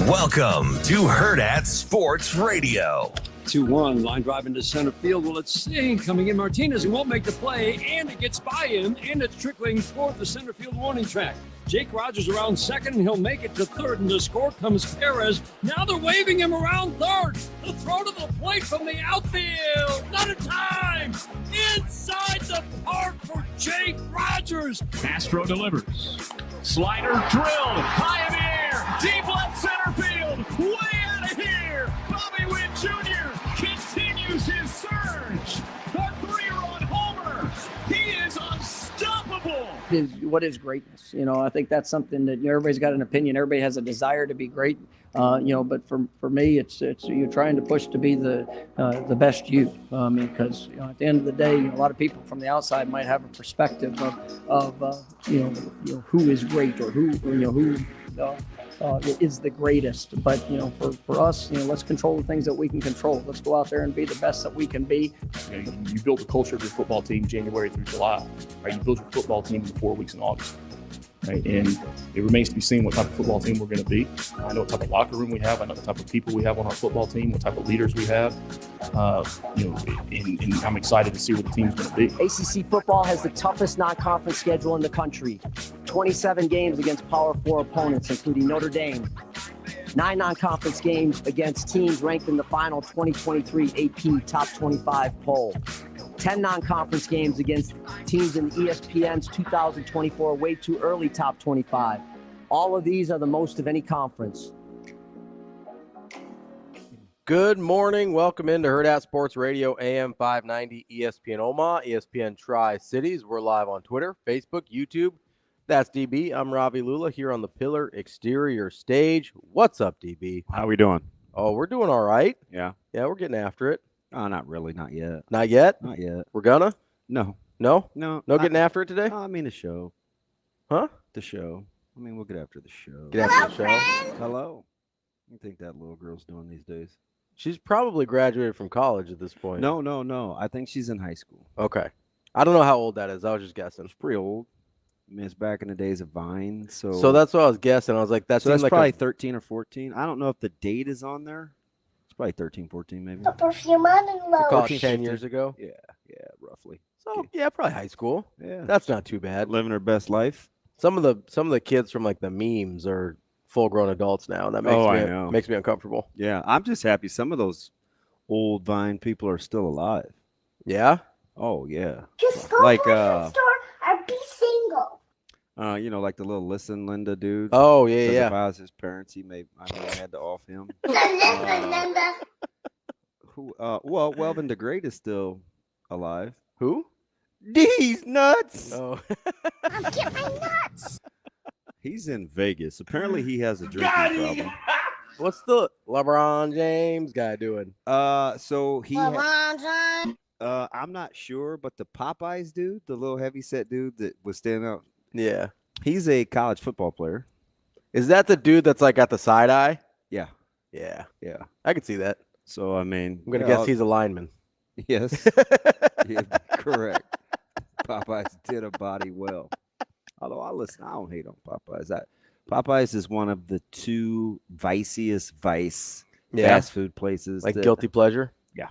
Welcome to Hurrdat Sports Radio. 2-1, line drive into center field. Well, it's Singh coming in. Martinez, who won't make the play, and it gets by him, and it's trickling toward the center field warning track. Jake Rogers around second, and he'll make it to third, and the score comes Perez. Now they're waving him around third. The throw to the plate from the outfield. Not in time. Inside the park for Jake Rogers. Castro delivers. Slider drilled. High in the air. Deep left center field. Way out of here. Bobby Witt Jr. continues his surge. A 3-run homer. He is unstoppable. What is greatness? I think that's something that everybody's got an opinion. Everybody has a desire to be great. But for me, it's you're trying to push to be the best you. Because at the end of the day, a lot of people from the outside might have a perspective of who is great or who is the greatest. But for us, let's control the things that we can control. Let's go out there and be the best that we can be. You build the culture of your football team January through July. Right? You build your football team in 4 weeks in August. Right? And it remains to be seen what type of football team we're going to be. I know what type of locker room we have. I know the type of people we have on our football team, what type of leaders we have. And I'm excited to see what the team's going to be. ACC football has the toughest non-conference schedule in the country. 27 games against Power 4 opponents, including Notre Dame. 9 non-conference games against teams ranked in the final 2023 AP Top 25 poll. 10 non-conference games against teams in ESPN's 2024 Way Too Early Top 25. All of these are the most of any conference. Good morning. Welcome into Hurrdat Sports Radio, AM 590, ESPN Omaha, ESPN Tri-Cities. We're live on Twitter, Facebook, YouTube. That's DB. I'm Ravi Lulla here on the Pillar Exterior stage. What's up, DB? How we doing? Oh, we're doing all right. Yeah. Yeah, we're getting after it. Oh, not really. Not yet. Not yet? Not yet. We're gonna? No. No? No. No getting after it today? I mean the show. Huh? The show. I mean, we'll get after the show. Get after the show? Hello. What do you think that little girl's doing these days? She's probably graduated from college at this point. No. I think she's in high school. Okay. I don't know how old that is. I was just guessing. It's pretty old. I mean, it's back in the days of Vine. So that's what I was guessing. I was like, that's like probably 13 or 14. I don't know if the date is on there. It's probably 13, 14 maybe. The perfume 10 years ago? Yeah, roughly. So, yeah, probably high school. Yeah. That's not too bad. Living her best life. Some of the kids from like the memes are full-grown adults now. That makes me uncomfortable. Yeah, I'm just happy some of those old Vine people are still alive. Yeah? Oh, yeah. Just go to the store and be single. Like the little Listen Linda dude. Oh, yeah. If I was his parents, I had to off him. Linda. Welvin the Great is still alive. Who? These nuts. Oh. I'm getting my nuts. He's in Vegas. Apparently, he has a drinking problem. What's the LeBron James guy doing? So he. LeBron James. I'm not sure, but the Popeyes dude, the little heavy-set dude that was standing up. Yeah. He's a college football player. Is that the dude that's like got the side eye? Yeah. Yeah. Yeah. I could see that. So, I mean. I'm going to guess he's a lineman. Yes. Yeah, correct. Popeyes did a body well. Although I don't hate on Popeyes. Popeyes is one of the 2 viciest fast food places. Like guilty pleasure? Yeah.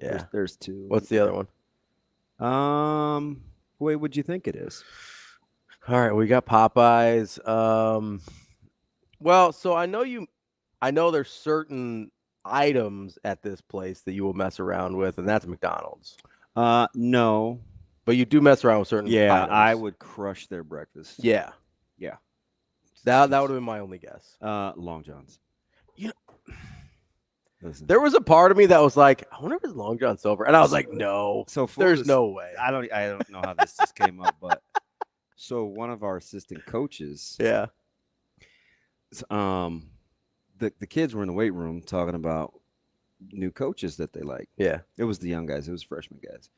Yeah. There's 2. What's the other one? Wait, what'd you think it is? All right, we got Popeyes. Well, so I know there's certain items at this place that you will mess around with, and that's McDonald's. No. But you do mess around with certain items. I would crush their breakfast. Yeah. Yeah. That would have been my only guess. Long John's. Listen. There was a part of me that was like, I wonder if it's Long John Silver. And I was like, no. So there's no way. I don't know how this just came up, but so one of our assistant coaches. Yeah. The kids were in the weight room talking about new coaches that they like. Yeah. It was the young guys. It was freshman guys.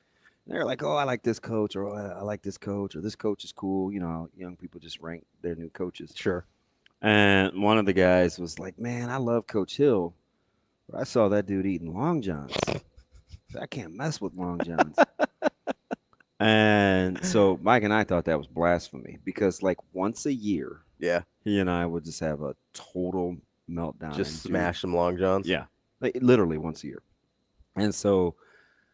And they're like, oh, I like this coach, or I like this coach, or this coach is cool. Young people just rank their new coaches. Sure. And one of the guys was like, man, I love Coach Hill. But I saw that dude eating Long Johns. I can't mess with Long Johns. And so Mike and I thought that was blasphemy because like once a year, yeah, he and I would just have a total meltdown. Just smash some Long Johns. Yeah, like, literally once a year. And so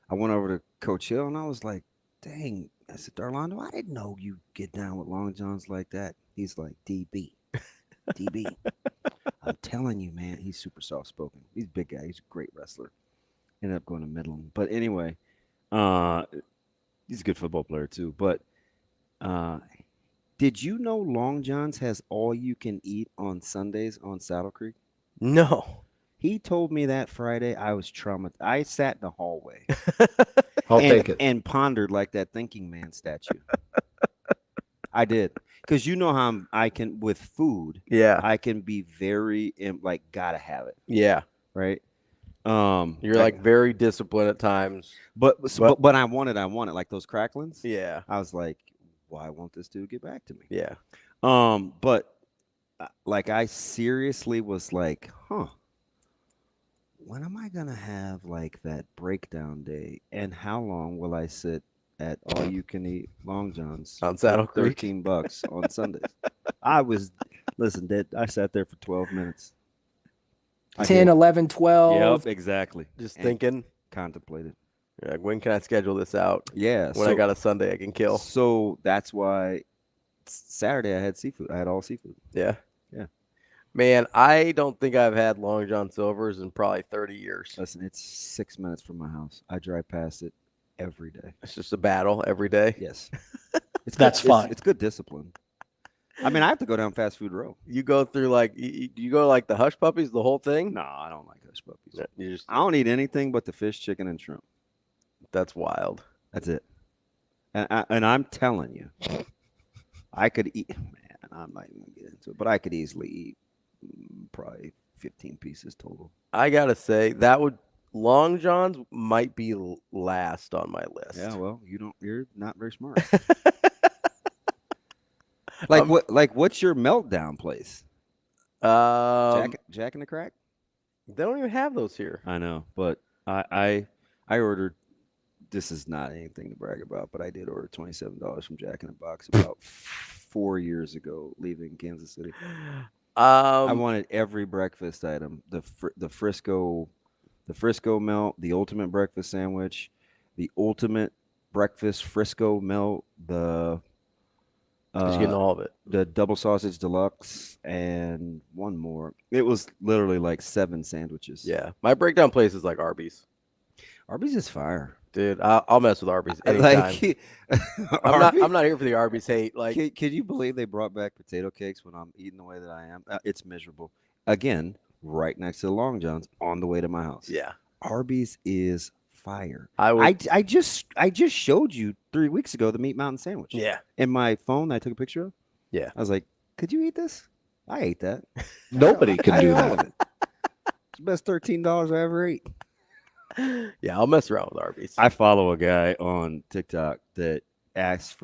I went over to Coach Hill, and I was like, dang. I said, Darlando, I didn't know you get down with Long Johns like that. He's like, DB. DB. I'm telling you, man, he's super soft-spoken. He's a big guy. He's a great wrestler. Ended up going to Midland. But anyway, he's a good football player too. But did you know Long John's has all you can eat on Sundays on Saddle Creek? No. He told me that Friday. I was traumatized. I sat in the hallway I'll take it. and pondered like that thinking man statue. I did. Because you know how I can, with food, Yeah. I can be very, like, gotta have it. Yeah. Right? You're like very disciplined at times. But I want it. Like those cracklings. Yeah. I was like, why won't this dude get back to me? Yeah. But like I seriously was like, when am I gonna have like that breakdown day? And how long will I sit at all you can eat Long John's on Saddle Creek? $13 on Sundays. I sat there for 12 minutes. 10, 11, 12. Yep, exactly. Just thinking, contemplated. You're like, when can I schedule this out? Yeah. When I got a Sunday I can kill. So that's why Saturday I had seafood. I had all seafood. Yeah. Yeah. Man, I don't think I've had Long John Silver's in probably 30 years. Listen, it's 6 minutes from my house. I drive past it every day. It's just a battle every day. Yes. That's fine. It's good discipline. I mean, I have to go down fast food row. You go through like you go like the Hush Puppies, the whole thing? No, I don't like Hush Puppies. I don't eat anything but the fish, chicken, and shrimp. That's wild. That's it. And I'm telling you, I could eat. Man, I'm not even gonna get into it, but I could easily eat probably 15 pieces total. I gotta say Long John's might be last on my list. Yeah, well, you're not very smart. What's your meltdown place? Jack in the Crack? They don't even have those here. I know, but I ordered. This is not anything to brag about, but I did order $27 from Jack in the Box about 4 years ago, leaving Kansas City. I wanted every breakfast item: the Frisco melt, the ultimate breakfast sandwich, the ultimate breakfast Frisco melt, Just getting all of it. The double sausage deluxe, and one more. It was literally like 7 sandwiches. Yeah, my breakdown place is like Arby's. Arby's is fire, dude. I'll mess with Arby's anytime. I'm not here for the Arby's hate. Like, can you believe they brought back potato cakes when I'm eating the way that I am? It's miserable. Again, right next to the Long John's on the way to my house. Yeah, Arby's is fire. I just showed you 3 weeks ago the Meat Mountain sandwich. Yeah. In my phone that I took a picture of. Yeah. I was like, could you eat this? I ate that. Nobody could do all of that. it. It's the best $13 I ever ate. Yeah, I'll mess around with Arby's. I follow a guy on TikTok that asked.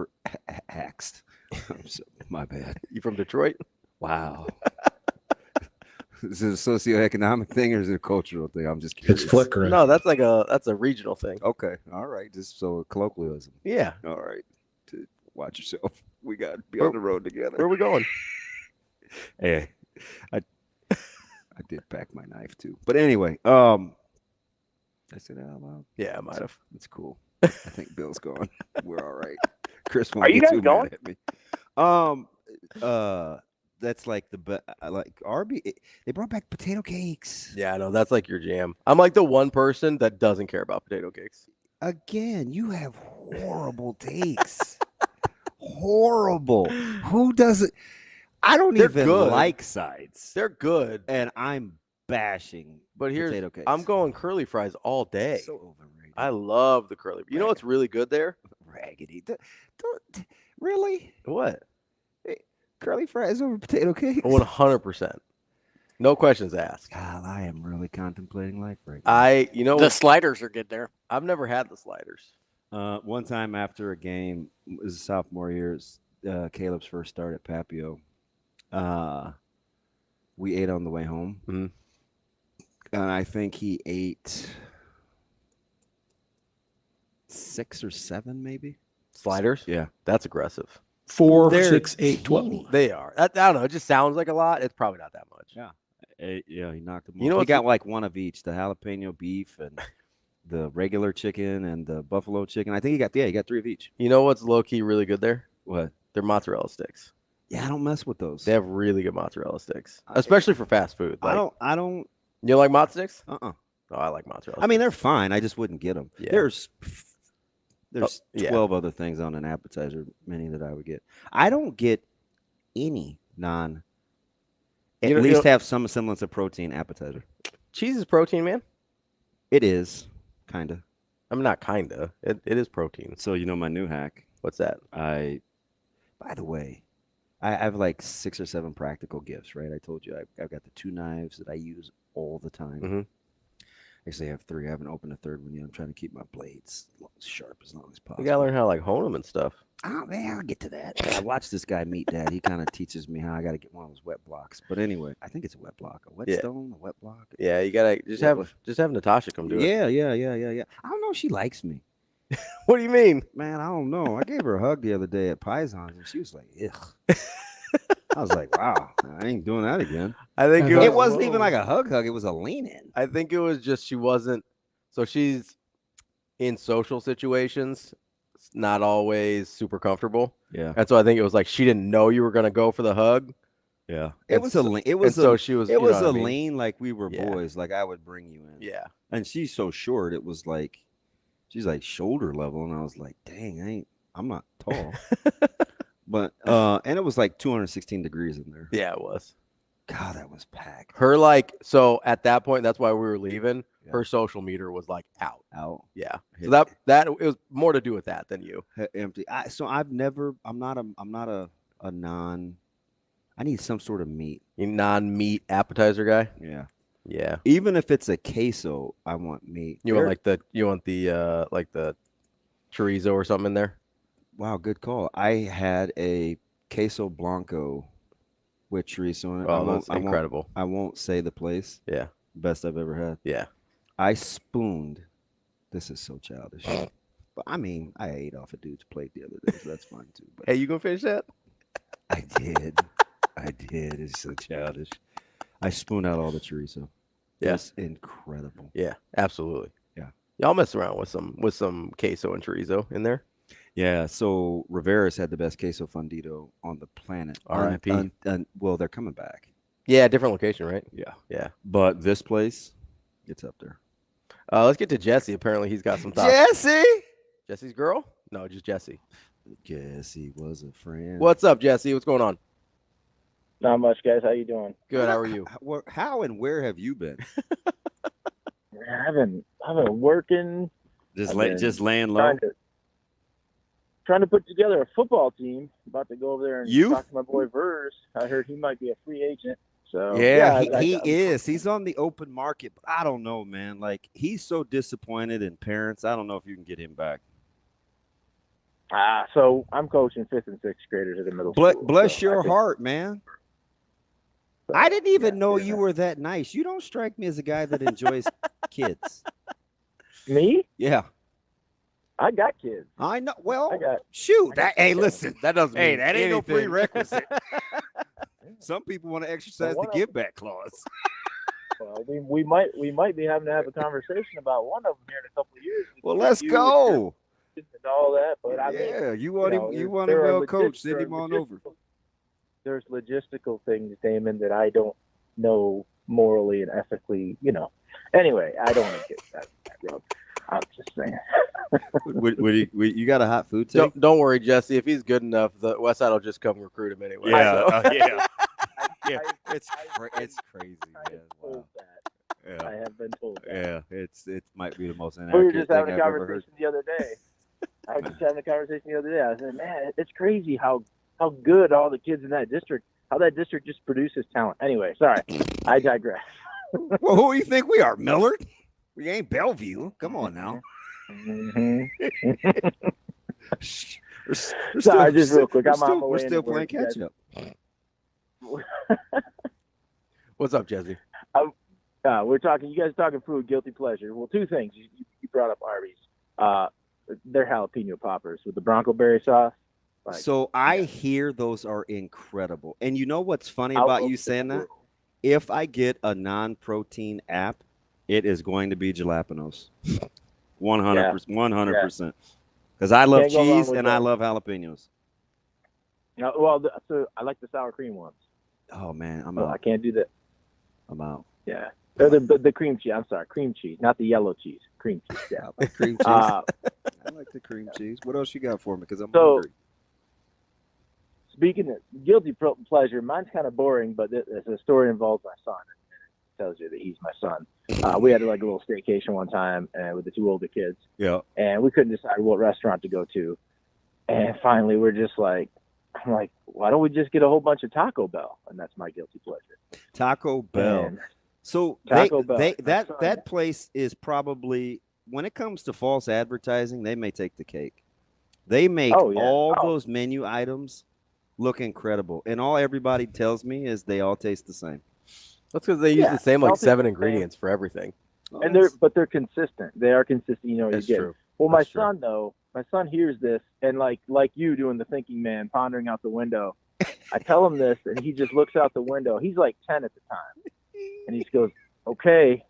My bad. You from Detroit? Wow. Is it a socioeconomic thing or is it a cultural thing? I'm just curious. It's flickering. No, that's a regional thing. Okay. All right. Just so colloquialism. Yeah. All right. Watch yourself. We got to be on the road together. Where are we going? Hey, I did pack my knife too. But anyway, I said that out loud. Yeah, I might have. It's cool. I think Bill's going. We're all right. Chris won't Are you get guys too going? mad at me. That's like like Arby. They brought back potato cakes. Yeah, I know. That's like your jam. I'm like the one person that doesn't care about potato cakes. Again, you have horrible takes. Horrible. Who doesn't? I don't even good. like sides. They're good. And I'm bashing potato cakes. I'm going curly fries all day. So overrated. I love the curly. You know what's really good there? Raggedy. Really? What? Curly fries over potato cakes? 100%. No questions asked. God, I am really contemplating life right now. The sliders are good there. I've never had the sliders. One time after a game, it was sophomore year, Caleb's first start at Papio. We ate on the way home. Mm-hmm. And I think he ate 6 or 7 maybe. Sliders? Yeah. That's aggressive. 4, 6, 8, 12. They are. I don't know. It just sounds like a lot. It's probably not that much. Yeah. Yeah, he knocked them off. You know he got like one of each, the jalapeno beef and the regular chicken and the buffalo chicken. I think he got 3 of each. You know what's low-key really good there? What? They're mozzarella sticks. Yeah, I don't mess with those. They have really good mozzarella sticks, especially for fast food. Like, I don't. You like mozz sticks? Uh-uh. Oh, I like mozzarella. I mean, they're fine. I just wouldn't get them. Yeah. There's 12 other things on an appetizer, many that I would get. I don't get any have some semblance of protein appetizer. Cheese is protein, man. It is, kind of. I'm not kind of. It is protein. So you know my new hack? What's that? By the way, I have like 6 or 7 practical gifts, right? I told you I've got the 2 knives that I use all the time. Mm-hmm. Actually, I have 3. I haven't opened a third one yet. I'm trying to keep my blades sharp as long as possible. You gotta learn how to like hone them and stuff. Oh man, I'll get to that. I watched this guy Meet Dad. He kind of teaches me how I got to get one of those wet blocks. But anyway, I think it's a wet block, a whetstone, a wet block. Yeah, you gotta just have Natasha come do it. Yeah. I don't know if she likes me. What do you mean? Man, I don't know. I gave her a hug the other day at Pisons, and she was like, "Ugh." I was like, "Wow, I ain't doing that again." I think it wasn't even like a hug. It was a lean in. I think it was just she wasn't. So she's in social situations, not always super comfortable. Yeah, and so I think it was like she didn't know you were gonna go for the hug. Yeah, so she was. It was a lean like we were boys. Like I would bring you in. Yeah, and she's so short. It was like she's like shoulder level, and I was like, "Dang, I'm not tall." But and it was like 216 degrees in there. Yeah, it was. God, that was packed. Her so at that point, that's why we were leaving. Yeah. Her social meter was like out. Yeah. So that it was more to do with that than you. Empty. I'm not a non. I need some sort of meat. You non-meat appetizer guy. Yeah. Yeah. Even if it's a queso, I want meat. You want the chorizo or something in there. Wow, good call. I had a queso blanco with chorizo in it. Oh, that's incredible. I won't say the place. Yeah. Best I've ever had. Yeah. I spooned. This is so childish. But I mean, I ate off a dude's plate the other day, so that's fine too. But hey, you gonna finish that? I did. It's so childish. I spooned out all the chorizo. Yes. Yeah. Incredible. Yeah, absolutely. Yeah. Y'all mess around with some queso and chorizo in there. Yeah, so Rivera's had the best queso fundido on the planet. R.I.P. Well, they're coming back. Yeah, different location, right? Yeah. Yeah. But this place, it's up there. Let's get to Jesse. Apparently, he's got some thoughts. Jesse's girl? No, just Jesse. Jesse was a friend. What's up, Jesse? What's going on? Not much, guys. How you doing? Good. How are you? How and where have you been? I've been working. Just laying low. Trying to put together a football team. About to go over there and talk to my boy Vers. I heard he might be a free agent. So he is. He's on the open market, but I don't know, man. Like he's so disappointed in parents. I don't know if you can get him back. So I'm coaching 5th and 6th graders at the middle school. Bless your heart, man. I didn't even know you were that nice. You don't strike me as a guy that enjoys kids. Me? Yeah. I got kids. I know. Well, shoot. Listen. That doesn't mean that ain't anything. No prerequisite. Some people want to exercise the give back clause. Well, we might be having to have a conversation about one of them here in a couple of years. Well, let's go. And all that, but I mean, you want him well coached. Send him on over. There's logistical things, Damon, that I don't know morally and ethically. Anyway, I don't want to get that road. I'm just saying. You got a hot food take? Don't worry, Jesse. If he's good enough, the Westside will just come recruit him anyway. Yeah, yeah. It's crazy, man. Wow. Yeah. I have been told that. Yeah, it might be the most inaccurate We were just having thing a I've ever heard. conversation the other day. I said, man, it's crazy how good all the kids in that district, how that district just produces talent. Anyway, sorry, I digress. Well, who do you think we are, Millard? We ain't Bellevue. Come on now. Sorry, just real quick. We're still playing catch up. What's up, Jesse? We're talking. You guys are talking food, guilty pleasure. Well, 2 things. You brought up Arby's. They're jalapeno poppers with the Bronco berry sauce. So I hear those are incredible. And you know what's funny about you saying that? if I get a non-protein app, it is going to be jalapenos. 100%. Because I love cheese and I love jalapenos. No, well, so I like the sour cream ones. Oh man, I can't do that. I'm out. Yeah, the cream cheese. I'm sorry, cream cheese, not the yellow cheese. Cream cheese. Yeah, I like cream cheese. I like the cream cheese. What else you got for me? Because I'm hungry. Speaking of guilty pleasure, mine's kind of boring, but the story involves my son. It tells you that he's my son. We had like a little staycation one time with the 2 older kids. Yeah. And we couldn't decide what restaurant to go to. And finally, we're just like, I'm like, why don't we just get a whole bunch of Taco Bell? And that's my guilty pleasure. Taco Bell. And so Taco Bell. That place is probably, when it comes to false advertising, they may take the cake. They make all those menu items look incredible. And all everybody tells me is they all taste the same. That's because they use the same 7 ingredients for everything. And they're consistent. They are consistent. You know, that's you get. True. Well, my son though, my son hears this and like you doing the thinking man, pondering out the window. I tell him this, and he just looks out the window. He's like 10 at the time, and he goes, "Okay,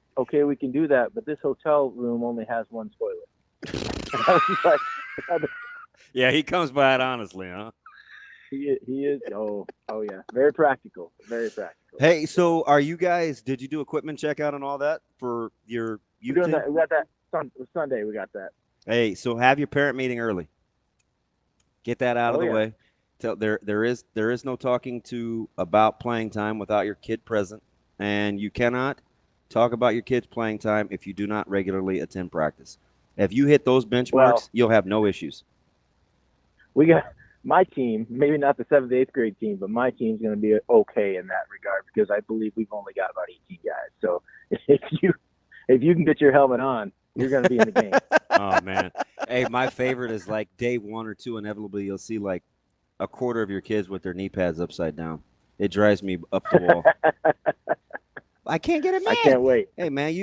we can do that, but this hotel room only has one toilet." And I was like, yeah, he comes by it honestly, huh? He is. Oh yeah, very practical. Very practical. Hey, so are you guys? Did you do equipment checkout and all that for your? We got that Sunday. We got that. Hey, so have your parent meeting early. Get that out of the way. There is no talking about playing time without your kid present, and you cannot talk about your kids' playing time if you do not regularly attend practice. If you hit those benchmarks, you'll have no issues. We got my team, maybe not the 7th, 8th grade team, but my team's going to be okay in that regard because I believe we've only got about 18 guys. So if you can get your helmet on, you're going to be in the game. Oh, man. Hey, my favorite is like day 1 or 2, inevitably you'll see like a quarter of your kids with their knee pads upside down. It drives me up the wall. I can't get it, man. I can't wait. Hey, man,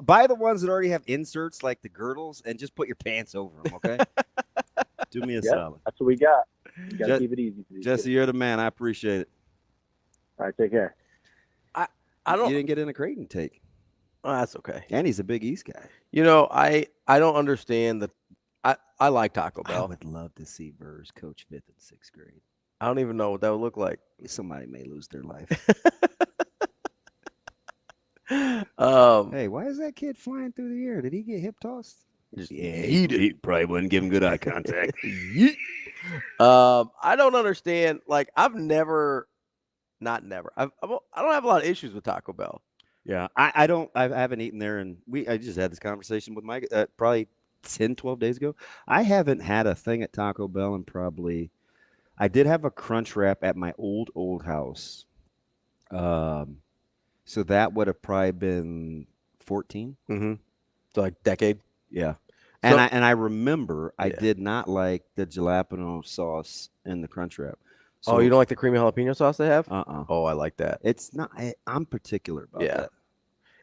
buy the ones that already have inserts like the girdles and just put your pants over them, okay? Do me a solid. That's what we got. You got to keep it easy. Jesse, you're the man. I appreciate it. All right, take care. You didn't get in a Creighton take. Oh, that's okay. And he's a Big East guy. You know, I don't understand I like Taco Bell. I would love to see Burrs coach 5th and 6th grade. I don't even know what that would look like. Somebody may lose their life. Hey, why is that kid flying through the air? Did he get hip tossed? Yeah, he probably wouldn't give him good eye contact. I don't understand. Like, I don't have a lot of issues with Taco Bell. Yeah, I haven't eaten there, and I just had this conversation with Mike probably 10, 12 days ago. I haven't had a thing at Taco Bell in probably. I did have a crunch wrap at my old house. So that would have probably been 14. Mm-hmm. So like decade. Yeah. And I remember I did not like the jalapeno sauce in the crunch wrap. So, you don't like the creamy jalapeno sauce they have? Oh, I like that. It's not. I'm particular about that.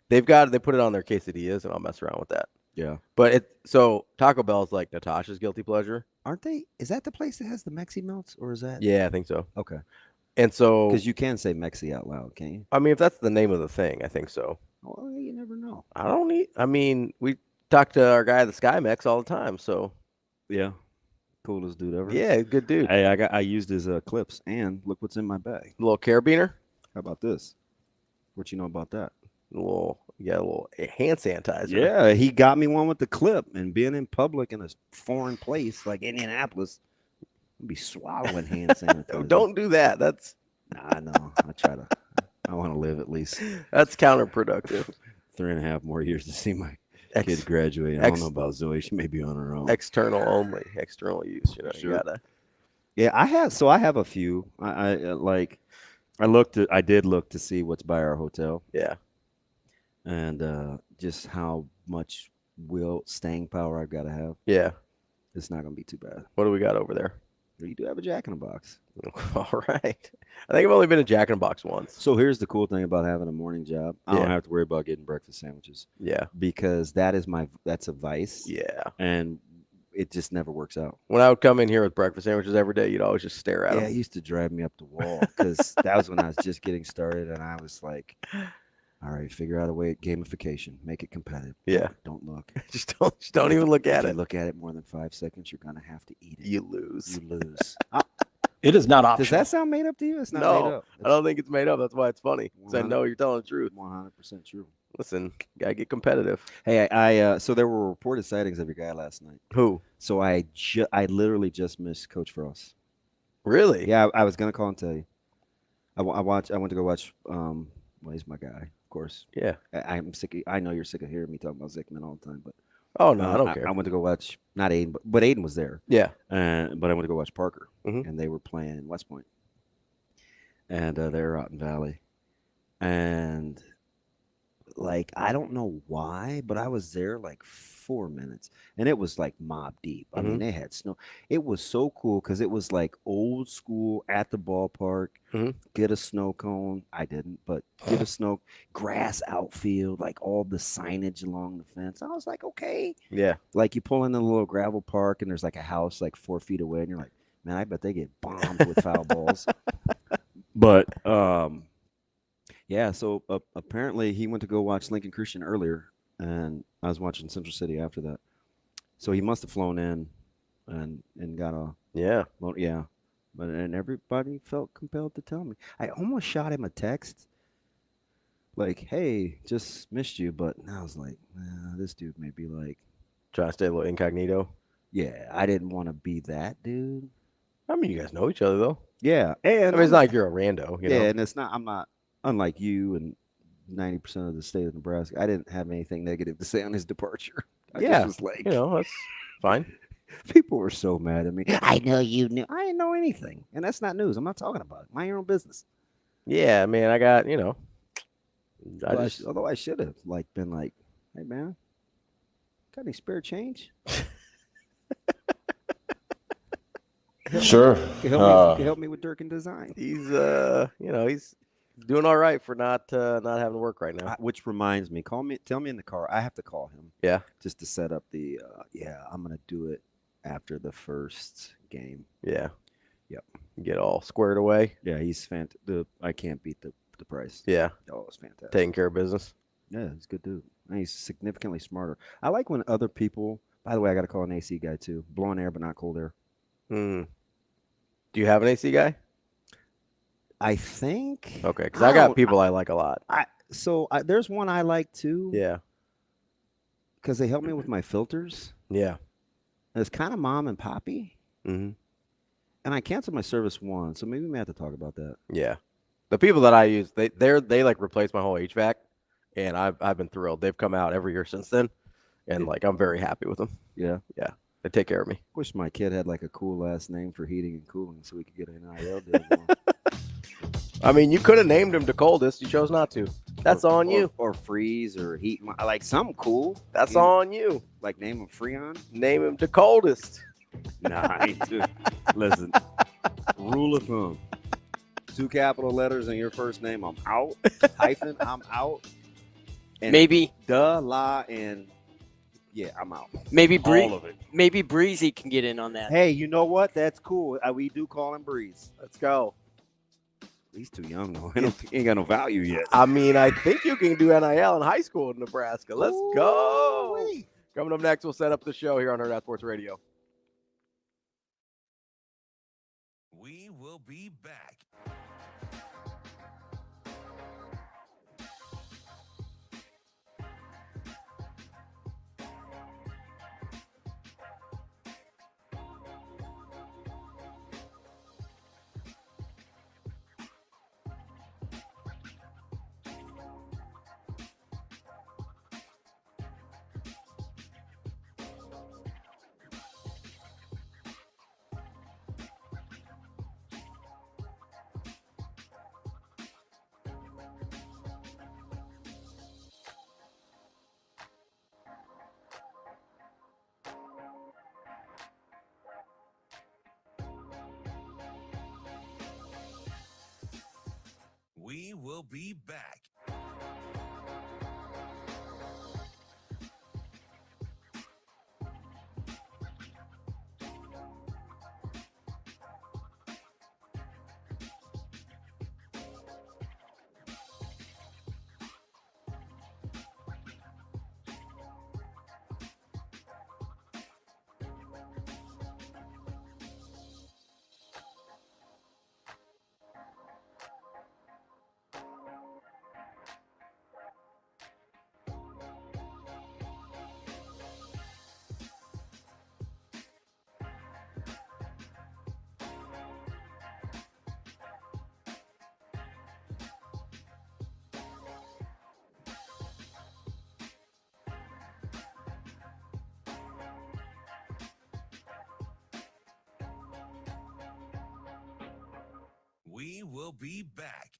They put it on their quesadillas, and I'll mess around with that. Yeah. But so Taco Bell is like Natasha's guilty pleasure. Aren't they? Is that the place that has the Mexi melts, or is that? Yeah, I think so. Okay. And so, because you can say Mexi out loud, can't you? I mean, if that's the name of the thing, I think so. Well, you never know. We talk to our guy at the Sky Mex all the time, so. Yeah. Coolest dude ever. Yeah, good dude. Hey, I used his clips, and look what's in my bag. A little carabiner. How about this? What you know about that? A little hand sanitizer. Yeah, he got me one with the clip, and being in public in a foreign place like Indianapolis, I'd be swallowing hand sanitizer. Don't do that. That's. I know. I want to live at least. That's counterproductive. 3.5 more years to see my kid graduate. I don't know about Zoe. She may be on her own. External only. External use. You know, sure. You gotta. Yeah, I have. So I have a few. I did look to see what's by our hotel. Yeah. And just how much staying power I've got to have. Yeah. It's not going to be too bad. What do we got over there? You do have a Jack in the Box. All right. I think I've only been a Jack in the Box once. So here's the cool thing about having a morning job. I don't have to worry about getting breakfast sandwiches. Yeah. Because that's a vice. Yeah. And it just never works out. When I would come in here with breakfast sandwiches every day, you'd always just stare at them. Yeah, it used to drive me up the wall because that was when I was just getting started, and I was like, all right, figure out a way, gamification, make it competitive. Yeah. Don't look. just don't even look at If it. you look at it more than 5 seconds, you're going to have to eat it. You lose. You lose. It is not optional. Does that sound made up to you? It's not No, made up. I don't think it's made up. That's why it's funny. Because I know you're telling the truth. 100% true. Listen, gotta get competitive. Hey, I so there were reported sightings of your guy last night. Who? So I literally just missed Coach Frost. Really? Yeah, I was gonna call and tell you. I went to go watch. Well, he's my guy, of course. Yeah. I'm sick. I know you're sick of hearing me talking about Zickman all the time, but oh no, I don't care. I went to go watch not Aiden, but Aiden was there. Yeah. But I went to go watch Parker, Mhm. and they were playing in West Point, and they're out in Valley, and like I don't know why, but I was there like 4 minutes, and it was like mob deep. I mean, they had snow. It was so cool because it was like old school at the ballpark. Get a snow cone. I didn't, but get a snow grass outfield, like all the signage along the fence. I was like, okay. Yeah. Like you pull in a little gravel park, and there's like a house like 4 feet away, and you're like, man, I bet they get bombed with foul balls. But yeah, so apparently he went to go watch Lincoln Christian earlier, and I was watching Central City after that. So he must have flown in and got a yeah. Well, yeah. And everybody felt compelled to tell me. I almost shot him a text like, hey, just missed you. But I was like, this dude may be like trying to stay a little incognito. Yeah, I didn't want to be that dude. I mean, you guys know each other, though. Yeah. And I mean, it's not like you're a rando. You know? And it's not, I'm not, unlike you and 90% of the state of Nebraska, I didn't have anything negative to say on his departure. I just was like, you know, that's fine. People were so mad at me. I know you knew. I didn't know anything. And that's not news. I'm not talking about it. Mind your own business. Yeah, man, I got, you know. Although I should have been like, hey, man, got any spare change? Sure. Help me with Durkin Design. He's you know, he's doing all right for not having to work right now. Which reminds me, tell me in the car. I have to call him. Yeah. Just to set up the I'm gonna do it after the first game. Yeah. Yep. Get all squared away. Yeah, he's fantastic. I can't beat the price. Yeah. Oh, it's fantastic. Taking care of business. Yeah, he's a good dude. And he's significantly smarter. I like when other people. By the way, I got to call an AC guy too. Blowing air, but not cold air. Do you have an AC guy? I think. Okay, because I got people I like a lot. There's one I like too. Yeah. Because they help me with my filters. Yeah. And it's kind of mom and poppy. Mm-hmm. And I canceled my service once, so maybe we may have to talk about that. Yeah. The people that I use, they like replaced my whole HVAC, and I've been thrilled. They've come out every year since then, and like I'm very happy with them. Yeah. Yeah. They take care of me. Wish my kid had like a cool last name for heating and cooling so we could get an NIL deal. I mean, you could have named him the coldest. You chose not to. That's on you. Or freeze or heat. I like something cool. That's on you. Like name him Freon? Name him the coldest. Nah, listen. Rule of thumb. 2 capital letters in your first name, I'm out. Hyphen, I'm out. And maybe la, and yeah, I'm out. Maybe all of it. Maybe Breezy can get in on that. Hey, you know what? That's cool. We do call him Breeze. Let's go. He's too young though. He ain't got no value yet. I mean, I think you can do NIL in high school in Nebraska. Let's go. Coming up next, we'll set up the show here on Hurrdat Sports Radio. We will be back. We will be back. We will be back.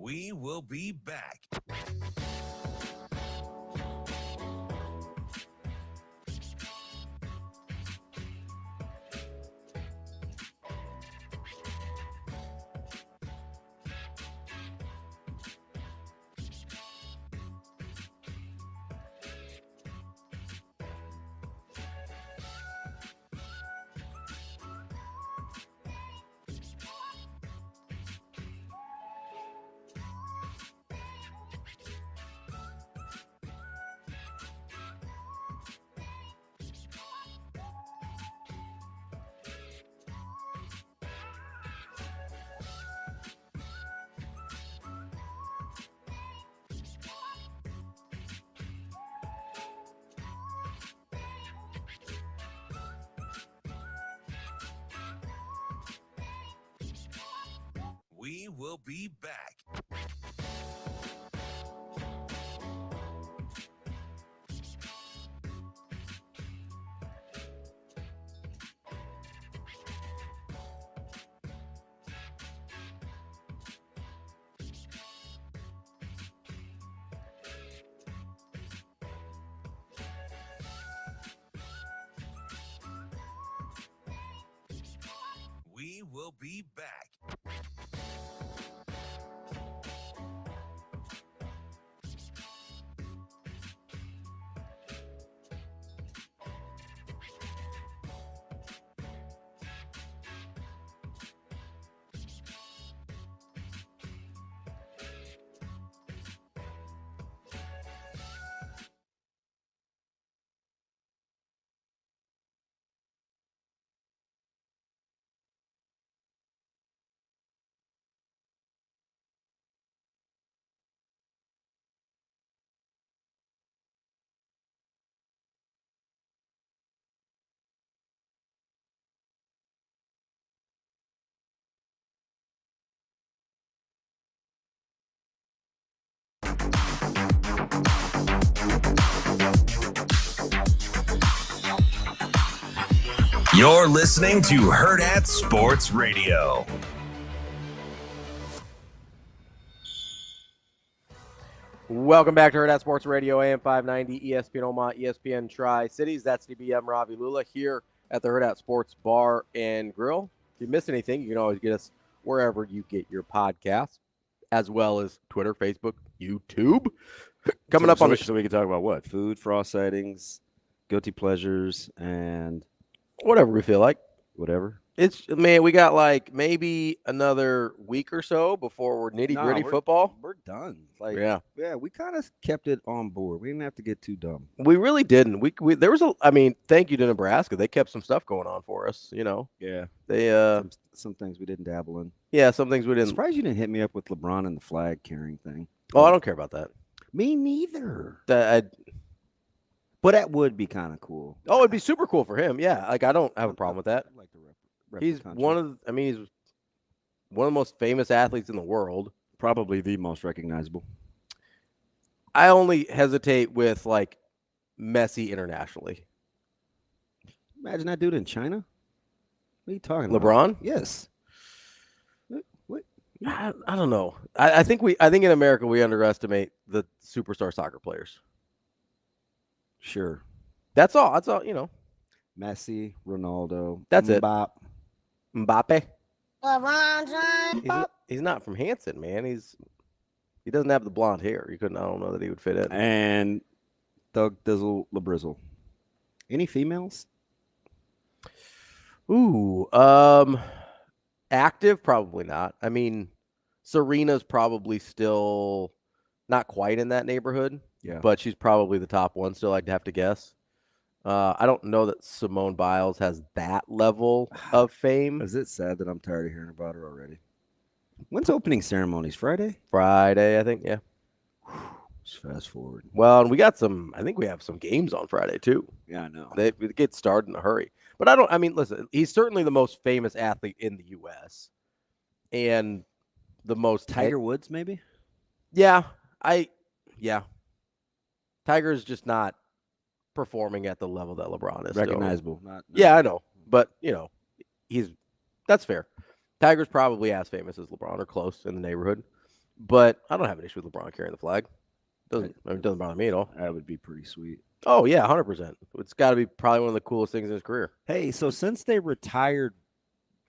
We will be back. We will be back. We will be back. You're listening to Hurrdat Sports Radio. Welcome back to Hurrdat Sports Radio, AM 590, ESPN Omaha, ESPN Tri-Cities. That's DBM Ravi Lulla here at the Hurrdat Sports Bar and Grill. If you miss anything, you can always get us wherever you get your podcasts, as well as Twitter, Facebook, YouTube. Coming up on the show. So we can talk about what? Food, frost sightings, guilty pleasures, and whatever we feel like. Whatever. We got like maybe another week or so before we're nitty-gritty football. We're done. Yeah, we kind of kept it on board. We didn't have to get too dumb. We really didn't. There was thank you to Nebraska. They kept some stuff going on for us, you know. Yeah. They some things we didn't dabble in. Yeah, some things we didn't. I'm surprised you didn't hit me up with LeBron and the flag carrying thing. Oh, I don't care about that. Me neither. But that would be kind of cool. Oh, it'd be super cool for him. Yeah, I don't have a problem with that. I'd like to rep he's the country. he's one of the most famous athletes in the world. Probably the most recognizable. I only hesitate with like Messi internationally. Imagine that dude in China. What are you talking LeBron? about? Yes. What? I don't know. I think in America we underestimate the superstar soccer players. Sure. That's all, you know. Messi, Ronaldo. That's it. Mbappe. LeBron James. He's not from Hanson, man. He doesn't have the blonde hair. I don't know that he would fit in. And Doug Dizzle LeBrizzle. Any females? Ooh, active? Probably not. I mean, Serena's probably still not quite in that neighborhood. Yeah. But she's probably the top one still, I'd have to guess. I don't know that Simone Biles has that level of fame. Is it sad that I'm tired of hearing about her already? When's opening ceremonies? Friday? Friday, I think, yeah. Just fast forward. Well, and I think we have some games on Friday, too. Yeah, I know. They get started in a hurry. But listen, he's certainly the most famous athlete in the U.S. And the most... Tiger Woods, maybe? Yeah. Tiger's just not performing at the level that LeBron is. Recognizable. Not. Yeah, I know. But, that's fair. Tiger's probably as famous as LeBron or close in the neighborhood. But I don't have an issue with LeBron carrying the flag. It doesn't bother me at all. That would be pretty sweet. Oh, yeah, 100%. It's got to be probably one of the coolest things in his career. Hey, so since they retired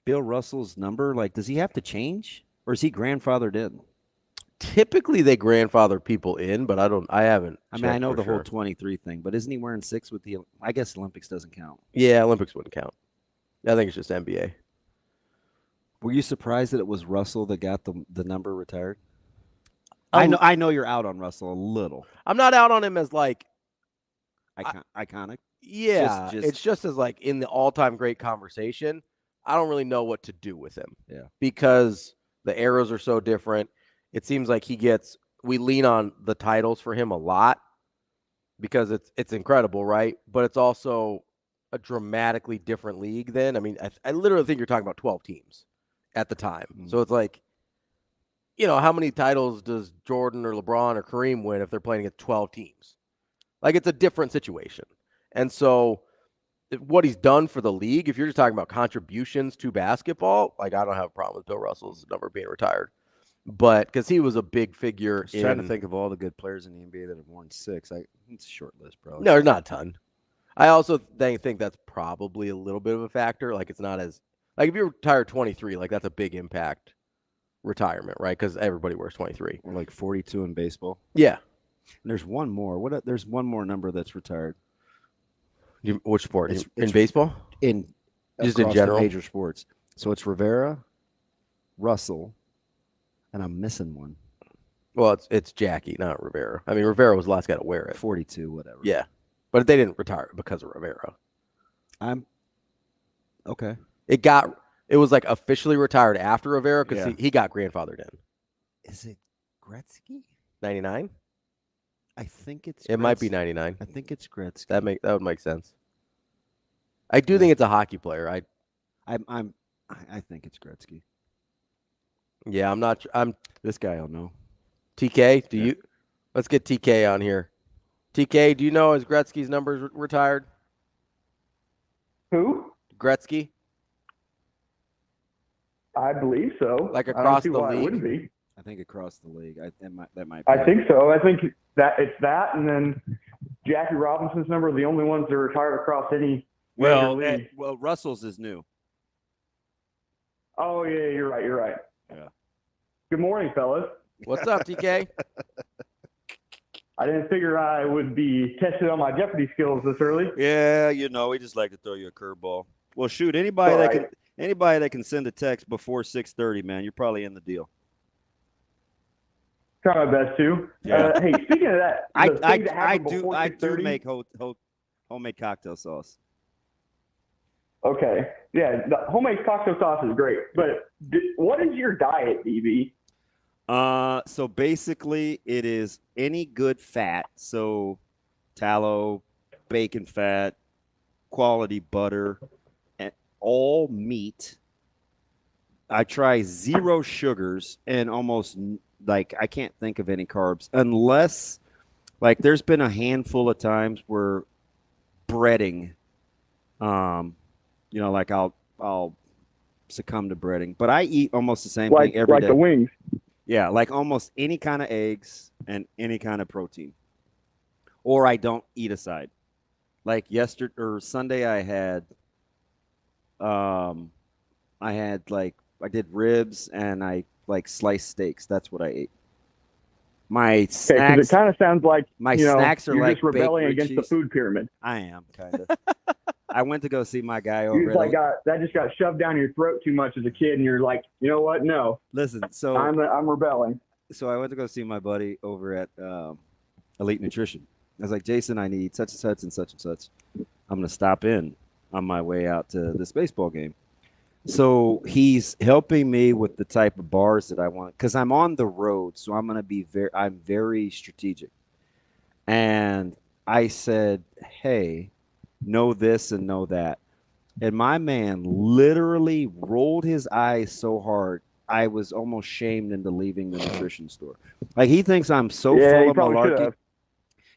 Bill Russell's number, does he have to change? Or is he grandfathered in? Typically, they grandfather people in, but I haven't. I know the whole 23 thing, but isn't he wearing 6 with the? I guess Olympics doesn't count. Yeah, Olympics wouldn't count. I think it's just NBA. Were you surprised that it was Russell that got the number retired? I know you're out on Russell a little. I'm not out on him as iconic. Yeah, it's just as in the all-time great conversation. I don't really know what to do with him. Yeah, because the eras are so different. It seems like we lean on the titles for him a lot because it's incredible, right? But it's also a dramatically different league then. I mean, I literally think you're talking about 12 teams at the time. Mm-hmm. So it's how many titles does Jordan or LeBron or Kareem win if they're playing against 12 teams? It's a different situation. And so what he's done for the league, if you're just talking about contributions to basketball, I don't have a problem with Bill Russell's number being retired. But because he was a big figure. I was trying to think of all the good players in the NBA that have worn 6. It's a short list, probably. No, there's not a ton. I also think that's probably a little bit of a factor. It's not as if you retire 23, that's a big impact retirement, right? Because everybody wears 23. Or 42 in baseball. Yeah. And there's one more. There's one more number that's retired. Which sport? In baseball? Just in general, major sports. So it's Rivera, Russell. And I'm missing one. Well, it's Jackie, not Rivera. I mean, Rivera was the last guy to wear it. 42, whatever. Yeah. But they didn't retire it because of Rivera. Okay. It was officially retired after Rivera because he got grandfathered in. Is it Gretzky? 99? I think it's It might be 99. I think it's Gretzky. That would make sense. I do think it's a hockey player. I think it's Gretzky. Yeah, this guy I'll know. TK, you? Let's get TK on here. TK, do you know is Gretzky's numbers retired? Who? Gretzky. I believe so. Across the league. It wouldn't be. I think across the league. That might. I think so. I think that it's that, and then Jackie Robinson's number are the only ones that are retired across any. League. Well, Russell's is new. Oh yeah, you're right. Yeah. Good morning, fellas. What's up, TK? I didn't figure I would be tested on my Jeopardy skills this early. Yeah, we just like to throw you a curveball. Well, shoot, anybody that can send a text before 6:30, man, you're probably in the deal. Try my best to. Yeah. Hey, speaking of that, I do make homemade cocktail sauce. Okay. Yeah, the homemade cocktail sauce is great. But what is your diet, DB? So basically, it is any good fat. So tallow, bacon fat, quality butter, and all meat. I try 0 sugars and almost I can't think of any carbs unless there's been a handful of times where breading, I'll succumb to breading, but I eat almost the same thing every day. Like the wings. Yeah, almost any kind of eggs and any kind of protein. Or I don't eat a side. Yesterday or Sunday, I did ribs and I sliced steaks. That's what I ate. My snacks. Because it kind of sounds like snacks are you're like just rebelling baked against the food pyramid. I am kind of. I went to go see my guy You over just at. that just got shoved down your throat too much as a kid, and you're like, you know what? No. Listen, so I'm rebelling. So I went to go see my buddy over at Elite Nutrition. I was like, Jason, I need such and such and such and such. I'm going to stop in on my way out to this baseball game. So he's helping me with the type of bars that I want because I'm on the road. So I'm going to be I'm very strategic. And I said, hey, know this and know that. And my man literally rolled his eyes so hard, I was almost shamed into leaving the nutrition store. Like, he thinks I'm so full of malarkey.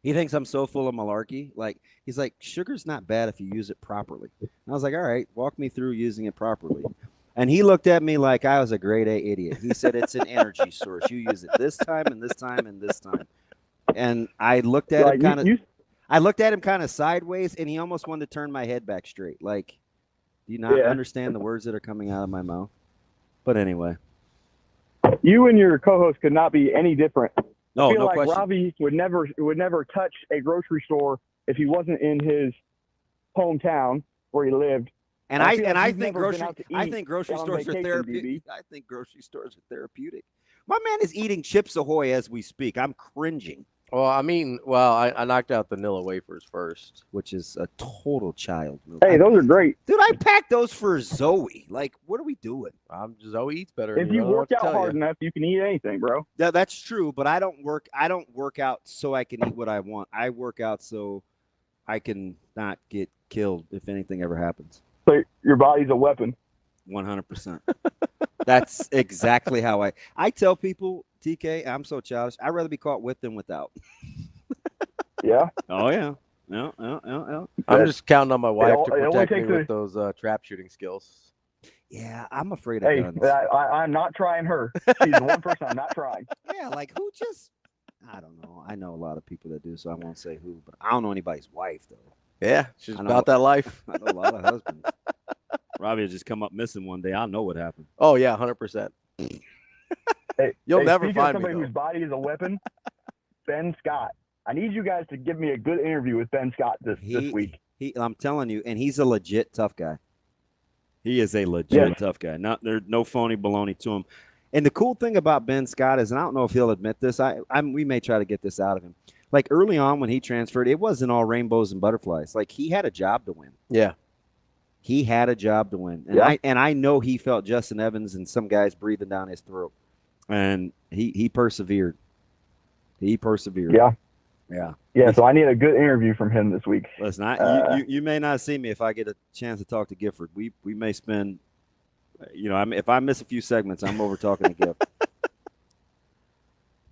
He thinks I'm so full of malarkey. Like, he's like, sugar's not bad if you use it properly. And I was like, all right, walk me through using it properly. And he looked at me like I was a grade A idiot. He said, it's an energy source. You use it this time and this time and this time. And I looked at him kind of sideways, and he almost wanted to turn my head back straight. Like, do you not understand the words that are coming out of my mouth? But anyway. You and your co-host could not be any different. No, I feel no like question. Ravi would never touch a grocery store if he wasn't in his hometown where he lived. And I think grocery stores are therapeutic. I think grocery stores are therapeutic. My man is eating Chips Ahoy as we speak. I'm cringing. Well, I knocked out the Nilla wafers first, which is a total child move. Hey, those are great. Dude, I packed those for Zoe. Like, what are we doing? Zoe eats better. If you work out hard enough, you can eat anything, bro. Yeah, that's true, but I don't work out so I can eat what I want. I work out so I can not get killed if anything ever happens. So your body's a weapon. 100%. That's exactly how I tell people, TK, I'm so childish. I'd rather be caught with than without. Yeah. Oh, yeah. Yeah. I'm just counting on my wife to protect me with those trap shooting skills. Yeah, I'm afraid of guns. I'm not trying her. She's the one person I'm not trying. Yeah, like who just – I don't know. I know a lot of people that do, so I won't say who. But I don't know anybody's wife, though. Yeah, she's about that life. I know a lot of husbands. Ravi will just come up missing one day. I'll know what happened. Oh, yeah, 100%. You'll never find somebody whose body is a weapon. Ben Scott. I need you guys to give me a good interview with Ben Scott this week. I'm telling you, and he's a legit tough guy. He is a legit tough guy. There's no phony baloney to him. And the cool thing about Ben Scott is, and I don't know if he'll admit this, we may try to get this out of him. Like early on when he transferred, it wasn't all rainbows and butterflies. Like he had a job to win. Yeah. He had a job to win. And I know he felt Justin Evans and some guys breathing down his throat. And he persevered. He persevered. Yeah. Yeah. Yeah, so I need a good interview from him this week. Listen, you may not see me if I get a chance to talk to Gifford. We may spend, if I miss a few segments, I'm over talking to Giff.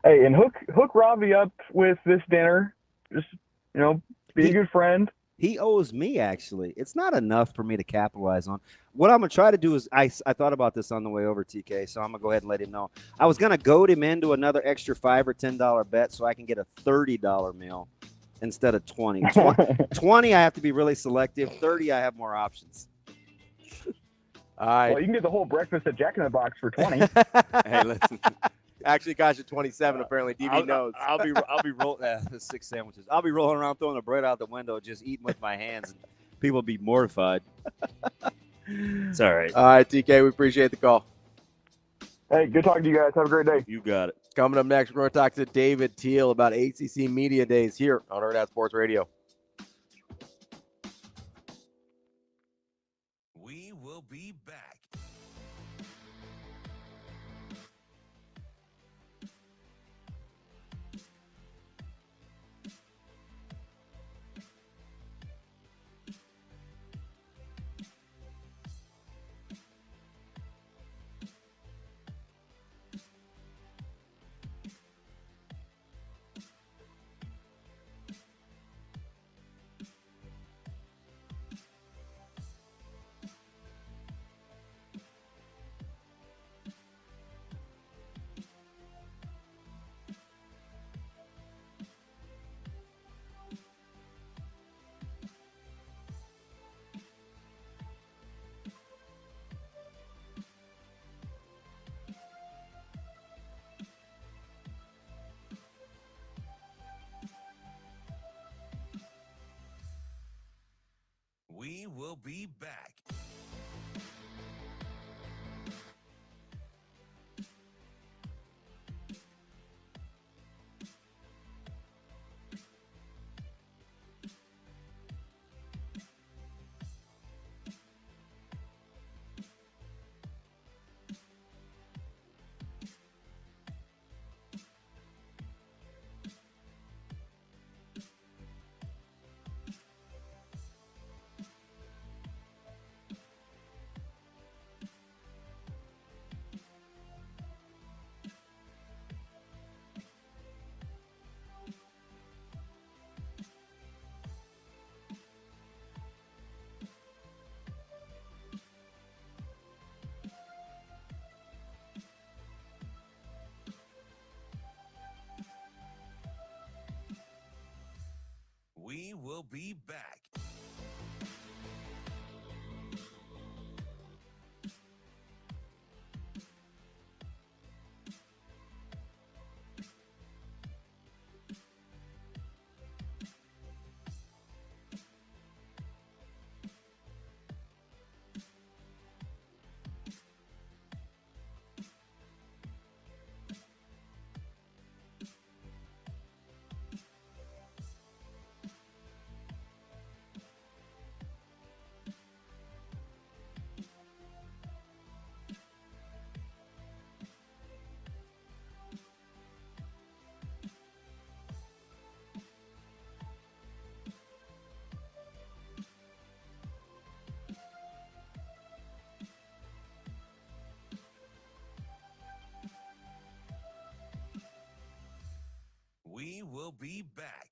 Hey, and hook Ravi up with this dinner. Just, be a good friend. He owes me, actually. It's not enough for me to capitalize on. What I'm going to try to do is, I thought about this on the way over, TK, so I'm going to go ahead and let him know. I was going to goad him into another extra $5 or $10 bet so I can get a $30 meal instead of 20. 20, I have to be really selective. 30, I have more options. All right. Well, you can get the whole breakfast at Jack in the Box for 20. Hey, listen. Actually, cost you 27. Apparently, DB knows. I'll be rolling 6 sandwiches. I'll be rolling around throwing the bread out the window, just eating with my hands, and people will be mortified. It's all right. All right, TK, we appreciate the call. Hey, good talking to you guys. Have a great day. You got it. Coming up next, we're going to talk to David Teel about ACC Media Days here on Hurrdat Sports Radio. We will be back. will be back. We will be back. We will be back.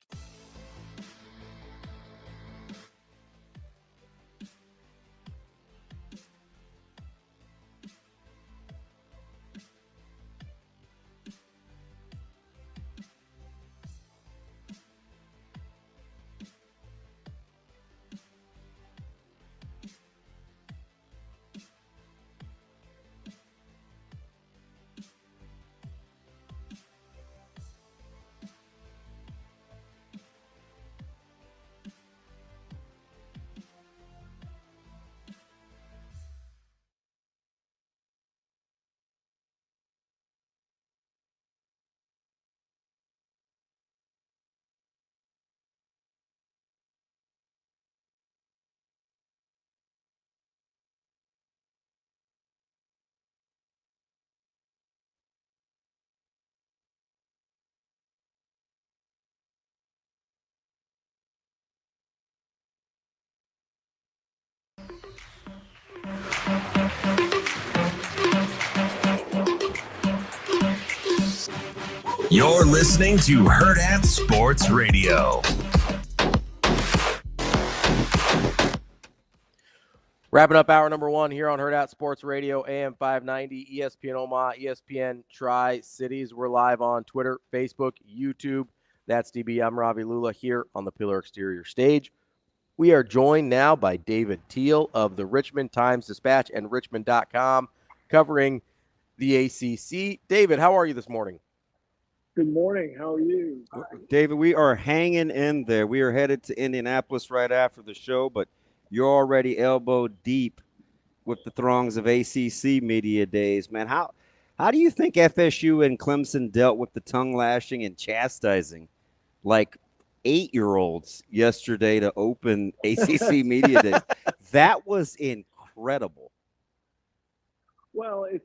You're listening to Hurrdat Sports Radio. Wrapping up hour number one here on Hurrdat Sports Radio, AM 590, ESPN Omaha, ESPN Tri-Cities. We're live on Twitter, Facebook, YouTube. That's DB. I'm Ravi Lulla here on the Pillar Exterior stage. We are joined now by David Teel of the Richmond Times-Dispatch and Richmond.com, covering the ACC. David, how are you this morning? Good morning. How are you? David, we are hanging in there. We are headed to Indianapolis right after the show, but you're already elbow deep with the throngs of ACC media days, man. How do you think FSU and Clemson dealt with the tongue lashing and chastising like 8-year-olds yesterday to open ACC media days? That was incredible. Well, it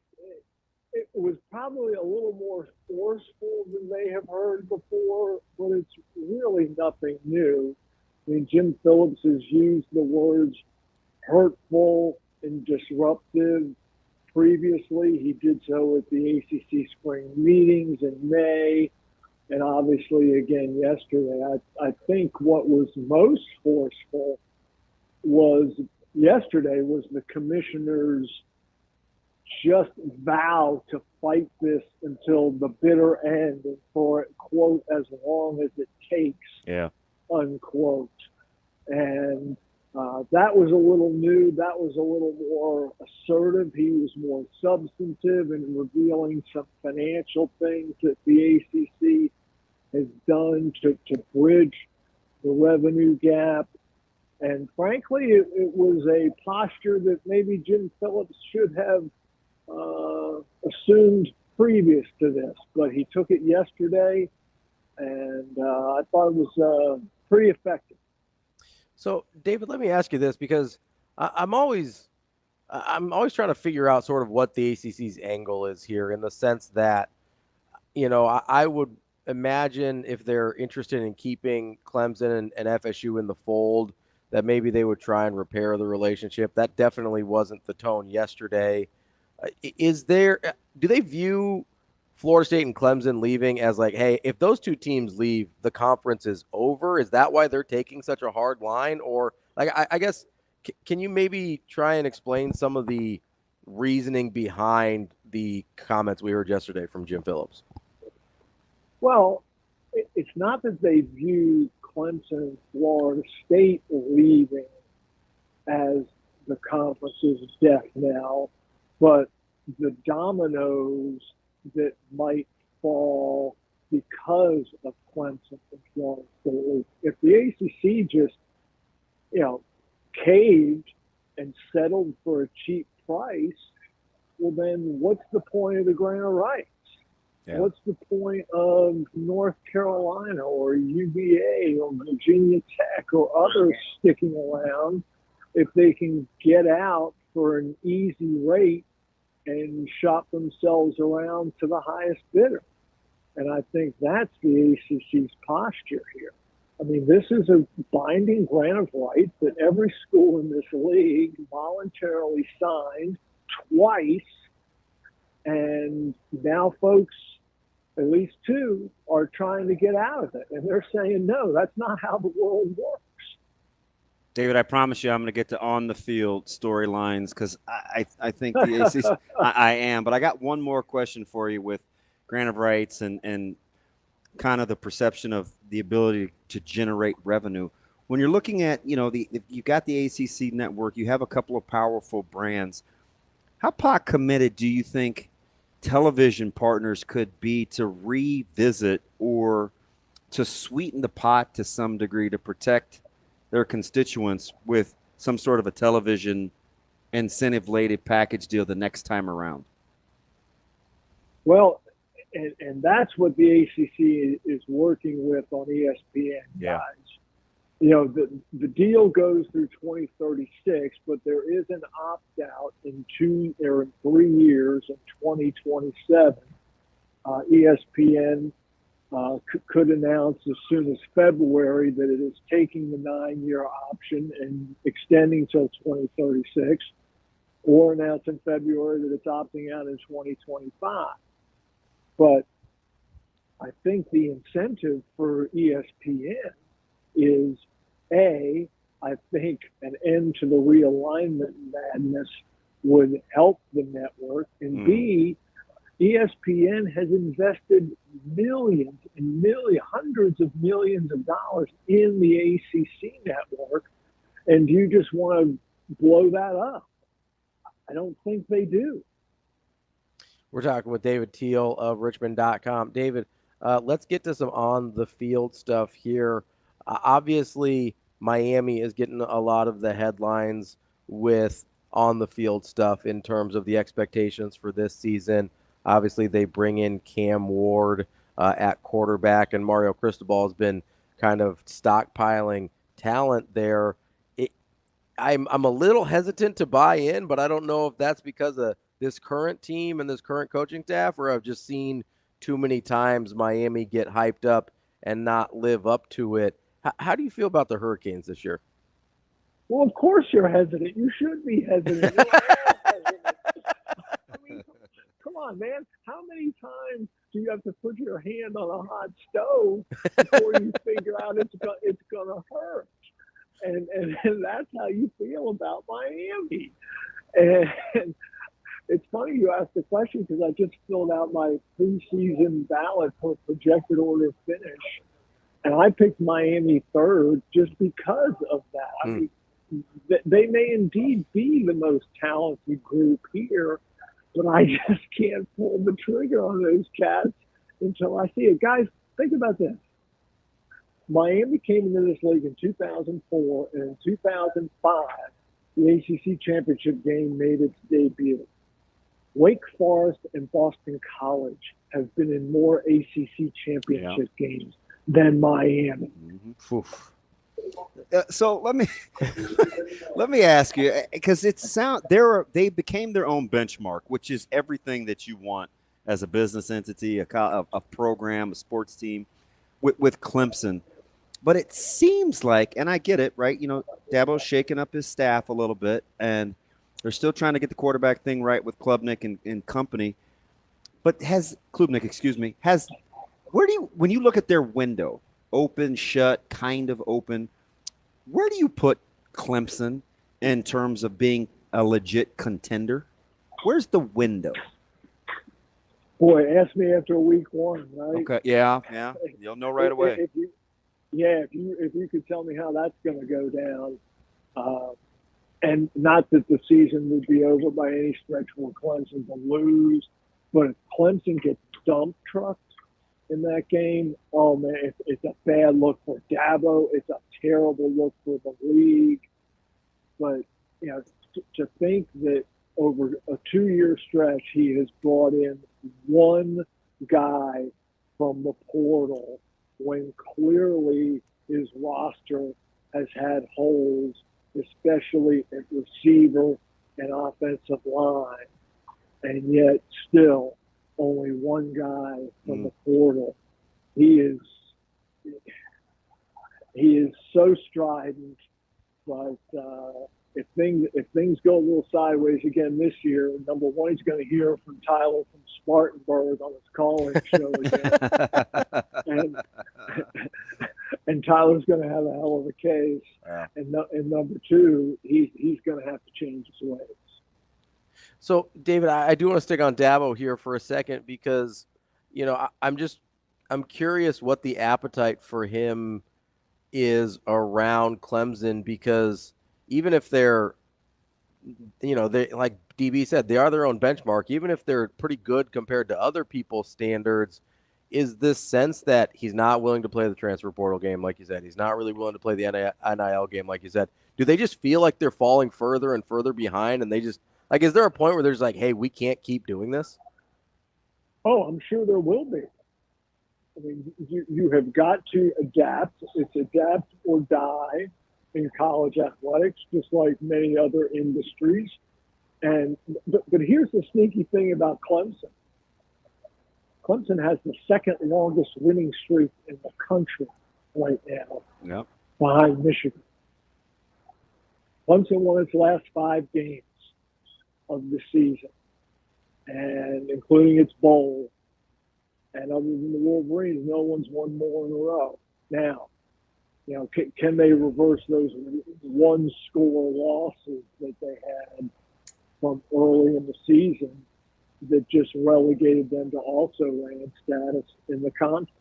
was probably a little more forceful than they have heard before, but it's really nothing new. I mean, Jim Phillips has used the words hurtful and disruptive previously. He did so at the ACC spring meetings in May, and obviously again yesterday. I think what was most forceful yesterday was the commissioners just vow to fight this until the bitter end and for it, quote, as long as it takes, unquote. And that was a little new. That was a little more assertive. He was more substantive in revealing some financial things that the ACC has done to bridge the revenue gap. And frankly, it was a posture that maybe Jim Phillips should have assumed previous to this, but he took it yesterday, and I thought it was pretty effective. So, David, let me ask you this, because I'm always trying to figure out sort of what the ACC's angle is here, in the sense that, I would imagine if they're interested in keeping Clemson and FSU in the fold, that maybe they would try and repair the relationship. That definitely wasn't the tone yesterday. Do they view Florida State and Clemson leaving as like, hey, if those two teams leave, the conference is over? Is that why they're taking such a hard line? Or, like, I guess, can you maybe try and explain some of the reasoning behind the comments we heard yesterday from Jim Phillips? Well, it's not that they view Clemson and Florida State leaving as the conference's death knell, but the dominoes that might fall because of Clemson and Florida State. If the ACC just, caved and settled for a cheap price, well, then what's the point of the grant of rights? Yeah. What's the point of North Carolina or UVA or Virginia Tech or others sticking around if they can get out for an easy rate and shop themselves around to the highest bidder? And I think that's the ACC's posture here. I mean, this is a binding grant of rights that every school in this league voluntarily signed twice. And now folks, at least two, are trying to get out of it. And they're saying, no, that's not how the world works. David, I promise you I'm going to get to on-the-field storylines, because I think the ACC – I am. But I got one more question for you with grant of rights and kind of the perception of the ability to generate revenue. When you're looking at, if you've got the ACC network, you have a couple of powerful brands. How pot committed do you think television partners could be to revisit or to sweeten the pot to some degree to protect their constituents with some sort of a television incentive-laden package deal the next time around? Well, and that's what the ACC is working with on ESPN, guys. The deal goes through 2036, but there is an opt-out in 3 years in 2027. ESPN could announce as soon as February that it is taking the 9-year option and extending till 2036, or announce in February that it's opting out in 2025. But I think the incentive for ESPN is, A, I think an end to the realignment madness would help the network, and B, ESPN has invested millions and hundreds of millions of dollars in the ACC network, and you just want to blow that up? I don't think they do. We're talking with David Teel of Richmond.com. David, let's get to some on-the-field stuff here. Obviously, Miami is getting a lot of the headlines with on-the-field stuff in terms of the expectations for this season. Obviously, they bring in Cam Ward at quarterback, and Mario Cristobal has been kind of stockpiling talent there. I'm a little hesitant to buy in, but I don't know if that's because of this current team and this current coaching staff, or I've just seen too many times Miami get hyped up and not live up to it. How do you feel about the Hurricanes this year? Well, of course you're hesitant. You should be hesitant. I mean, come on, man. How many times do you have to put your hand on a hot stove before you figure out it's going to hurt? And that's how you feel about Miami. And it's funny you asked the question, because I just filled out my preseason ballot for projected order of finish, and I picked Miami third just because of that. I mean, they may indeed be the most talented group here, but I just can't pull the trigger on those cats until I see it. Guys, think about this. Miami came into this league in 2004, and in 2005, the ACC championship game made its debut. Wake Forest and Boston College have been in more ACC championship games than Miami. So let me ask you, because they became their own benchmark, which is everything that you want as a business entity, a program, a sports team, with Clemson. But it seems like, and I get it, right? You know, Dabo's shaking up his staff a little bit, and they're still trying to get the quarterback thing right with Klubnik and company. But when you look at their window, open, shut, kind of open, where do you put Clemson in terms of being a legit contender? Where's the window? Boy, ask me after week one, right? Okay, yeah. You'll know right away. If you could tell me how that's going to go down, and not that the season would be over by any stretch for Clemson to lose, but if Clemson gets dump trucked in that game, oh man, it's a bad look for Dabo. It's a terrible look for the league. But you know, to think that over a 2-year stretch, he has brought in one guy from the portal when clearly his roster has had holes, especially at receiver and offensive line, and yet still only one guy from the portal. He is so strident, but if things go a little sideways again this year, number one, he's going to hear from Tyler from Spartanburg on his calling show again, and Tyler's going to have a hell of a case. Yeah. And number two, he's going to have to change his ways. So, David, I do want to stick on Dabo here for a second because, you know, I'm curious what the appetite for him is around Clemson, because even if they're, you know, they, like DB said, they are their own benchmark. Even if they're pretty good compared to other people's standards, is this sense that he's not willing to play the transfer portal game, like you said? He's not really willing to play the NIL game, like you said. Do they just feel like they're falling further and further behind, and they just, like, is there a point where there's like, hey, we can't keep doing this? Oh, I'm sure there will be. I mean, you have got to adapt. It's adapt or die in college athletics, just like many other industries. But here's the sneaky thing about Clemson. Clemson has the second longest winning streak in the country right now, behind Michigan. Clemson won its last 5 games of the season, and including its bowl. And other than the Wolverines, no one's won more in a row. Now, you know, can they reverse those one-score losses that they had from early in the season that just relegated them to also ran status in the conference?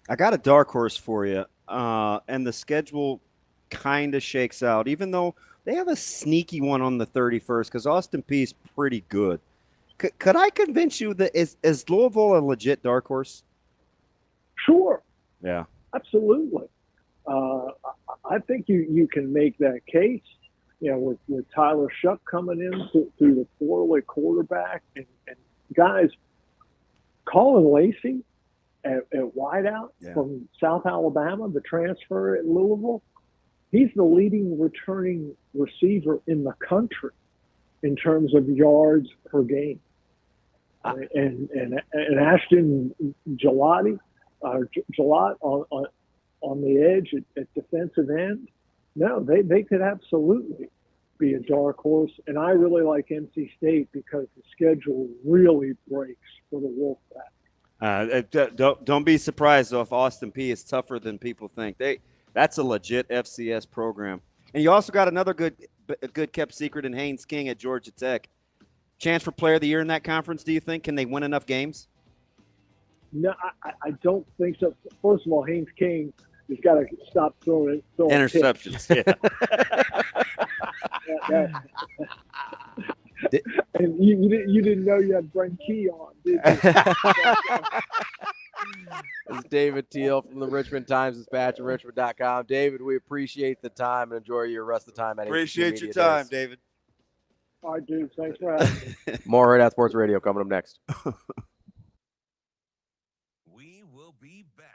I got a dark horse for you, and the schedule kind of shakes out, even though they have a sneaky one on the 31st because Austin Peay's pretty good. Could I convince you that is Louisville a legit dark horse? Sure. Yeah. Absolutely. I think you can make that case. You know, with Tyler Shuck coming in through the portal at quarterback, and guys, Colin Lacey at wideout from South Alabama, the transfer at Louisville, he's the leading returning receiver in the country in terms of yards per game. And Ashton Gelati on the edge at defensive end, no, they could absolutely be a dark horse. And I really like NC State because the schedule really breaks for the Wolfpack. Don't be surprised, though, if Austin Peay is tougher than people think. That's a legit FCS program. And you also got another good kept secret in Haynes King at Georgia Tech. Chance for Player of the Year in that conference, do you think? Can they win enough games? No, I don't think so. First of all, Haynes King has got to stop throwing interceptions. And you didn't know you had Brent Key on, did you? David Teel from the Richmond Times-Dispatch and Richmond.com. David, we appreciate the time and enjoy your rest of the time. Appreciate your time, David. I do. Thanks for having me. More Hurrdat Sports Radio coming up next. We will be back.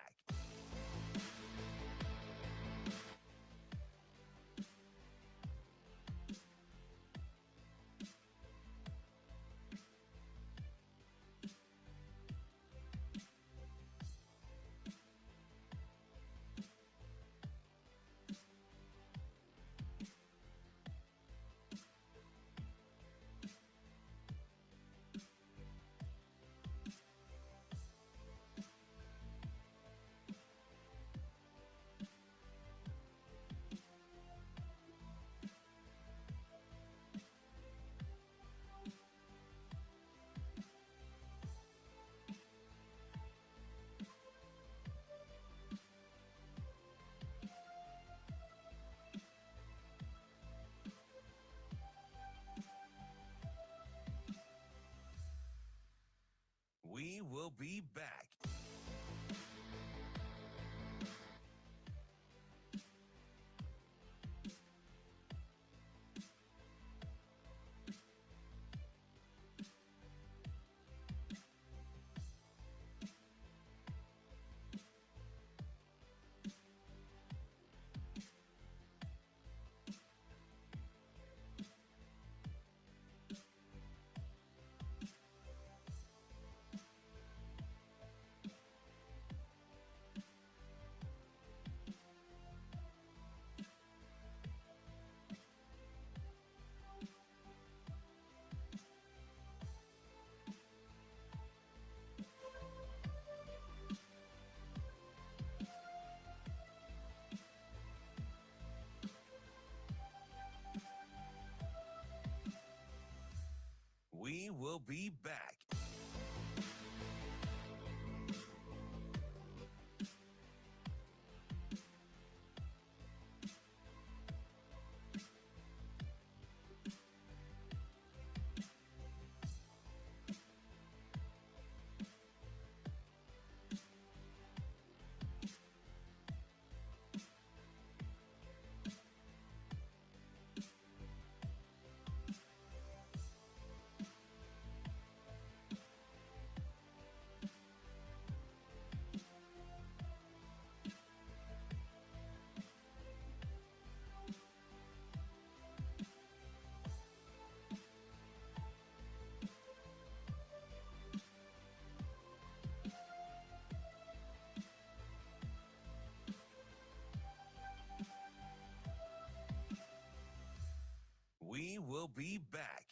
We will be back. We will be back. We will be back.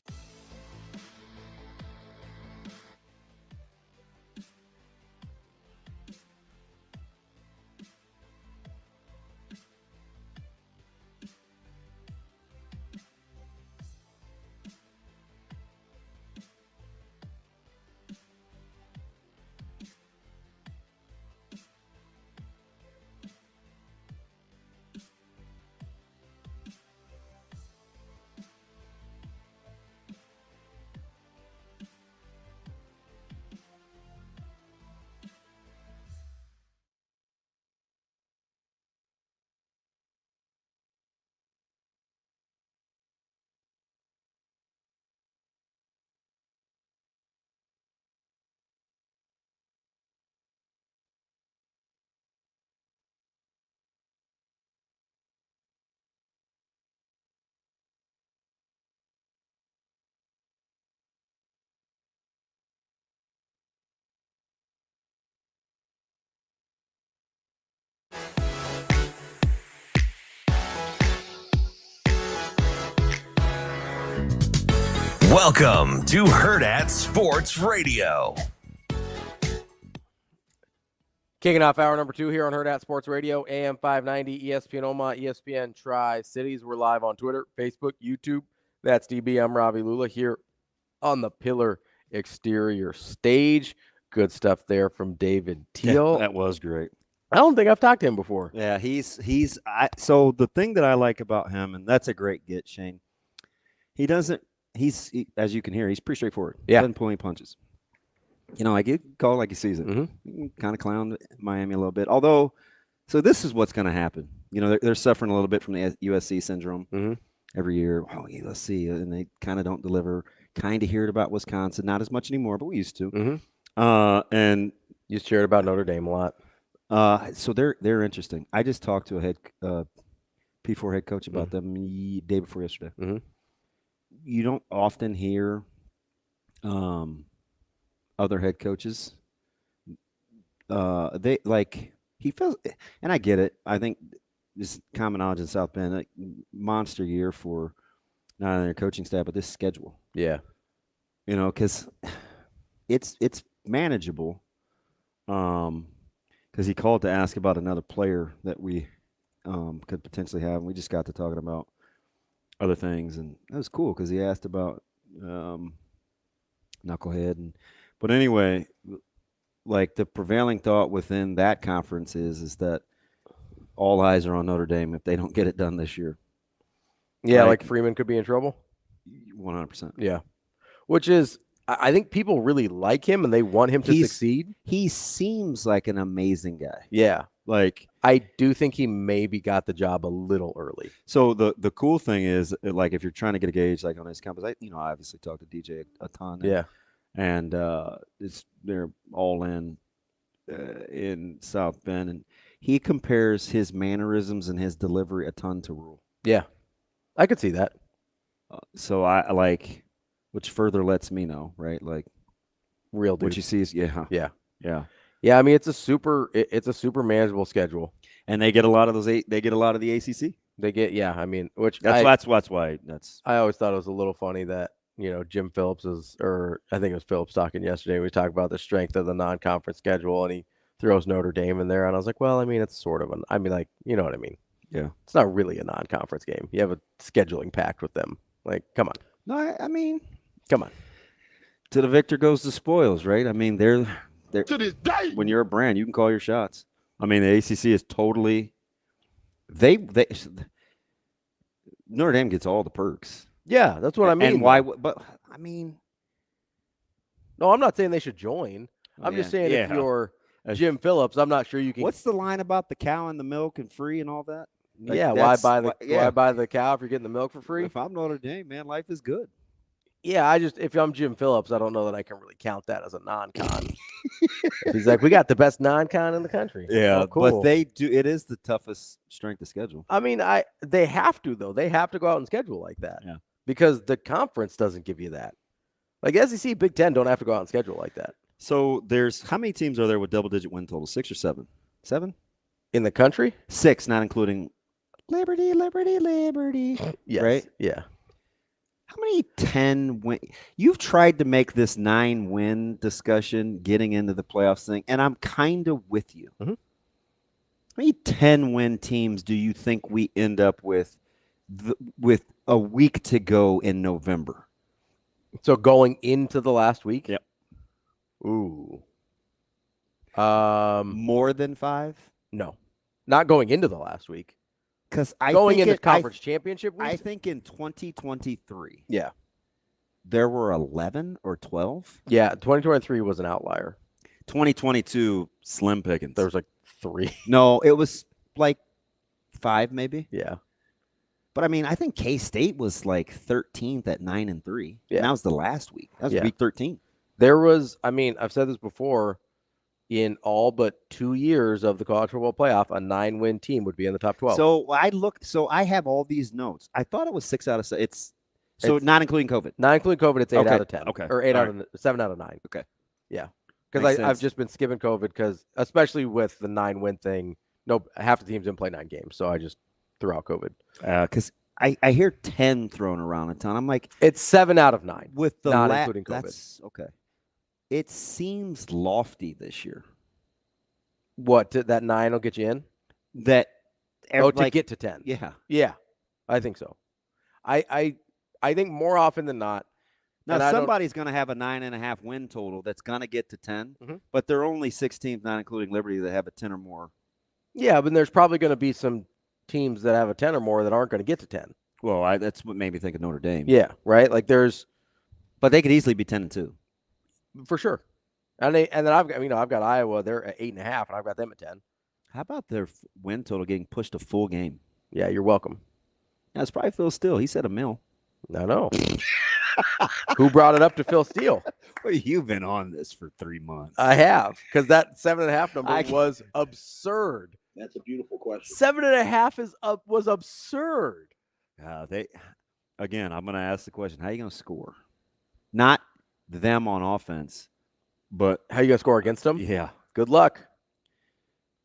Welcome to Hurrdat Sports Radio. Kicking off hour number 2 here on Hurrdat Sports Radio, AM 590, ESPN Omaha, ESPN Tri-Cities. We're live on Twitter, Facebook, YouTube. That's DB. I'm Ravi Lulla here on the Pillar Exterior stage. Good stuff there from David Teel. Yeah, that was great. I don't think I've talked to him before. Yeah, so the thing that I like about him, and that's a great get, Shane. He, as you can hear, he's pretty straightforward. Yeah. Doesn't pull any punches. I get call like he sees it. Kind of clown Miami a little bit. Although, so this is what's going to happen. They're suffering a little bit from the USC syndrome every year. Oh, yeah, let's see. And they kind of don't deliver. Kind of hear it about Wisconsin. Not as much anymore, but we used to. And you used to hear about Notre Dame a lot. So they're interesting. I just talked to a P4 head coach about them the day before yesterday. You don't often hear other head coaches. He feels, and I get it. I think this common knowledge in South Bend, monster year for not only their coaching staff but this schedule. Yeah, because it's manageable. Because he called to ask about another player that we could potentially have, and we just got to talking about other things, and that was cool because he asked about Knucklehead, but anyway, like the prevailing thought within that conference is that all eyes are on Notre Dame if they don't get it done this year. Yeah, like Freeman could be in trouble. 100%. Yeah, which is, I think people really like him and they want him to succeed. He seems like an amazing guy. Yeah. Like, I do think he maybe got the job a little early. So the cool thing is, like, if you're trying to get a gauge, like on his campus, I obviously talked to DJ a ton. And they're all in South Bend, and he compares his mannerisms and his delivery a ton to Rule. Yeah, I could see that. So I like, which further lets me know, right? Like, real dude. What you see is yeah. I mean, it's a super manageable schedule, and they get a lot of those. They get a lot of the ACC. They get which that's why. I always thought it was a little funny that Jim Phillips I think it was Phillips talking yesterday. We talked about the strength of the non-conference schedule, and he throws Notre Dame in there, and I was like, well, I mean, it's sort of you know what I mean? Yeah, it's not really a non-conference game. You have a scheduling pact with them. Like, come on. No, I mean, come on. To the victor goes the spoils, right? I mean, they're to this day. When you're a brand, you can call your shots. I mean, the ACC is totally they Notre Dame gets all the perks. Yeah, that's what I mean. And why? But I mean, no, I'm not saying they should join. I'm just saying if you're Jim Phillips, I'm not sure you can. What's the line about the cow and the milk and free and all that? Like, why buy the cow if you're getting the milk for free? If I'm Notre Dame, man, life is good. Yeah, if I'm Jim Phillips, I don't know that I can really count that as a non-con. He's like, we got the best non-con in the country. Yeah, cool. But they do. It is the toughest strength of schedule. I mean, they have to though. They have to go out and schedule like that. Yeah. Because the conference doesn't give you that. Like SEC, Big Ten don't have to go out and schedule like that. So there's how many teams are there with double-digit win total? 6 or 7? 7 in the country. 6, not including Liberty. Yes. Right? Yeah. How many 10 win? You've tried to make this 9-win discussion getting into the playoffs thing, and I'm kind of with you. Mm-hmm. How many 10-win teams do you think we end up with a week to go in November? So going into the last week? Yep. Ooh. More than 5? No. Not going into the last week. Because going into conference championship week? I think in 2023. Yeah. There were 11 or 12. Yeah, 2023 was an outlier. 2022, slim pickings. There was like 3. No, it was like 5 maybe. Yeah. But I mean, I think K-State was like 13th at 9-3. Yeah. And that was the last week. That was week 13. There was, I mean, I've said this before, in all but 2 years of the college football playoff, a 9-win team would be in the top 12. So I have all these notes. I thought it was 6 out of 7. It's not including COVID. Not including COVID, it's 8 Okay. out of 10. Okay. Or 7 out of 9. Okay. Yeah. Because I've just been skipping COVID because, especially with the 9-win thing, half the teams didn't play 9 games. So I just threw out COVID. Because I hear 10 thrown around a ton. I'm like, it's 7 out of 9 with the not including COVID. That's okay. It seems lofty this year. What, that 9 will get you in? To get to 10. Yeah. Yeah, I think so. I think more often than not. Now, somebody's going to have a 9.5 win total that's going to get to 10, but there are only 6 teams, not including Liberty, that have a 10 or more. Yeah, but there's probably going to be some teams that have a 10 or more that aren't going to get to 10. Well, that's what made me think of Notre Dame. Yeah, right? Like but they could easily be 10-2. For sure. And then I've got Iowa. They're at 8.5, and I've got them at 10. How about their win total getting pushed a full game? Yeah, you're welcome. Yeah, it's probably Phil Steele. He said a mil. I know. Who brought it up to Phil Steele? Well, you've been on this for 3 months. I have, because that 7.5 number was absurd. That's a beautiful question. 7.5 was absurd. Again, I'm going to ask the question: how are you going to score? Not them on offense, but how you going to score against them? Yeah. Good luck.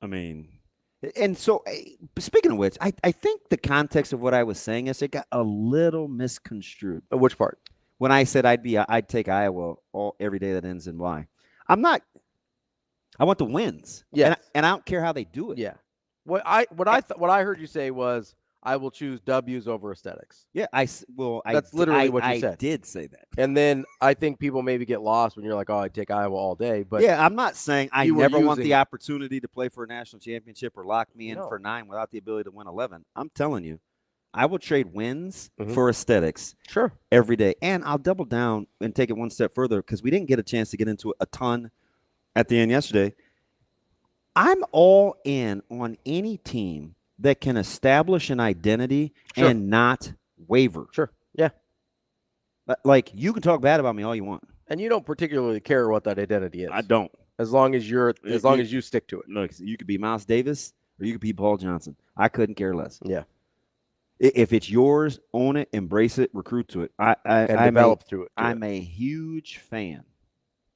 I mean, and so speaking of which, I think the context of what I was saying is it got a little misconstrued. Which part? When I said I'd take Iowa every day that ends in Y. I'm not. I want the wins. Yeah, and I don't care how they do it. Yeah. What I heard you say was I will choose W's over aesthetics. Yeah, that's literally what you said. I did say that. And then I think people maybe get lost when you're like, oh, I take Iowa all day. But yeah, I'm not saying I never want the opportunity to play for a national championship or lock me in for 9 without the ability to win 11. I'm telling you, I will trade wins for aesthetics every day. And I'll double down and take it one step further because we didn't get a chance to get into a ton at the end yesterday. I'm all in on any team that can establish an identity and not waver. Sure. Yeah. Like, you can talk bad about me all you want. And you don't particularly care what that identity is. I don't. As long as you stick to it. Look, you could be Miles Davis or you could be Paul Johnson. I couldn't care less. Yeah. If it's yours, own it, embrace it, recruit to it. And develop through it. I'm a huge fan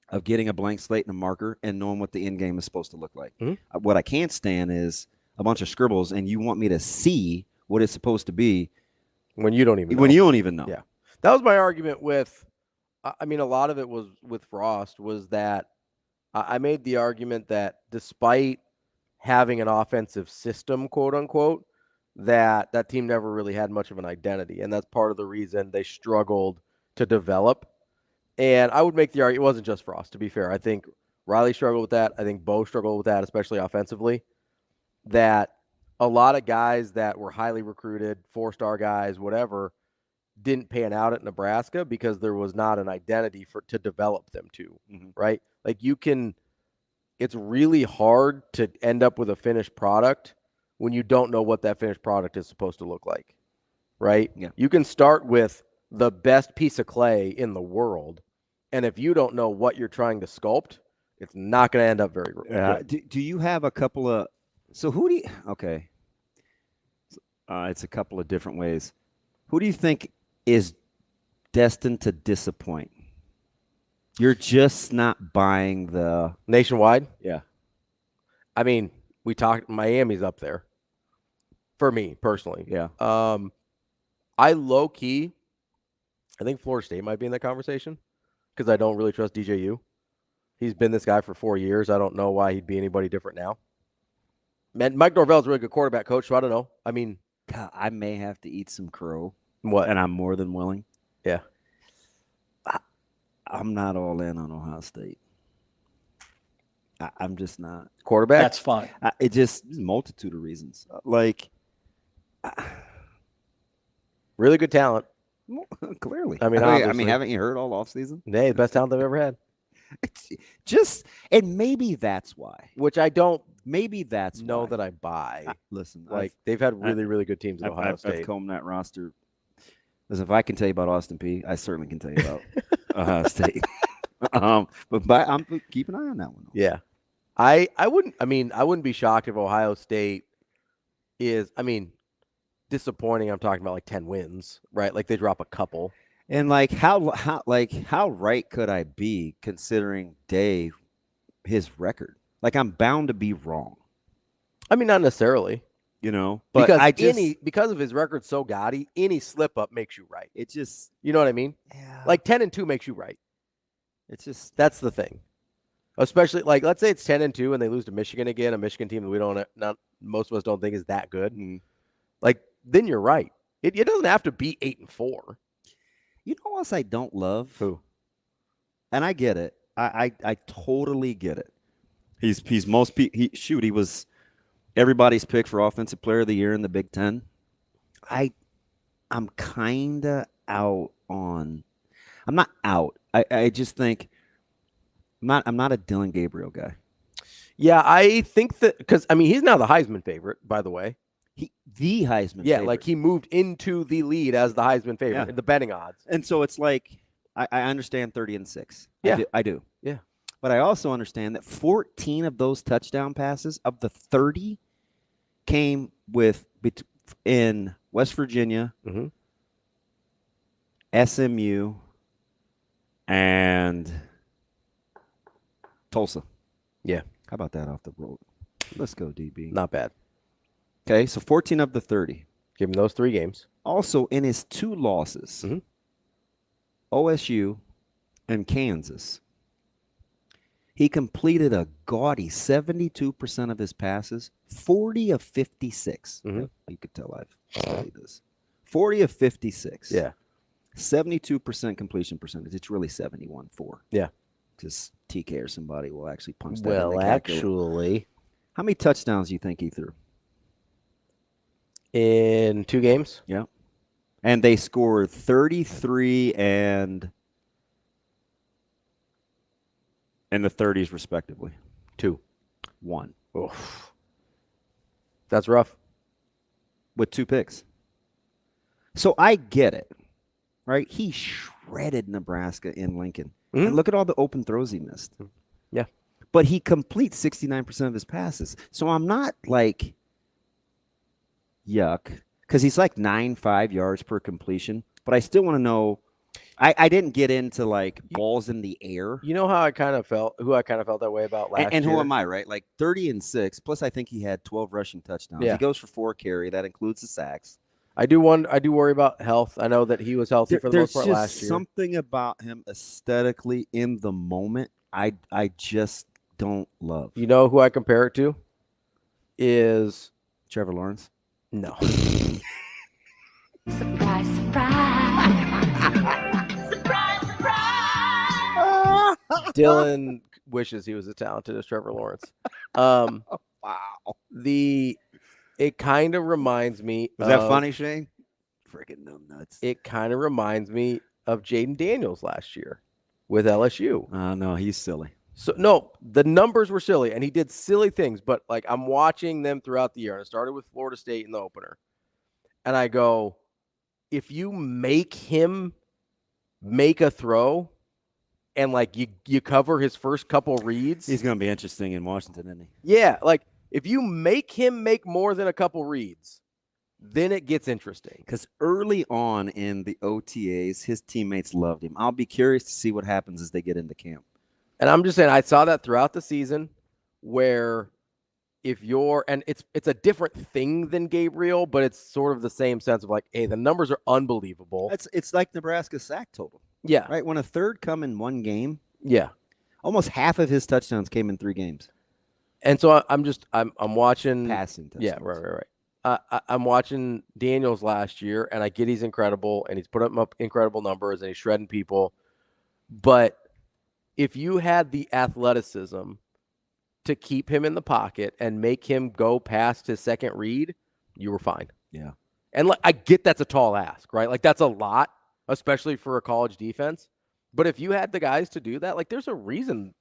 of getting a blank slate and a marker and knowing what the end game is supposed to look like. What I can't stand is a bunch of scribbles and you want me to see what it's supposed to be when you don't even know. When you don't even know. Yeah. That was my argument with, a lot of it was with Frost was that I made the argument that despite having an offensive system, quote unquote, that team never really had much of an identity. And that's part of the reason they struggled to develop. And I would make the argument, it wasn't just Frost, to be fair. I think Riley struggled with that. I think Bo struggled with that, especially offensively, that a lot of guys that were highly recruited, 4-star guys, whatever, didn't pan out at Nebraska because there was not an identity to develop them to, right? Like it's really hard to end up with a finished product when you don't know what that finished product is supposed to look like, right? Yeah. You can start with the best piece of clay in the world, and if you don't know what you're trying to sculpt, it's not going to end up very good. Do you have a couple of – so who do you – okay. It's a couple of different ways. Who do you think is destined to disappoint? You're just not buying the – Nationwide? Yeah. I mean, we talked – Miami's up there for me personally. Yeah. I low-key – I think Florida State might be in that conversation because I don't really trust DJU. He's been this guy for 4 years. I don't know why he'd be anybody different now. Man, Mike Norvell's a really good quarterback coach, so I don't know. I mean, God, I may have to eat some crow. What? And I'm more than willing. Yeah. I'm not all in on Ohio State. I'm just not. Quarterback? That's fine. It just – there's a multitude of reasons. Really good talent. Clearly. I mean, haven't you heard all offseason? Hey, the best talent they've ever had. And maybe that's why. Which I don't maybe that's know why. that I buy. Listen, they've had really good teams at Ohio State. I've combed that roster. Listen, if I can tell you about Austin Peay, I certainly can tell you about Ohio State. But I'm keep an eye on that one. Yeah. I wouldn't be shocked if Ohio State is, disappointing. I'm talking about like 10 wins, right? Like they drop a couple. And how right could I be considering Dave, his record? Like I'm bound to be wrong. Not necessarily. But because of his record so gaudy, any slip up makes you right. It just, you know what I mean? Yeah. Like 10-2 makes you right. It's just, that's the thing. Especially like, let's say it's 10-2 and they lose to Michigan again, a Michigan team that most of us don't think is that good. Like then you're right. It doesn't have to be 8-4. You know what else I don't love? Who? And I get it. I totally get it. He was everybody's pick for Offensive Player of the Year in the Big Ten. I'm kind of out on – I'm not out. I just think I'm not a Dylan Gabriel guy. Yeah, I think that because he's now the Heisman favorite, by the way. The Heisman Yeah, favorite. like he moved into the lead as the Heisman favorite in the betting odds. And so it's like I understand 30-6. Yeah. I do. Yeah. But I also understand that 14 of those touchdown passes of the 30 came in West Virginia, SMU, and Tulsa. Yeah. How about that off the road? Let's go, DB. Not bad. Okay, so 14 of the 30. Give him those 3 games. Also, in his 2 losses, OSU and Kansas, he completed a gaudy 72% of his passes, 40 of 56. You could tell I've studied this. 40 of 56. Yeah. 72% completion percentage. It's really 71-4. Yeah. Because TK or somebody will actually punch that. Well, actually. How many touchdowns do you think he threw? In 2 games? Yeah. And they scored 33 and in the 30s, respectively. 2. 1. Oof. That's rough. With 2 picks. So I get it, right? He shredded Nebraska in Lincoln. And look at all the open throws he missed. Yeah. But he completes 69% of his passes. So I'm not like, yuck, because he's like 9.5 yards per completion. But I still want to know. I didn't get into like balls in the air. You know how I kind of felt that way about last year. And who am I, right? Like 30-6. Plus, I think he had 12 rushing touchdowns. Yeah. He goes for 4 carry. That includes the sacks. I do worry about health. I know that he was healthy for the most part last year. There's something about him aesthetically in the moment I just don't love. You know who I compare it to? Is Trevor Lawrence? No. Surprise, surprise. Surprise, surprise. Dylan wishes he was as talented as Trevor Lawrence. Wow. It kind of reminds me. Was that funny, Shane? Freaking numb nuts. It kind of reminds me of Jaden Daniels last year with LSU. No, he's silly. So no, the numbers were silly, and he did silly things. But like I'm watching them throughout the year, and it started with Florida State in the opener, and I go, if you make him make a throw, and like you cover his first couple reads, he's going to be interesting in Washington, isn't he? Yeah, like. If you make him make more than a couple reads, then it gets interesting. Because early on in the OTAs, his teammates loved him. I'll be curious to see what happens as they get into camp. And I'm just saying, I saw that throughout the season where if you're – and it's a different thing than Gabriel, but it's sort of the same sense of like, hey, the numbers are unbelievable. It's like Nebraska's sack total. Yeah. Right? When a third come in one game, yeah, almost half of his touchdowns came in 3 games. And so I'm watching passing touchdowns. Yeah, right. I'm watching Daniels last year, and I get he's incredible, and he's put up incredible numbers, and he's shredding people. But if you had the athleticism to keep him in the pocket and make him go past his second read, you were fine. Yeah. And I get that's a tall ask, right? Like that's a lot, especially for a college defense. But if you had the guys to do that, like there's a reason.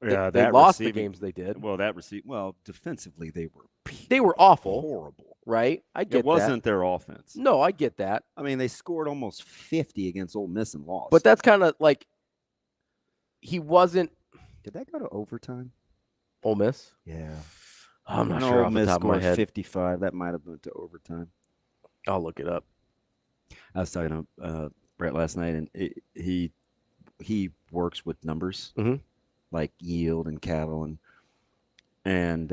Yeah, they lost the games they did. Well, defensively they were awful, horrible, right? I get it wasn't their offense. No, I get that. I mean, they scored almost 50 against Ole Miss and lost. But that's kind of like he wasn't. Did that go to overtime? Ole Miss? Yeah, I'm not sure. Ole Miss off the top of my scored head. 55. That might have went to overtime. I'll look it up. I was talking to Brett last night, and he works with numbers. Mm-hmm. Like yield and cattle and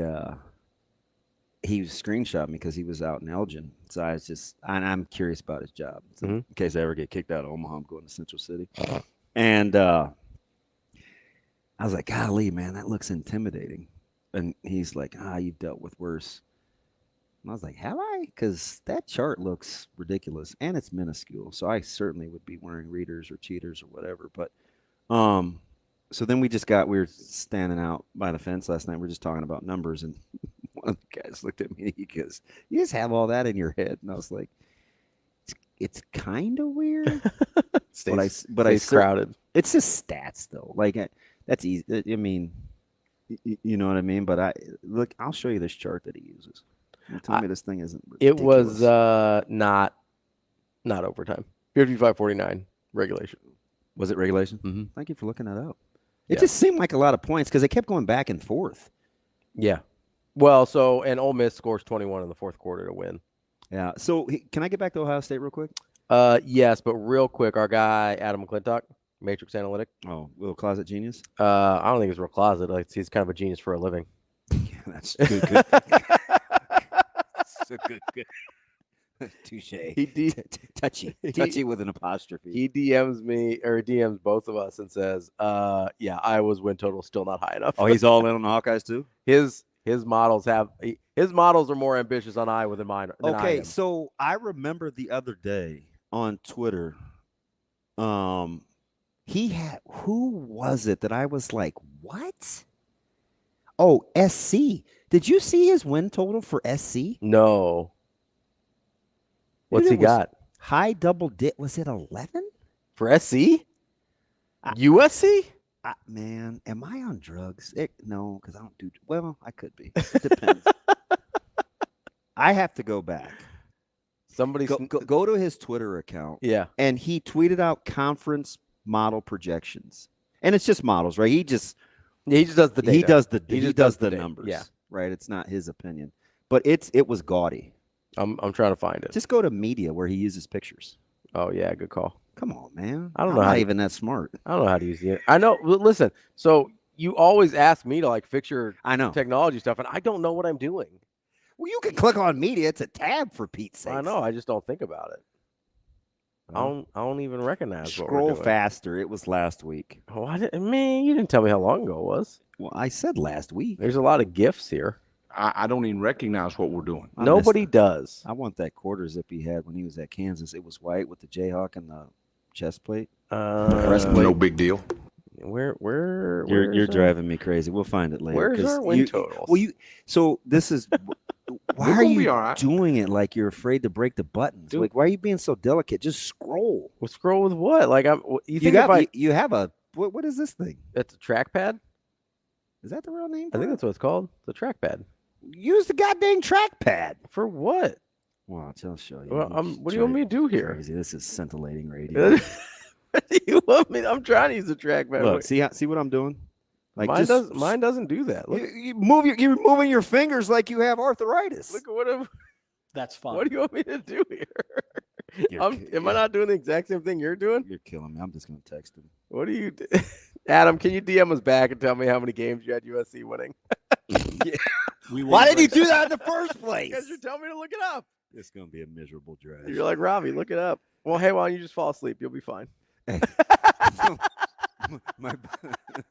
he was screenshotting me because he was out in Elgin. So I was and I'm curious about his job. So in case I ever get kicked out of Omaha, I'm going to Central City. And I was like, golly, man, that looks intimidating. And he's like, you've dealt with worse. And I was like, have I? Because that chart looks ridiculous and it's minuscule. So I certainly would be wearing readers or cheaters or whatever. But so then we were standing out by the fence last night. We're just talking about numbers, and one of the guys looked at me and he goes, "You just have all that in your head?" And I was like, "It's kind of weird." But it's crowded. It's just stats, though. Like That's easy. I mean, you know what I mean? But I'll show you this chart that he uses. Tell me this thing isn't ridiculous. It was not overtime. 55-49 regulation. Was it regulation? Mm-hmm. Thank you for looking that up. It just seemed like a lot of points because they kept going back and forth. Yeah. Well, and Ole Miss scores 21 in the fourth quarter to win. Yeah. So can I get back to Ohio State real quick? Yes, but real quick, our guy Adam McClintock, Matrix Analytic. Oh, little closet genius. I don't think he's real closet. Like he's kind of a genius for a living. Yeah, that's good. So good. Touche. Touchy with an apostrophe. He DMs me or DMs both of us and says, Iowa's win total still not high enough. Oh, he's all in on the Hawkeyes too? His models are more ambitious on Iowa than mine. Okay, so I remember the other day on Twitter, he had, who was it that I was like, what? Oh, SC. Did you see his win total for SC? No. What's he got? High double digit. Was it 11? For SC? USC? Man, am I on drugs? No, because I don't do. Well, I could be. It depends. I have to go back. Somebody go to his Twitter account. Yeah, and he tweeted out conference model projections, and it's just models, right? He just does the data. He does the numbers. Yeah, right. It's not his opinion, but it was gaudy. I'm trying to find it. Just go to media where he uses pictures. Oh yeah, good call. Come on, man. I don't know. I'm not even that smart. I don't know how to use it. I know. Listen, so you always ask me to like fix your technology stuff, and I don't know what I'm doing. Well, you can click on media. It's a tab for Pete's sake. I know. I just don't think about it. I don't even recognize. Scroll what we're doing. faster. It was last week. Oh, you didn't tell me how long ago it was. Well, I said last week. There's a lot of gifts here. I don't even recognize what we're doing. Nobody does. I want that quarter zip he had when he was at Kansas. It was white with the Jayhawk and the chest plate. Breastplate. No big deal. You're driving me crazy. We'll find it later. Where's our win totals? Well, so this is why are you doing it like you're afraid to break the buttons? Dude. Like, why are you being so delicate? Just scroll. Well, scroll with what? Like you have a what is this thing? It's a trackpad. Is that the real name? I think that's what it's called. The trackpad. Use the goddamn trackpad. For what? Well, I'll show you. Well, what do you want me to do here? Crazy. This is scintillating radio. What do you want me? I'm trying to use the trackpad. Look, see what I'm doing? Like mine doesn't do that. Look. You're moving your fingers like you have arthritis. Look at what That's fun. What do you want me to do here? Am I not doing the exact same thing you're doing? You're killing me. I'm just going to text him. What do you do? Adam, can you DM us back and tell me how many games you had USC winning? Yeah. Why did you do that in the first place? Because you're telling me to look it up. It's going to be a miserable drive. You're like, Ravi, look it up. Well, hey, why don't you just fall asleep? You'll be fine.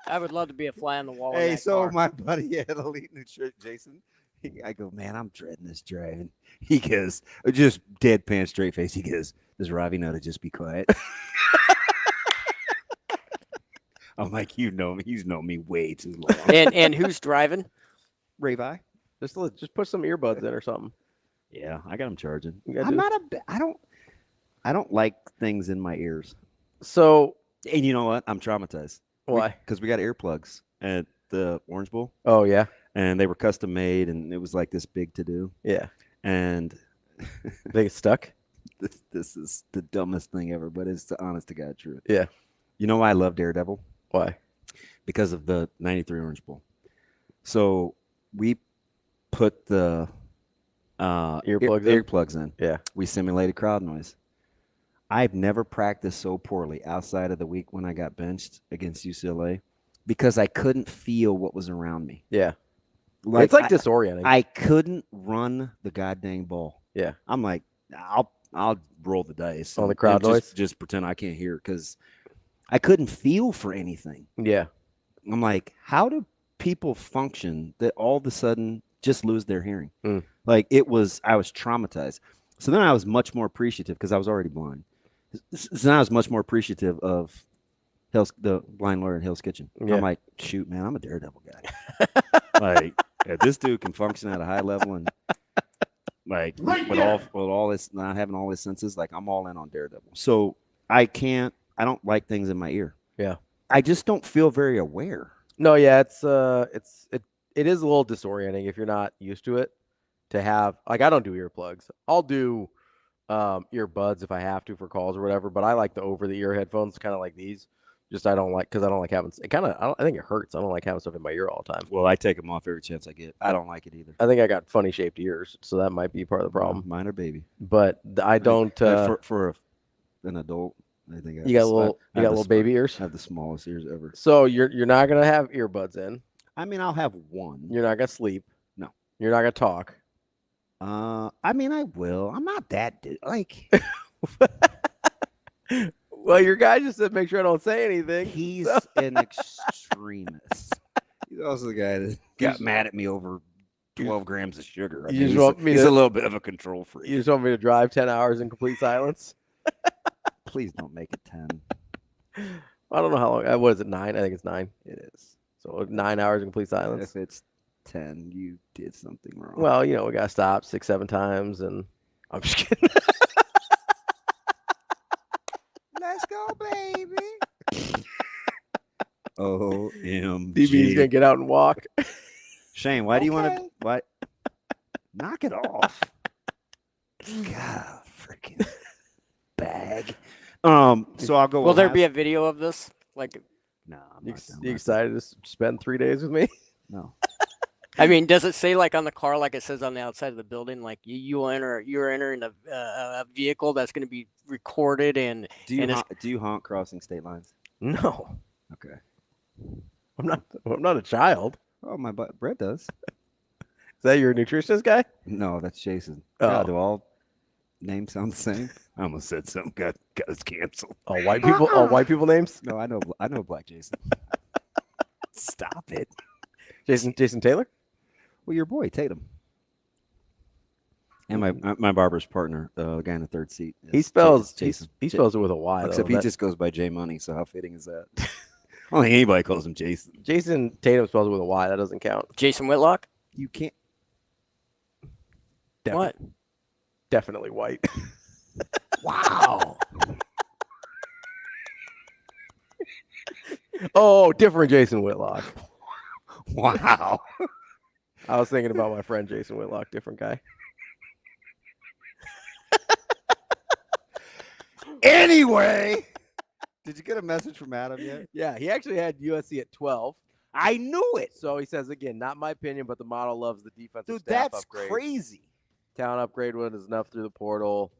I would love to be a fly on the wall. Hey, car. My buddy had Elite Nutrition, Jason. I go, man, I'm dreading this drive. And he goes, just deadpan straight face. He goes, does Ravi know to just be quiet? I'm like, you know me. He's known me way too long. And who's driving? Ravi. Just put some earbuds in or something. Yeah, I got him charging. I don't like things in my ears. So, and you know what? I'm traumatized. Why? Because we got earplugs at the Orange Bowl. Oh yeah. And they were custom made, and it was like this big to do. Yeah. And they get stuck. This is the dumbest thing ever, but it's the honest to God truth. Yeah. You know why I love Daredevil? Why? Because of the '93 Orange Bowl. So we put the earplugs in. Yeah. We simulated crowd noise. I've never practiced so poorly outside of the week when I got benched against UCLA because I couldn't feel what was around me. Yeah. It's like disorienting. I couldn't run the goddamn ball. Yeah. I'm like, I'll roll the dice. On the crowd noise? Just pretend I can't hear because I couldn't feel for anything. Yeah. I'm like, how do people function that all of a sudden just lose their hearing? Like I was traumatized. So then I was much more appreciative because I was already blind. So now I was much more appreciative of the blind lawyer in Hell's Kitchen. Yeah. I'm like, shoot, man, I'm a Daredevil guy. Like, if this dude can function at a high level and like with all this, not having all his senses, like I'm all in on Daredevil. So I don't like things in my ear. Yeah. I just don't feel very aware. No, yeah, it is a little disorienting if you're not used to it. To have I don't do earplugs. I'll do earbuds if I have to for calls or whatever. But I like the over the ear headphones, kind of like these. Just I don't like having it. I think it hurts. I don't like having stuff in my ear all the time. Well, I take them off every chance I get. I don't like it either. I think I got funny shaped ears, so that might be part of the problem. Mine are baby, but I don't. For an adult, I think you got little baby ears. I have the smallest ears ever. So you're not gonna have earbuds in. I mean, I'll have one. You're not gonna sleep. No. You're not gonna talk. I mean, I will. I'm not that like. Well, your guy just said make sure I don't say anything. He's an extremist. He's also the guy that got mad at me over 12 grams of sugar. I mean, he's a little bit of a control freak. You just want me to drive 10 hours in complete silence? Please don't make it 10. I don't know how long. What is it, 9? I think it's 9. It is. So 9 hours in complete silence. If it's 10, you did something wrong. Well, we got to stop 6-7 times, and I'm just kidding. Let's go, baby. OMG. DB's gonna get out and walk. Shane, why do you want to? What? Knock it off. God, freaking bag. So I'll go. Will there be a video of this? No, you excited to spend 3 days with me? No. I mean, does it say on the car, like it says on the outside of the building, like you're entering a vehicle that's going to be recorded and do you honk crossing state lines? No. Okay. I'm not a child. Oh, my Brett does. Is that your nutritionist guy? No, that's Jason. Oh. God, do all names sound the same? I almost said something. Got us canceled. Oh, white people. Oh, white people names. No, I know Black Jason. Stop it. Jason Taylor. Well, your boy Tatum. And my barber's partner, the guy in the third seat. He spells Jason. He spells it with a Y. Except though. he just goes by J Money. So how fitting is that? I don't think anybody calls him Jason. Jason Tatum spells it with a Y. That doesn't count. Jason Whitlock. You can't. What? Definitely white. Wow. Oh, different Jason Whitlock. Wow. I was thinking about my friend Jason Whitlock, different guy. Anyway, did you get a message from Adam yet? Yeah, he actually had USC at 12. I knew it. So he says, again, not my opinion, but the model loves the defensive Dude, staff that's upgrade. crazy. Talent upgrade was enough through the portal,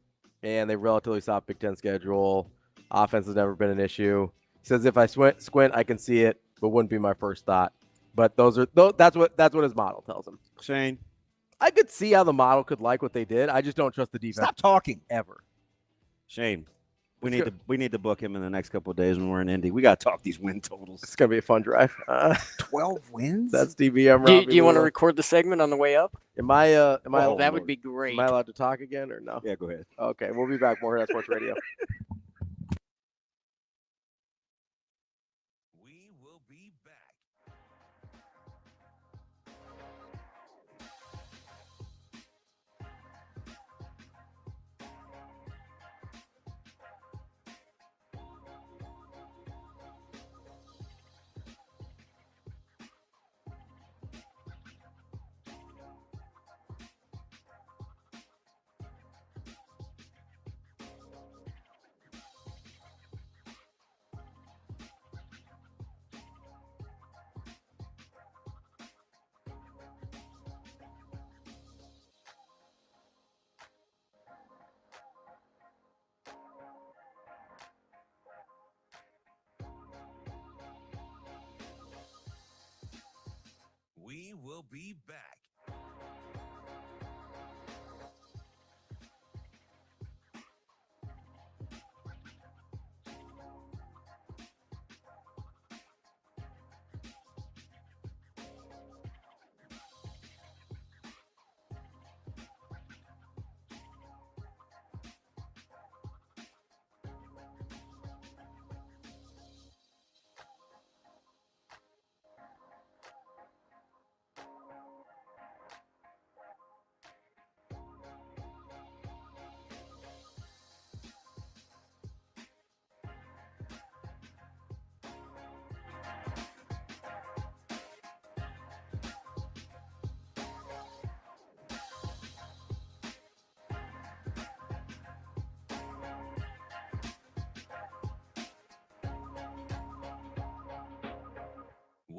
and they relatively soft Big Ten schedule. Offense has never been an issue. He says, if I squint, I can see it, but wouldn't be my first thought. But that's what his model tells him. Shane, I could see how the model could like what they did. I just don't trust the defense. Stop talking ever. Shane, we need to book him in the next couple of days when we're in Indy. We got to talk these win totals. It's gonna be a fun drive. 12 wins. That's DB. I'm Ravi. Do you want to record the segment on the way up? Am I? That would be great. Am I allowed to talk again or no? Yeah, go ahead. Okay, we'll be back. More Hurrdat Sports Radio. We will be back. We will be back.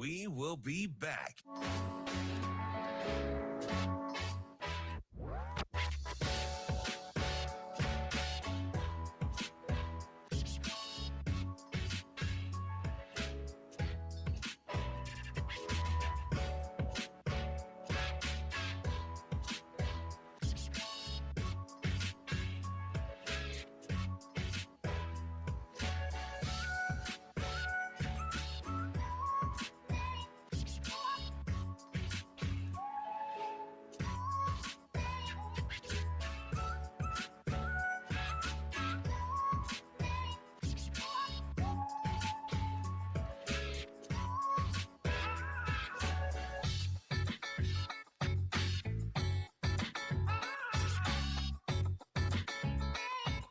We will be back.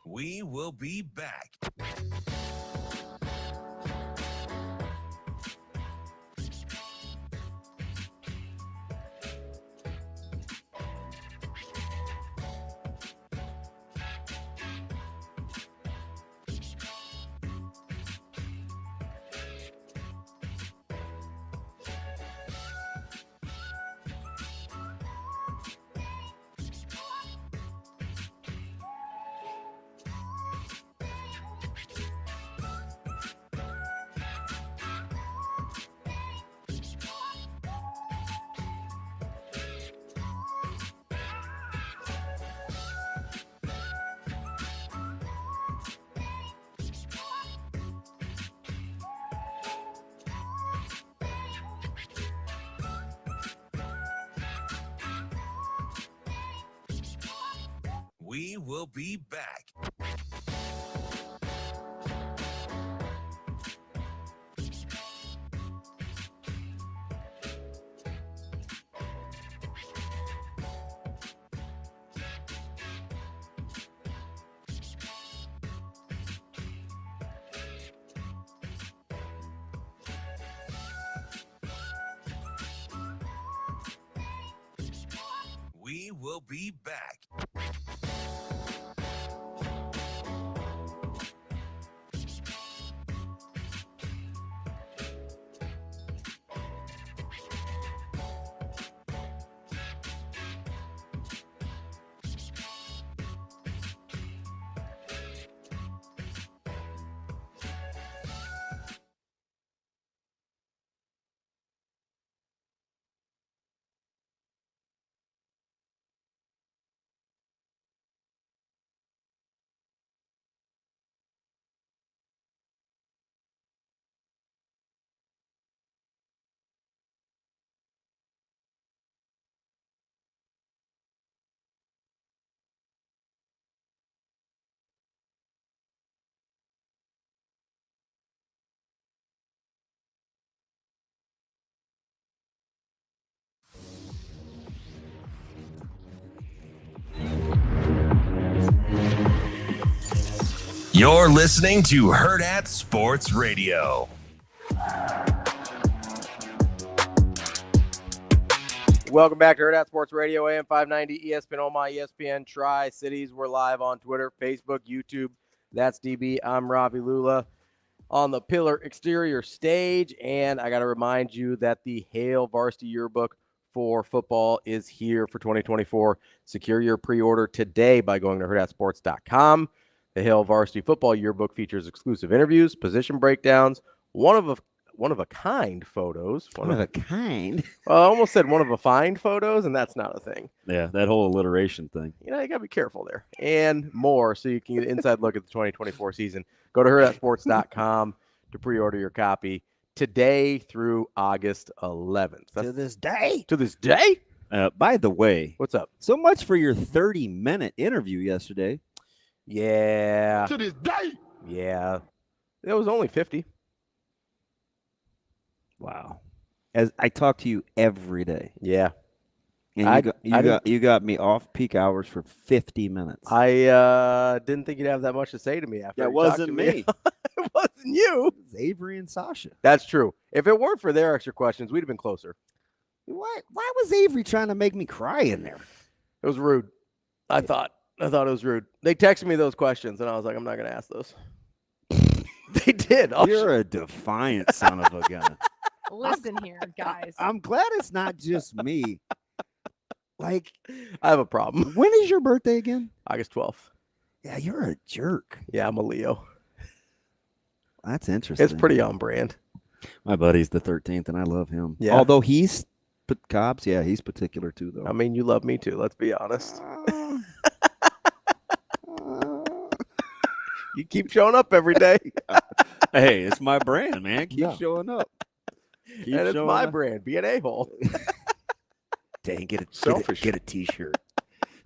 We will be back. We will be back. We will be back. You're listening to Hurrdat Sports Radio. Welcome back to Hurrdat Sports Radio, AM 590, ESPN Omaha, ESPN Tri-Cities. We're live on Twitter, Facebook, YouTube. That's DB. I'm Ravi Lulla on the Pillar Exterior stage. And I got to remind you that the Hale Varsity Yearbook for football is here for 2024. Secure your pre-order today by going to hurrdatsports.com. The Hale Varsity Football Yearbook features exclusive interviews, position breakdowns, one of a kind photos. One of a kind? Well, I almost said one of a find photos, and that's not a thing. Yeah, that whole alliteration thing. You got to be careful there. And more, so you can get an inside look at the 2024 season. Go to hurrdatsports.com to pre-order your copy today through August 11th. To this day? To this day? By the way. What's up? So much for your 30-minute interview yesterday. Yeah. To this day? Yeah. It was only 50. Wow. As I talk to you every day. Yeah. And you got me off peak hours for 50 minutes. I didn't think you'd have that much to say to me after. That wasn't me. It wasn't you. It was Avery and Sasha. That's true. If it weren't for their extra questions, we'd have been closer. Why was Avery trying to make me cry in there? It was rude. I thought it was rude. They texted me those questions, and I was like, I'm not going to ask those. They did. You're a defiant son of a gun. listen here, guys. I'm glad it's not just me. Like, I have a problem. When is your birthday again? August 12th. Yeah, you're a jerk. Yeah, I'm a Leo. That's interesting. It's pretty on brand. My buddy's the 13th, and I love him. Yeah. Although he's Cobbs, yeah, he's particular too, though. I mean, you love me too. Let's be honest. You keep showing up every day. Hey, it's my brand, man. Keep showing up. And it's my brand. Be an a-hole. Dang, get Selfish. Get a T-shirt.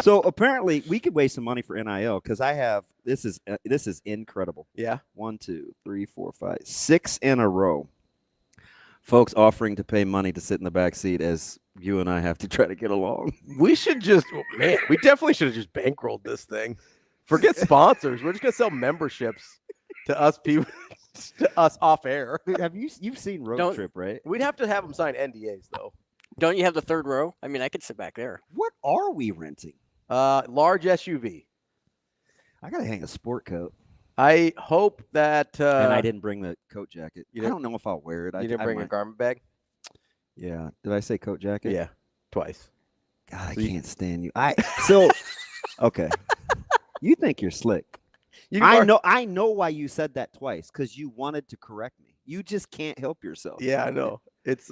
So apparently, we could waste some money for NIL because I have this is incredible. Yeah. 1, 2, 3, 4, 5, 6 in a row. Folks offering to pay money to sit in the back seat as you and I have to try to get along. We should just, man, we definitely should have just bankrolled this thing. Forget sponsors. We're just gonna sell memberships to us people, to us off air. You've seen Road Trip, right? We'd have to have them sign NDAs though. Don't you have the third row? I mean, I could sit back there. What are we renting? Large SUV. I gotta hang a sport coat. I hope that. And I didn't bring the coat jacket. You I didn't- don't know if I'll wear it. You didn't bring a garment bag? Yeah. Did I say coat jacket? Yeah, twice. God, I can't stand you. Okay. You think you're slick. I know why you said that twice, because you wanted to correct me. You just can't help yourself. Yeah, I know. It's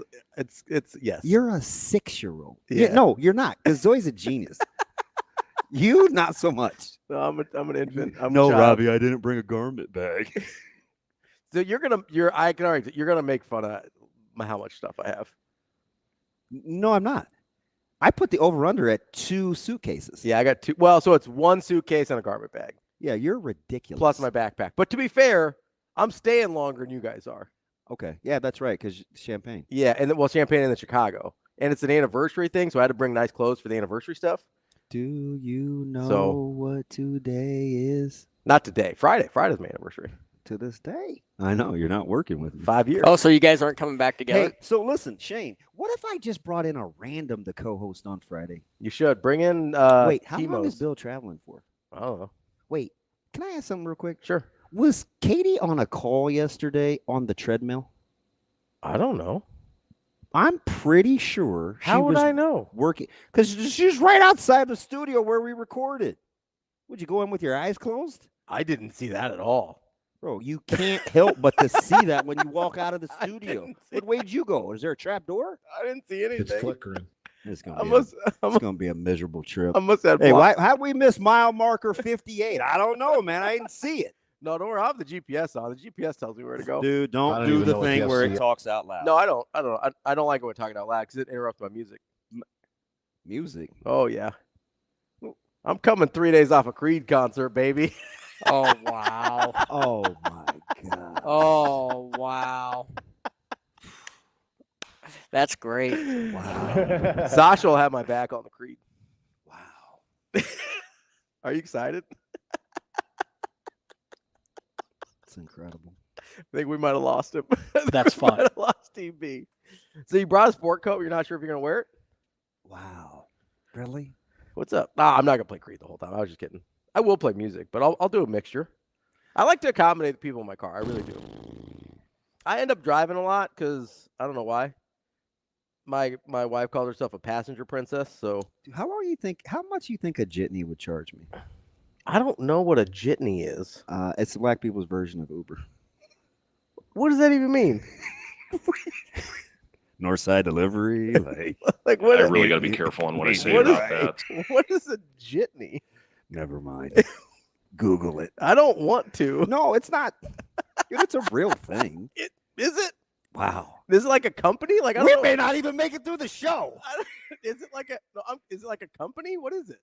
yes. You're a 6-year-old. Yeah. No, you're not, because Zoe's a genius. You not so much. No, I'm an infant. I'm No, a child. Robbie, I didn't bring a garment bag. So you're gonna make fun of how much stuff I have. No, I'm not. I put the over-under at 2 suitcases. Yeah, I got 2. Well, so it's 1 suitcase and a garment bag. Yeah, you're ridiculous. Plus my backpack. But to be fair, I'm staying longer than you guys are. Okay. Yeah, that's right, because champagne. Yeah, and Champagne in Chicago. And it's an anniversary thing, so I had to bring nice clothes for the anniversary stuff. Do you know what today is? Not today. Friday. Friday's my anniversary. To this day. I know, you're not working with me. 5 years. Oh, so you guys aren't coming back together? Hey, so listen, Shane, what if I just brought in a random to co-host on Friday? You should. Bring in Wait, how long Timo's. is Bill traveling for? I don't know. Wait, can I ask something real quick? Sure. Was Katie on a call yesterday on the treadmill? I don't know. I'm pretty sure How would was I know? working, because she's right outside the studio where we recorded. Would you go in with your eyes closed? I didn't see that at all. Bro, you can't help but to see that when you walk out of the studio. What way'd you go? Is there a trap door? I didn't see anything. It's flickering. It's gonna be a miserable trip. I must have. Hey, how'd we miss mile marker 58? I don't know, man. I didn't see it. No, don't worry. I have the GPS on. The GPS tells me where to go. Dude, don't do the thing where it talks out loud. No, I don't. I don't like it when talking out loud because it interrupts my music. Music? Oh yeah. I'm coming 3 days off a Creed concert, baby. Oh wow. Oh my God. Oh wow. That's great. Wow. Sasha will have my back on the Creed. Wow. Are you excited? It's incredible. I think we might have lost him. That's We fine. might have lost TB. So you brought a sport coat. You're not sure if you're going to wear it? Wow. Really? What's up? Nah, I'm not going to play Creed the whole time. I was just kidding. I will play music, but I'll do a mixture. I like to accommodate the people in my car. I really do. I end up driving a lot because I don't know why. My wife calls herself a passenger princess. So How much you think a jitney would charge me? I don't know what a jitney is. It's the black people's version of Uber. What does that even mean? Northside delivery, Like what? I really got to be careful on what I say What about is- that. What is a jitney? Never mind. Google it. I don't want to. No, it's not. Dude, it's a real thing. Is it? Wow. Is it like a company? Like I don't We know. may not even make it through the show. Is it like a? No, is it like a company? What is it?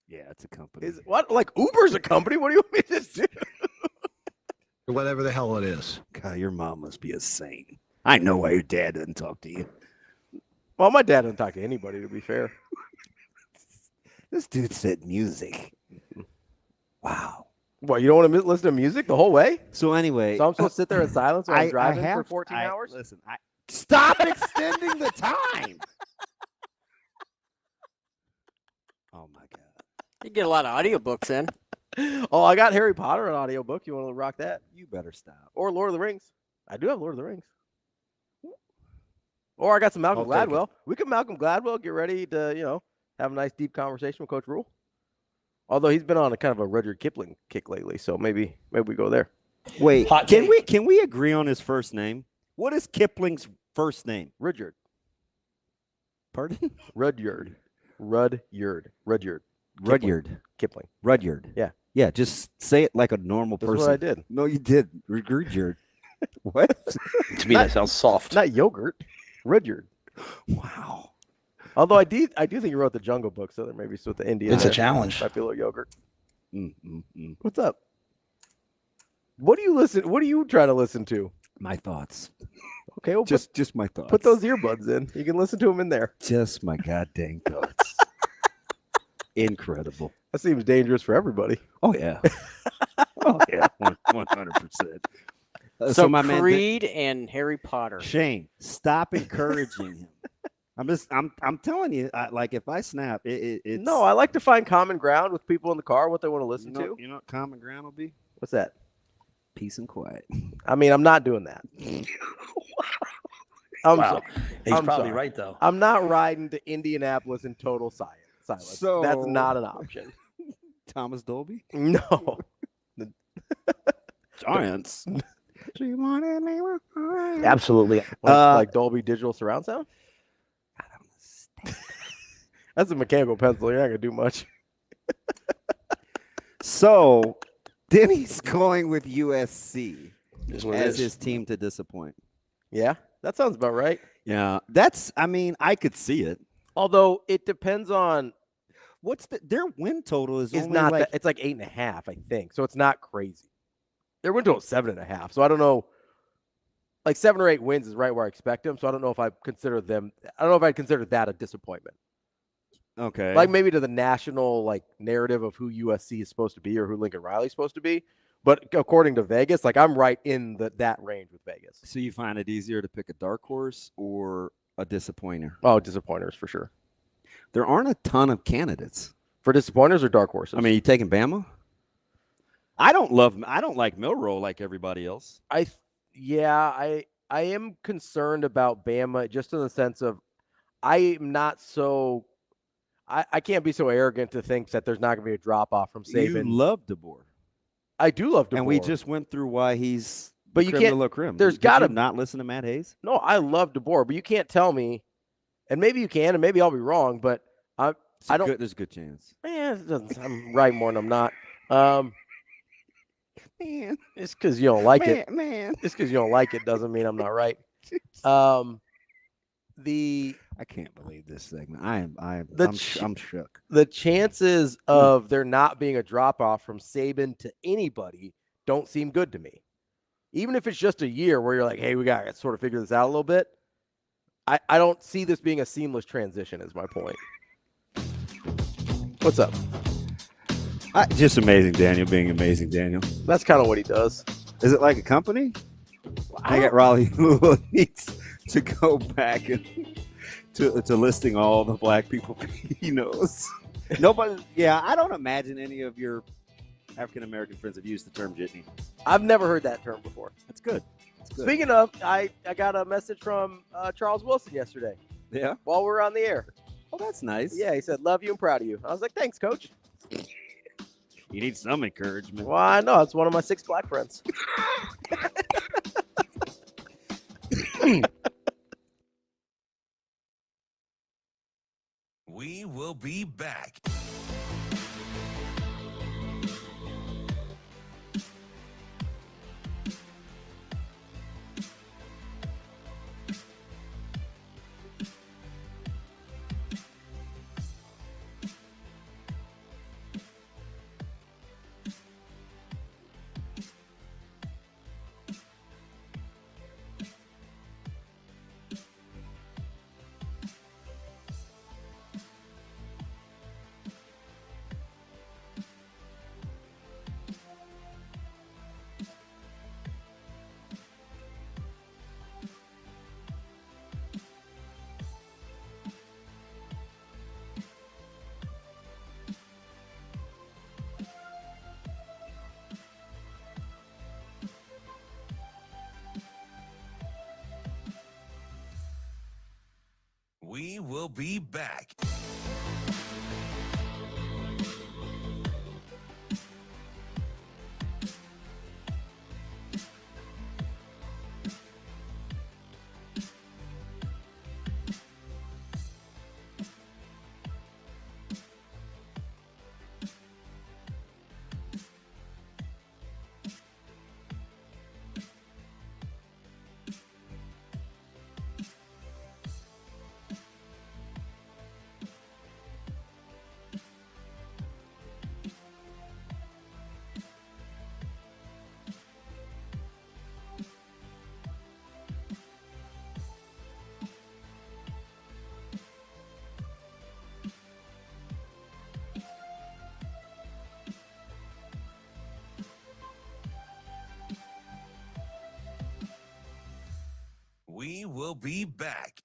Yeah, it's a company. Is it what? Like Uber's a company? What do you want me to do? Whatever the hell it is. God, your mom must be a saint. I know why your dad doesn't talk to you. Well, my dad doesn't talk to anybody. To be fair. This dude said music. Wow. What, you don't want to listen to music the whole way? So anyway, So I'm supposed to sit there in silence while I'm driving for 14 hours? Listen, stop extending the time. Oh my God. You get a lot of audiobooks in. Oh, I got Harry Potter an audiobook. You want to rock that? You better stop. Or Lord of the Rings. I do have Lord of the Rings. Or I got some Malcolm I'll take Gladwell. We can Malcolm Gladwell get ready to, have a nice deep conversation with Coach Rule. Although he's been on a kind of a Rudyard Kipling kick lately, so maybe we go there. Wait, can we agree on his first name? What is Kipling's first name? Rudyard. Pardon? Rudyard. Kipling. Rudyard. Yeah. Yeah, just say it like a normal That's person. what I did. No, you did. Rudyard. What? To me, that sounds soft. Not yogurt. Rudyard. Wow. Although I do think he wrote the Jungle Book, so there maybe it's with the Indian. It's a challenge. Might be a little yogurt. What's up? What are you trying to listen to? My thoughts. Okay, well, just my thoughts. Put those earbuds in. You can listen to them in there. Just my goddamn thoughts. Incredible. That seems dangerous for everybody. Oh yeah. 100%. So my man Creed and Harry Potter. Shane, stop encouraging him. I'm telling you, if I snap, it's No, I like to find common ground with people in the car, what they want to listen to. You know what common ground will be? What's that? Peace and quiet. I mean, I'm not doing that. Wow. He's I'm probably sorry. right, though. I'm not riding to Indianapolis in total silence. So- That's not an option. Thomas Dolby? No. Giants. Absolutely. Like Dolby Digital Surround Sound? That's a mechanical pencil. You're not going to do much. So, Denny's going with USC Is what it as is. his team to disappoint. Yeah, that sounds about right. Yeah, I could see it. Although it depends on Their win total is only not like that, it's like 8.5, I think. So it's not crazy. Their win total is 7.5. So I don't know. Like 7 or 8 wins is right where I expect them. So I don't know if I'd consider that a disappointment. okay. Like maybe to the national narrative of who USC is supposed to be or who Lincoln Riley's supposed to be. But according to Vegas, I'm right in that range with Vegas. So you find it easier to pick a dark horse or a disappointer? Oh, disappointers for sure. There aren't a ton of candidates for disappointers or dark horses. I mean, you taking Bama? I don't like Milroe like everybody else. I am concerned about Bama just in the sense of I can't be so arrogant to think that there's not going to be a drop off from Saban. You love DeBoer. I do love DeBoer. And we just went through why he's But you creme can't. de la creme. There's Did got to you not listen to Matt Hayes? No, I love DeBoer, but you can't tell me. And maybe you can, and maybe I'll be wrong, but I don't. There's a good chance. I'm right more than I'm not. Man, it's because you don't like it. Man, it's because you don't like it doesn't mean I'm not right. I can't believe this segment. I'm shook. The chances of there not being a drop off from Saban to anybody don't seem good to me. Even if it's just a year where you're like, hey, we got to sort of figure this out a little bit. I don't see this being a seamless transition is my point. What's up? Just amazing Daniel being amazing Daniel. That's kind of what he does. Is it like a company? I got Raleigh needs to go back to listing all the black people he knows. Nobody. Yeah, I don't imagine any of your African American friends have used the term jitney. I've never heard that term before. That's good. Speaking of, I got a message from Charles Wilson yesterday. Yeah. While we were on the air. Oh, that's nice. Yeah, he said, love you and proud of you. I was like, thanks, coach. You need some encouragement. Well, I know. It's one of my 6 black friends. We will be back. We will be back. We will be back.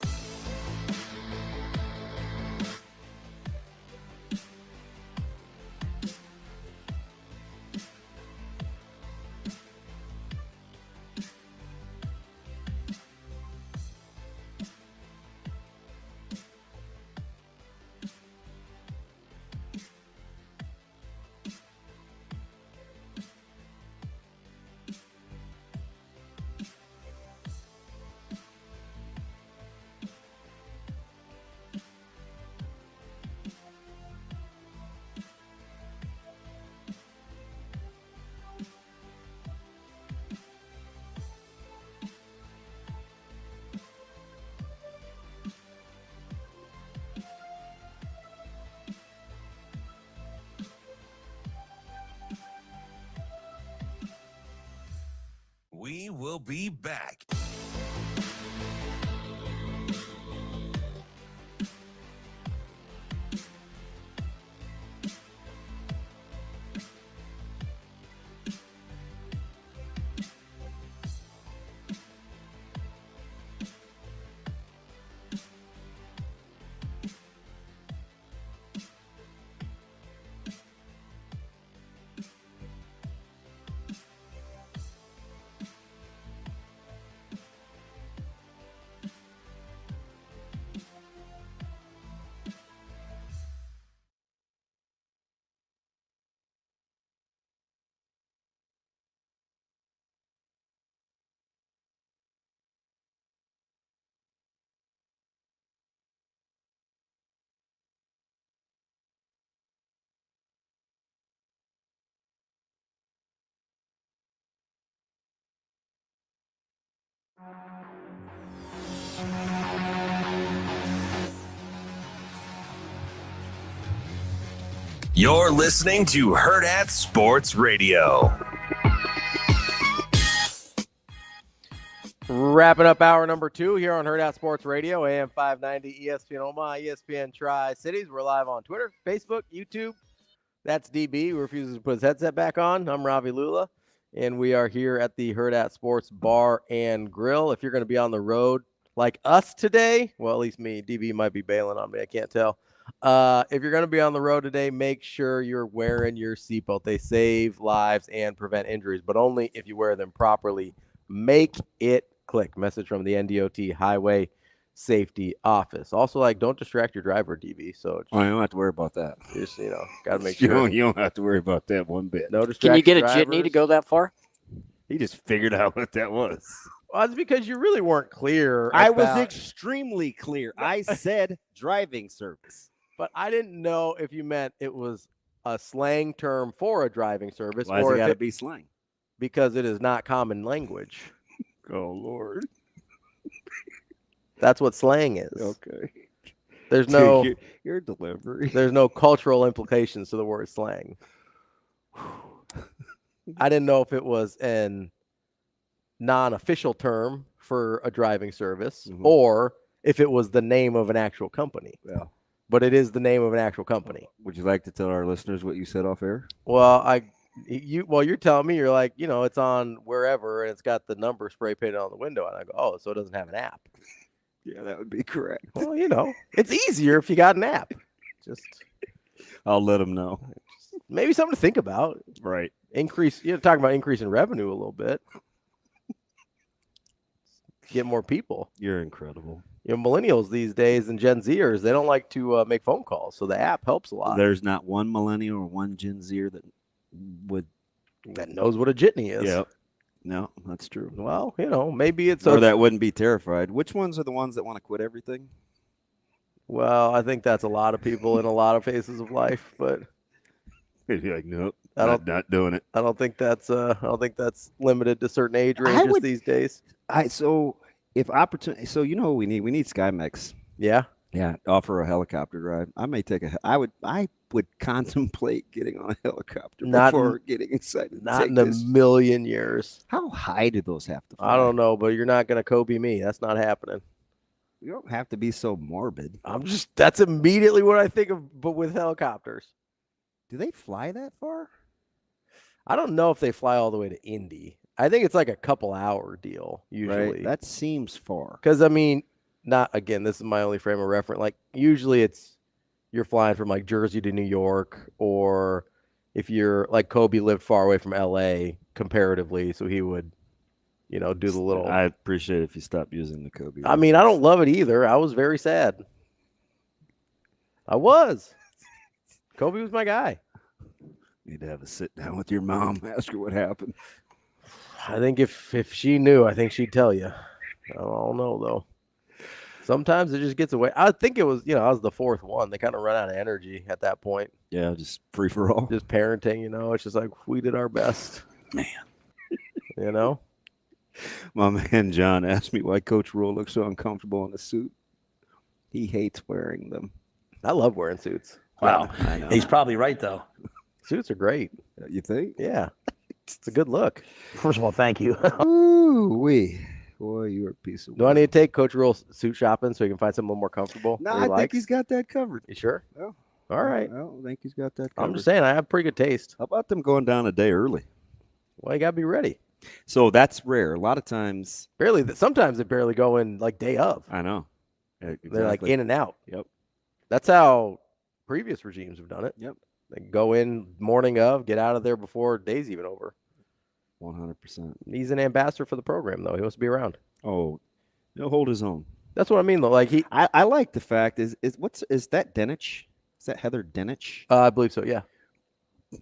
We will be back. You're listening to Hurrdat Sports Radio. Wrapping up hour number 2 here on Hurrdat Sports Radio, AM 590, ESPN Omaha, ESPN Tri-Cities. We're live on Twitter, Facebook, YouTube. That's DB, who refuses to put his headset back on. I'm Ravi Lulla, and we are here at the Hurrdat Sports Bar and Grill. If you're going to be on the road like us today, well, at least me, DB might be bailing on me. I can't tell. If you're going to be on the road today, make sure you're wearing your seatbelt. They save lives and prevent injuries, but only if you wear them properly. Make it click. Message from the NDOT Highway Safety Office. Also, don't distract your driver, DB. So you don't have to worry about that. Just, got to make sure. You don't have to worry about that one bit. No distraction. Can you get a jitney to go that far? He just figured out what that was. Well, it's because you really weren't clear. I was extremely clear. I said driving service. But I didn't know if you meant it was a slang term for a driving service. Why or it got to be slang? Because it is not common language. Oh, Lord. That's what slang is. Okay. There's no your delivery. There's no cultural implications to the word slang. I didn't know if it was an non-official term for a driving service or if it was the name of an actual company. Yeah. But it is the name of an actual company. Would you like to tell our listeners what you said off air? Well, you're telling me, you're like, it's on wherever and it's got the number spray painted on the window. And I go, oh, so it doesn't have an app. Yeah, that would be correct. Well, it's easier if you got an app. Just, I'll let them know. Maybe something to think about. Right. Talking about increasing revenue a little bit. get more people. You're incredible. Millennials these days and Gen Zers, they don't like to make phone calls, so the app helps a lot. There's not one millennial or one Gen Zer that knows what a jitney is. Yep. No, that's true. Well, maybe it's or that wouldn't be terrified. Which ones are the ones that want to quit everything? Well, I think that's a lot of people in a lot of phases of life, but you'd be like, nope, not doing it. I don't think that's limited to certain age ranges these days. If opportunity, what we need? We need SkyMex. Yeah. Yeah. Offer a helicopter ride. I may take I would contemplate getting on a helicopter before getting excited. Not in a million years. How high do those have to fly? I don't know, but you're not going to Kobe me. That's not happening. You don't have to be so morbid. That's immediately what I think of, but with helicopters. Do they fly that far? I don't know if they fly all the way to Indy. I think it's like a couple-hour deal, usually. Right. That seems far. Because, this is my only frame of reference. Like, usually you're flying from, like, Jersey to New York, or if you're, like, Kobe lived far away from L.A. comparatively, so he would, do the little. I appreciate it if you stop using the Kobe. I don't love it either. I was very sad. I was. Kobe was my guy. Need to have a sit down with your mom, ask her what happened. I think if she knew, I think she'd tell you. I don't know, though. Sometimes it just gets away. I think it was, I was the fourth one. They kind of run out of energy at that point. Yeah, just free for all. Just parenting, it's just like we did our best. Man. My man John asked me why Coach Rule looks so uncomfortable in a suit. He hates wearing them. I love wearing suits. Wow. He's probably right, though. Suits are great. You think? Yeah. It's a good look. First of all, thank you. Ooh-wee. Boy, you're a piece of Do I need to take Coach Rule suit shopping so he can find something a little more comfortable? No, I think he's got that covered. You sure? Oh. All right. I don't think he's got that covered. I'm just saying, I have pretty good taste. How about them going down a day early? Well, you got to be ready. So that's rare. A lot of times. Sometimes they barely go in like day of. I know. Exactly. They're like in and out. Yep. That's how previous regimes have done it. Yep. They go in morning of, get out of there before day's even over. 100%. He's an ambassador for the program, though. He wants to be around. Oh, he'll hold his own. That's what I mean, though. Like I like the fact is that Denich? Is that Heather Denich? I believe so. Yeah.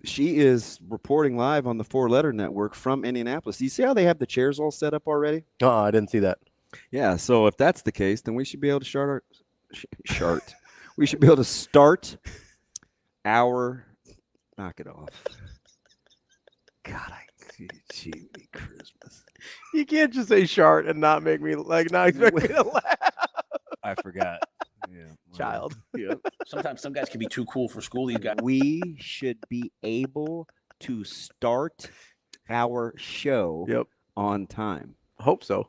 She is reporting live on the 4-Letter Network from Indianapolis. Do you see how they have the chairs all set up already? I didn't see that. Yeah. So if that's the case, then we should be able to we should be able to start our. Knock it off. God, gee, Christmas. You can't just say shart and not make me not expect me to laugh. I forgot. Yeah, child. Yeah. Sometimes some guys can be too cool for school. These guys. We should be able to start our show on time. I hope so.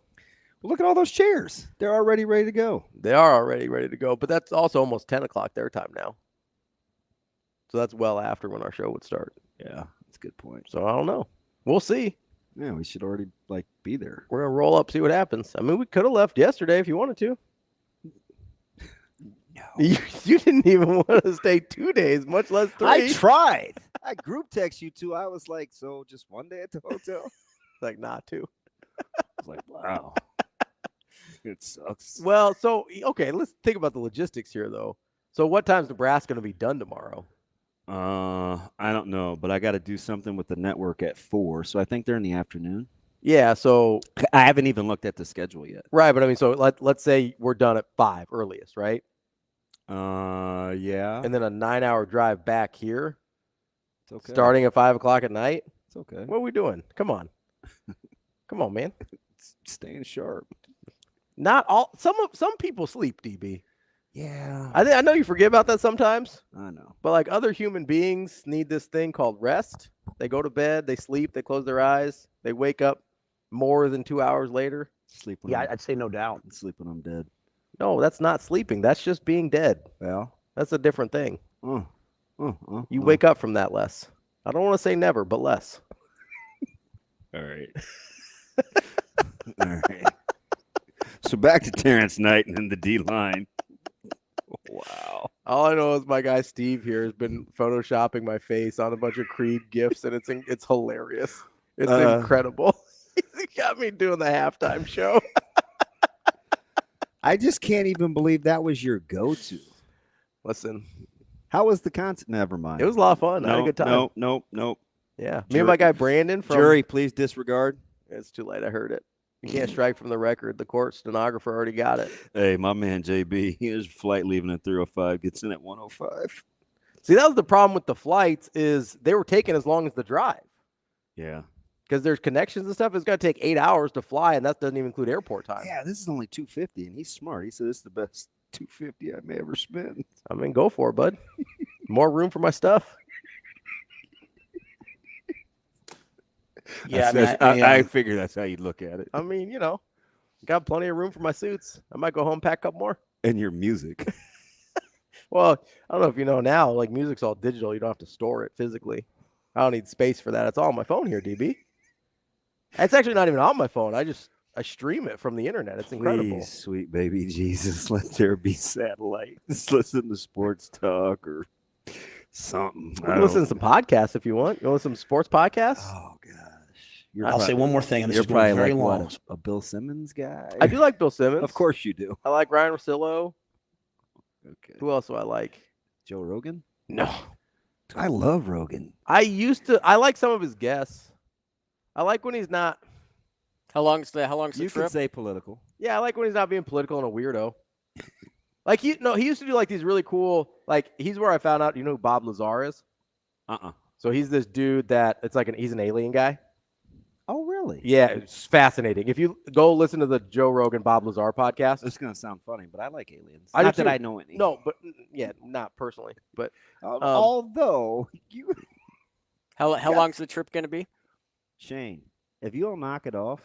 Well, look at all those chairs. They're already ready to go. They are already ready to go, but that's also almost 10 o'clock their time now. So that's well after when our show would start. Yeah, that's a good point. So I don't know. We'll see. Yeah, we should already be there. We're going to roll up, see what happens. I mean, we could have left yesterday if you wanted to. No. You didn't even want to stay 2 days, much less 3. I tried. I group text you two. I was like, so just one day at the hotel? Like, not 2. I was like, wow. It sucks. Well, so, okay, let's think about the logistics here, though. So what time's Nebraska going to be done tomorrow? I don't know, but I got to do something with the network at 4, so I think they're in the afternoon. Yeah, so I haven't even looked at the schedule yet. Right, but I mean, so let's say we're done at 5 earliest, right? Yeah. And then a 9-hour drive back here. It's okay. Starting at 5 o'clock at night. It's okay. What are we doing? Come on, man. Staying sharp. Not all. Some people sleep, DB. Yeah. I know you forget about that sometimes. I know. But like other human beings need this thing called rest. They go to bed, they sleep, they close their eyes, they wake up more than 2 hours later. Sleep. I'd say no doubt. Sleep when I'm dead. No, that's not sleeping. That's just being dead. Well, that's a different thing. You wake up from that less. I don't want to say never, but less. All right. All right. So back to Terrence Knight and the D-line. Wow. All I know is my guy Steve here has been photoshopping my face on a bunch of Creed gifs, and it's hilarious. It's incredible. He got me doing the halftime show. I just can't even believe that was your go-to. Listen, how was the concert? Never mind. it was a lot of fun. I had a good time. Nope. Yeah. Me and my guy Brandon from Jury, please disregard. It's too late. I heard it. You can't strike from the record. The court stenographer already got it. Hey, my man JB, his flight leaving at 3:05 gets in at 1:05. See, that was the problem with the flights is they were taking as long as the drive. Yeah. Because there's connections and stuff. It's going to take 8 hours to fly, and that doesn't even include airport time. Yeah, this is only $250, and he's smart. He said this is the best $250 I may ever spend. I mean, go for it, bud. More room for my stuff. Yeah, I figure that's how you look at it. I mean, got plenty of room for my suits. I might go home, pack up more. And your music. Well, I don't know if you know now, like music's all digital. You don't have to store it physically. I don't need space for that. It's all on my phone here, DB. It's actually not even on my phone. I stream it from the internet. It's incredible. Please, sweet baby Jesus, let there be satellite. Just listen to sports talk or something. You can listen to some podcasts if you want. You want some sports podcasts? Oh, gosh. I'll say one more thing, and this you're is going probably very like, long. what, a Bill Simmons guy? I do like Bill Simmons. Of course you do. I like Ryan Russillo. Okay. Who else do I like? Joe Rogan? No. I love Rogan. I like some of his guests. I like when he's not. How long's the You trip? can say political. Yeah, I like when he's not being political and a weirdo. Like he used to do like these really cool, like he's where I found out, you know who Bob Lazar is? So he's this dude that he's an alien guy. Oh, really? Yeah, it's fascinating. If you go listen to the Joe Rogan Bob Lazar podcast. It's going to sound funny, but I like aliens. I Not do that too. I know any. No, but yeah, not personally. But although you How long's the trip going to be? Shane, if you'll knock it off.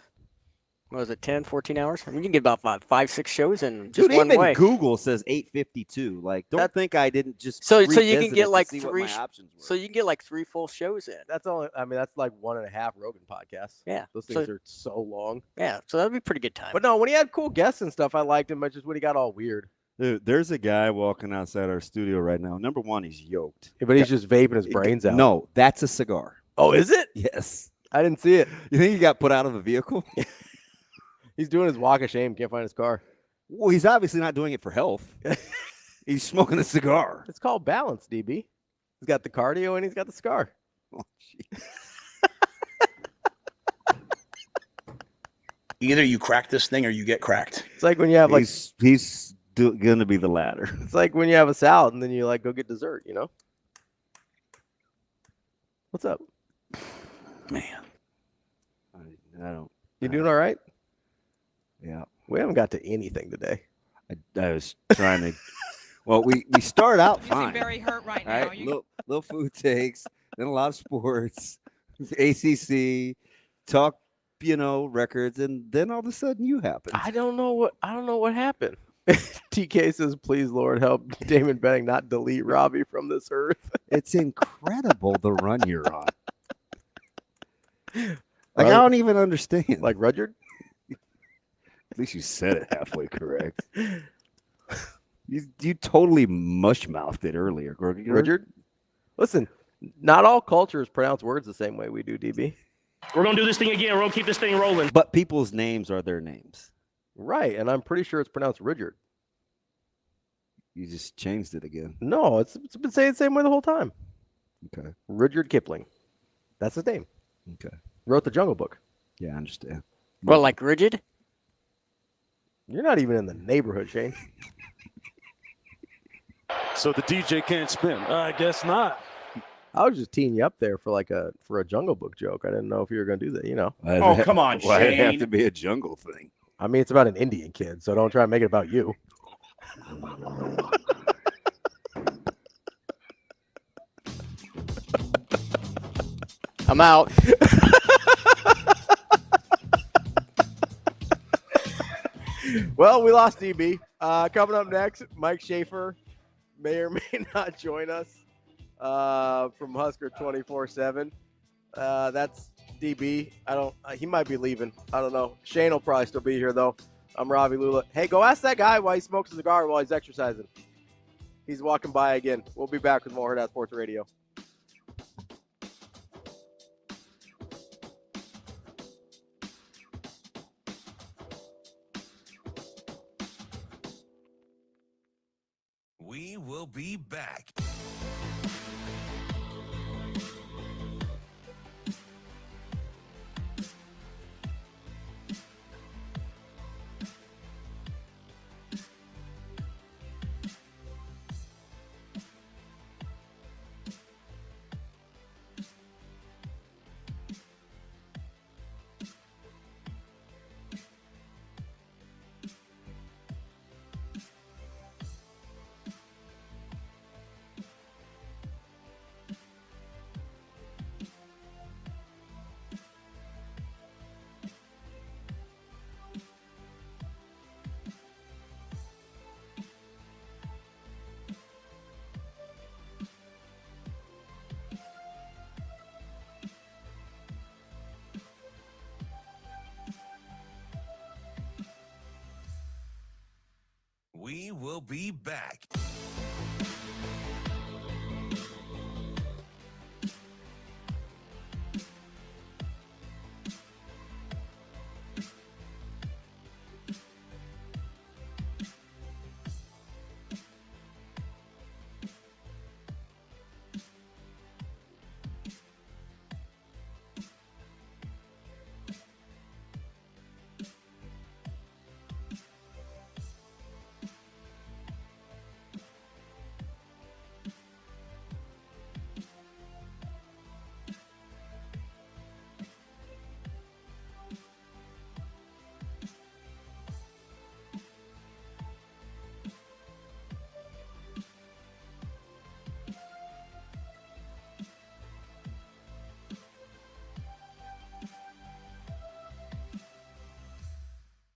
What was it, 10, 14 hours? I mean, you can get about 5-6 shows in just Dude, one even way. Google says 852. Like, don't think I didn't just So you can revisit get it like to see what 3. my options were. So you can get like 3 full shows in. that's like 1.5 Rogan podcasts. Yeah. Those things are so long. Yeah, so that'd be a pretty good time. But no, when he had cool guests and stuff, I liked him. But just when he got all weird. Dude, there's a guy walking outside our studio right now. Number one, he's yoked. Yeah, but he's just vaping his brains out. No, that's a cigar. Oh, is it? Yes. I didn't see it. You think he got put out of the vehicle? He's doing his walk of shame. Can't find his car. Well, he's obviously not doing it for health. He's smoking a cigar. It's called balance, DB. He's got the cardio and he's got the cigar. Oh, jeez. Either you crack this thing or you get cracked. It's like when you have he's going to be the latter. It's like when you have a salad and then you go get dessert, What's up? Man. I don't. You doing all right? Yeah. We haven't got to anything today. I was trying to. Well, we start out You fine. seem very hurt right now. Right? Little food takes, then a lot of sports, ACC, talk, records, and then all of a sudden you happen. I don't know what happened. TK says, "Please, Lord, help Damon Benning not delete Ravi from this earth." It's incredible the run you're on. Like I don't even understand. Like Rudyard? At least you said it halfway correct. You totally mush-mouthed it earlier, Rudyard? Listen, not all cultures pronounce words the same way we do, DB. We're going to do this thing again. We're going to keep this thing rolling. But people's names are their names. Right, and I'm pretty sure it's pronounced Rudyard. You just changed it again. No, it's been saying the same way the whole time. Okay. Rudyard Kipling. That's his name. Okay. Wrote the Jungle Book. Yeah, I understand. Well, like rigid? You're not even in the neighborhood, Shane. So the DJ can't spin. I guess not. I was just teeing you up there for a Jungle Book joke. I didn't know if you were going to do that, Oh, come on, Why did it have Shane. to be a jungle thing? I mean, it's about an Indian kid, so don't try and make it about you. I'm out. Well, we lost DB. Coming up next, Mike Schaefer may or may not join us from Husker 24/7. That's DB. He might be leaving. I don't know. Shane will probably still be here though. I'm Ravi Lulla. Hey, go ask that guy why he smokes a cigar while he's exercising. He's walking by again. We'll be back with more Hurrdat Sports Radio. We will be back. We will be back.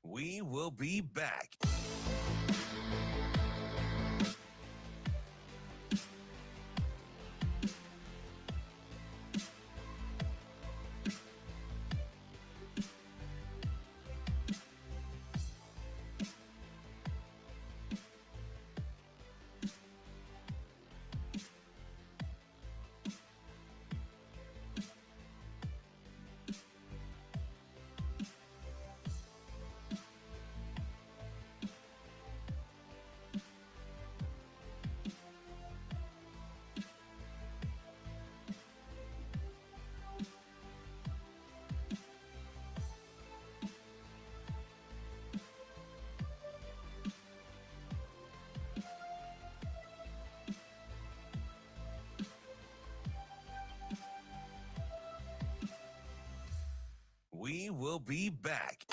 We will be back. We will be back.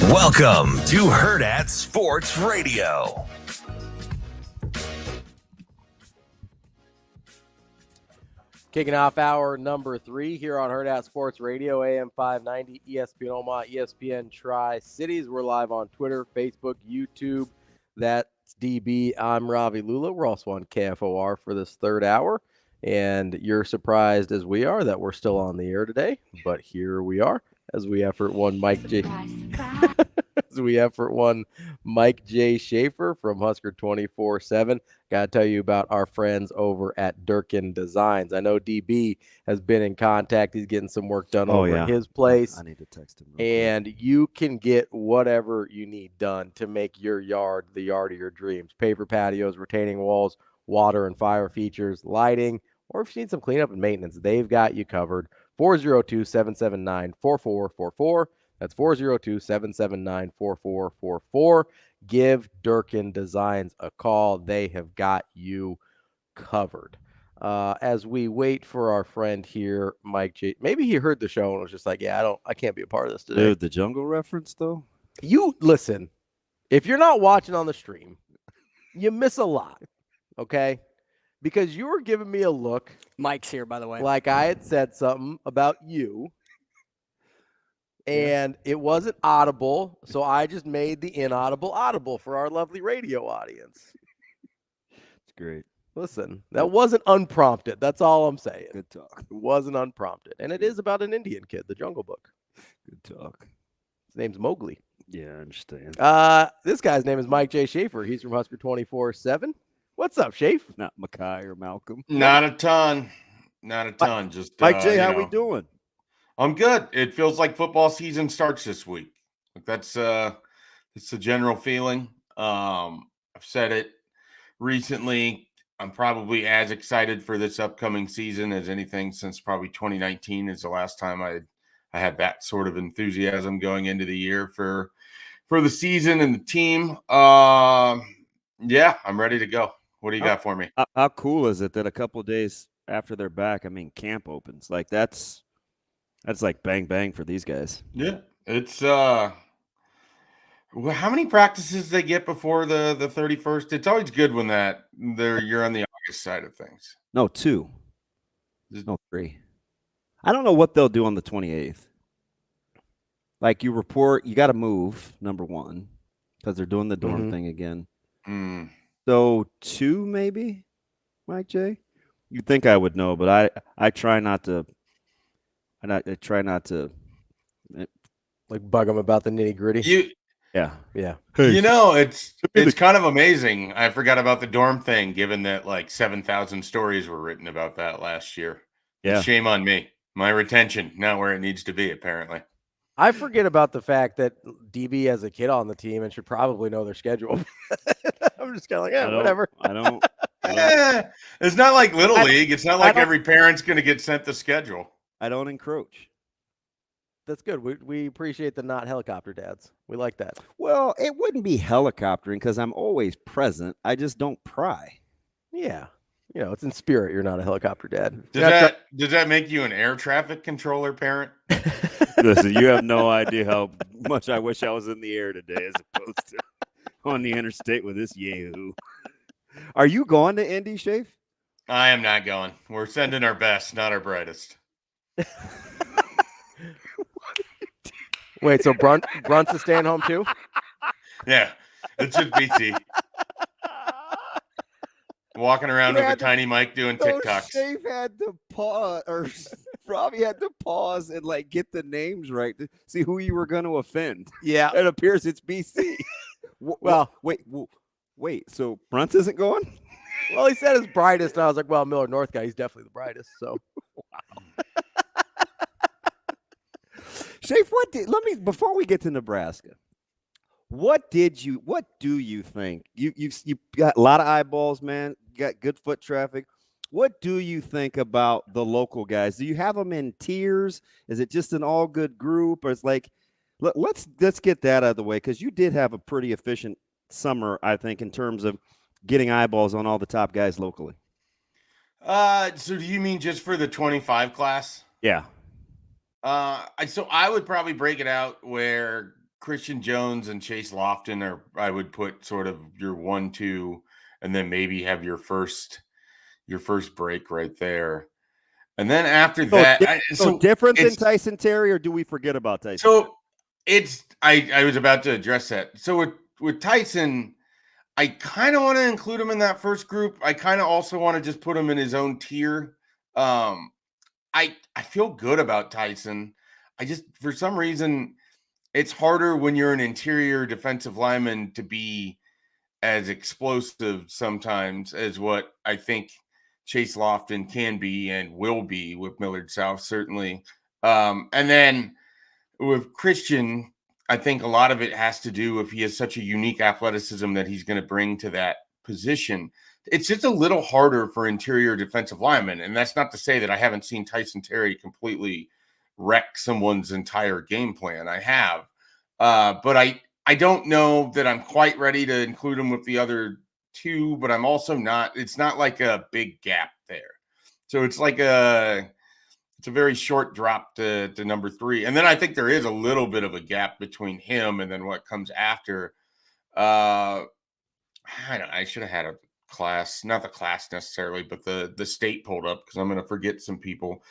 Welcome to Hurrdat Sports Radio. Kicking off hour number 3 here on Hurrdat Sports Radio, AM 590, ESPN Omaha, ESPN Tri-Cities. We're live on Twitter, Facebook, YouTube. That's DB. I'm Ravi Lulla. We're also on KFOR for this third hour. And you're surprised as we are that we're still on the air today. But here we are as we effort one Mike J. we have for one Mike J. Schaefer from Husker 24/7. Got to tell you about our friends over at Durkin Designs. I know DB has been in contact. He's getting some work done over at his place. I need to text him. And you can get whatever you need done to make your yard the yard of your dreams. Paver patios, retaining walls, water and fire features, lighting, or if you need some cleanup and maintenance, they've got you covered. 402-779-4444. That's 402-779-4444. Give Durkin Designs a call. They have got you covered. As we wait for our friend here, Mike J. Maybe he heard the show and was just like, yeah, I can't be a part of this today. Dude, the jungle reference, though? You listen, if you're not watching on the stream, you miss a lot, okay? Because you were giving me a look. Mike's here, by the way. Like I had said something about you. And it wasn't audible, so I just made the inaudible audible for our lovely radio audience. It's great. Listen, that wasn't unprompted. That's all I'm saying. Good talk. It wasn't unprompted. And it is about an Indian kid, the Jungle Book. Good talk. His name's Mowgli. Yeah, I understand. This guy's name is Mike J. Schaefer. He's from Husker 24/7. What's up, Schaefer? Not Mackay or Malcolm. Not a ton. Not a ton. Just Mike J, how we doing? I'm good. It feels like football season starts this week. That's the general feeling. I've said it recently. I'm probably as excited for this upcoming season as anything since probably 2019 is the last time I had that sort of enthusiasm going into the year for the season and the team. Yeah, I'm ready to go. What do you got for me? How cool is it that a couple of days after they're back, camp opens? Like that's like bang bang for these guys. Yeah, it's how many practices they get before the 31st? It's always good when you're on the August side of things. No, 2. There's no 3. I don't know what they'll do on the 28th. Like you report, you got to move, number 1, because they're doing the dorm thing again. So 2 maybe, Mike J. You'd think I would know, but I try not to. I try not to like bug them about the nitty gritty. Yeah. Hey, it's kind of amazing. I forgot about the dorm thing, given that like 7,000 stories were written about that last year. Yeah. Shame on me. My retention not where it needs to be, apparently. I forget about the fact that DB has a kid on the team and should probably know their schedule. I'm just kind of like, whatever. I don't. It's not like Little League. It's not like every parent's going to get sent the schedule. I don't encroach. That's good. We appreciate the not helicopter dads. We like that. Well, it wouldn't be helicoptering because I'm always present. I just don't pry. Yeah. It's in spirit. You're not a helicopter dad. Does that make you an air traffic controller parent? Listen, you have no idea how much I wish I was in the air today as opposed to on the interstate with this yahoo. Are you going to Indy, Schaefer? I am not going. We're sending our best, not our brightest. Wait, so Brunt's is staying home too? Yeah, it's just BT. Walking around with a tiny mic doing TikToks. Schaefer had to pause, or Ravi had to pause and get the names right to see who you were going to offend. Yeah, it appears it's BC. Well, wait. So Brunt isn't going? Well, he said his brightest, and I was like, well, Miller North guy, he's definitely the brightest. So, wow. Schaefer, before we get to Nebraska, what do you think? You got a lot of eyeballs, man. You got good foot traffic. What do you think about the local guys? Do you have them in tiers? Is it just an all good group, or it's like let's get that out of the way, because you did have a pretty efficient summer, I think, in terms of getting eyeballs on all the top guys locally. So do you mean just for the 25 class? Yeah. So I would probably break it out where Christian Jones and Chase Lofton I would put sort of your 1-2, and then maybe have your first break right there. And then after that, so different than Tyson Terry, or do we forget about Tyson? So I was about to address that. So with Tyson, I kind of want to include him in that first group. I kind of also want to just put him in his own tier. I feel good about Tyson. I just, for some reason, it's harder when you're an interior defensive lineman to be as explosive sometimes as what I think Chase Lofton can be and will be with Millard South, certainly. And then with Christian, I think a lot of it has to do if he has such a unique athleticism that he's going to bring to that position. It's just a little harder for interior defensive linemen. And that's not to say that I haven't seen Tyson Terry completely wreck someone's entire game plan. I have. But I don't know that I'm quite ready to include him with the other two, but I'm also not. It's not like a big gap there. So it's like it's a very short drop to number 3. And then I think there is a little bit of a gap between him and then what comes after. I should have had a class, not the class necessarily, but the state pulled up because I'm going to forget some people.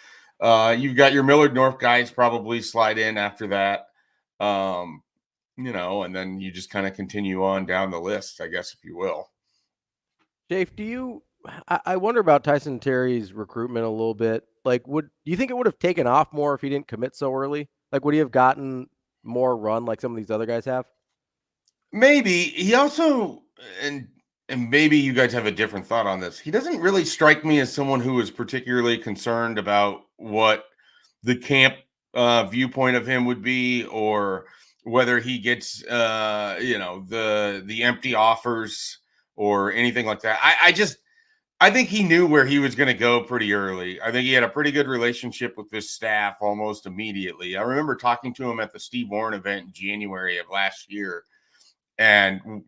You've got your Millard North guys probably slide in after that. And then you just kind of continue on down the list, I guess, if you will. Dave, I wonder about Tyson Terry's recruitment a little bit. Like, do you think it would have taken off more if he didn't commit so early? Like, would he have gotten more run like some of these other guys have? Maybe. He also, and maybe you guys have a different thought on this. He doesn't really strike me as someone who is particularly concerned about what the camp viewpoint of him would be, or whether he gets, the empty offers or anything like that. I think he knew where he was going to go pretty early. I think he had a pretty good relationship with this staff almost immediately. I remember talking to him at the Steve Warren event in January of last year. And,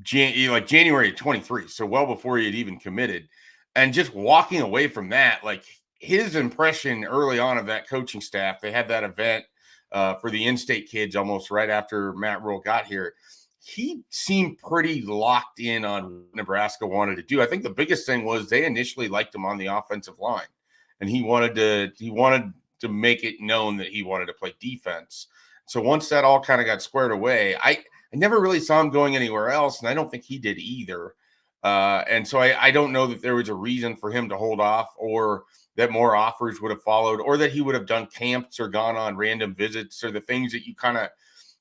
January of 23. So well before he had even committed. And just walking away from that, like his impression early on of that coaching staff, they had that event for the in-state kids almost right after Matt Rule got here. He seemed pretty locked in on what Nebraska wanted to do. I think the biggest thing was they initially liked him on the offensive line, and he wanted to make it known that he wanted to play defense. So once that all kind of got squared away, I never really saw him going anywhere else, and I don't think he did either. And so I don't know that there was a reason for him to hold off, or that more offers would have followed, or that he would have done camps or gone on random visits, or the things that you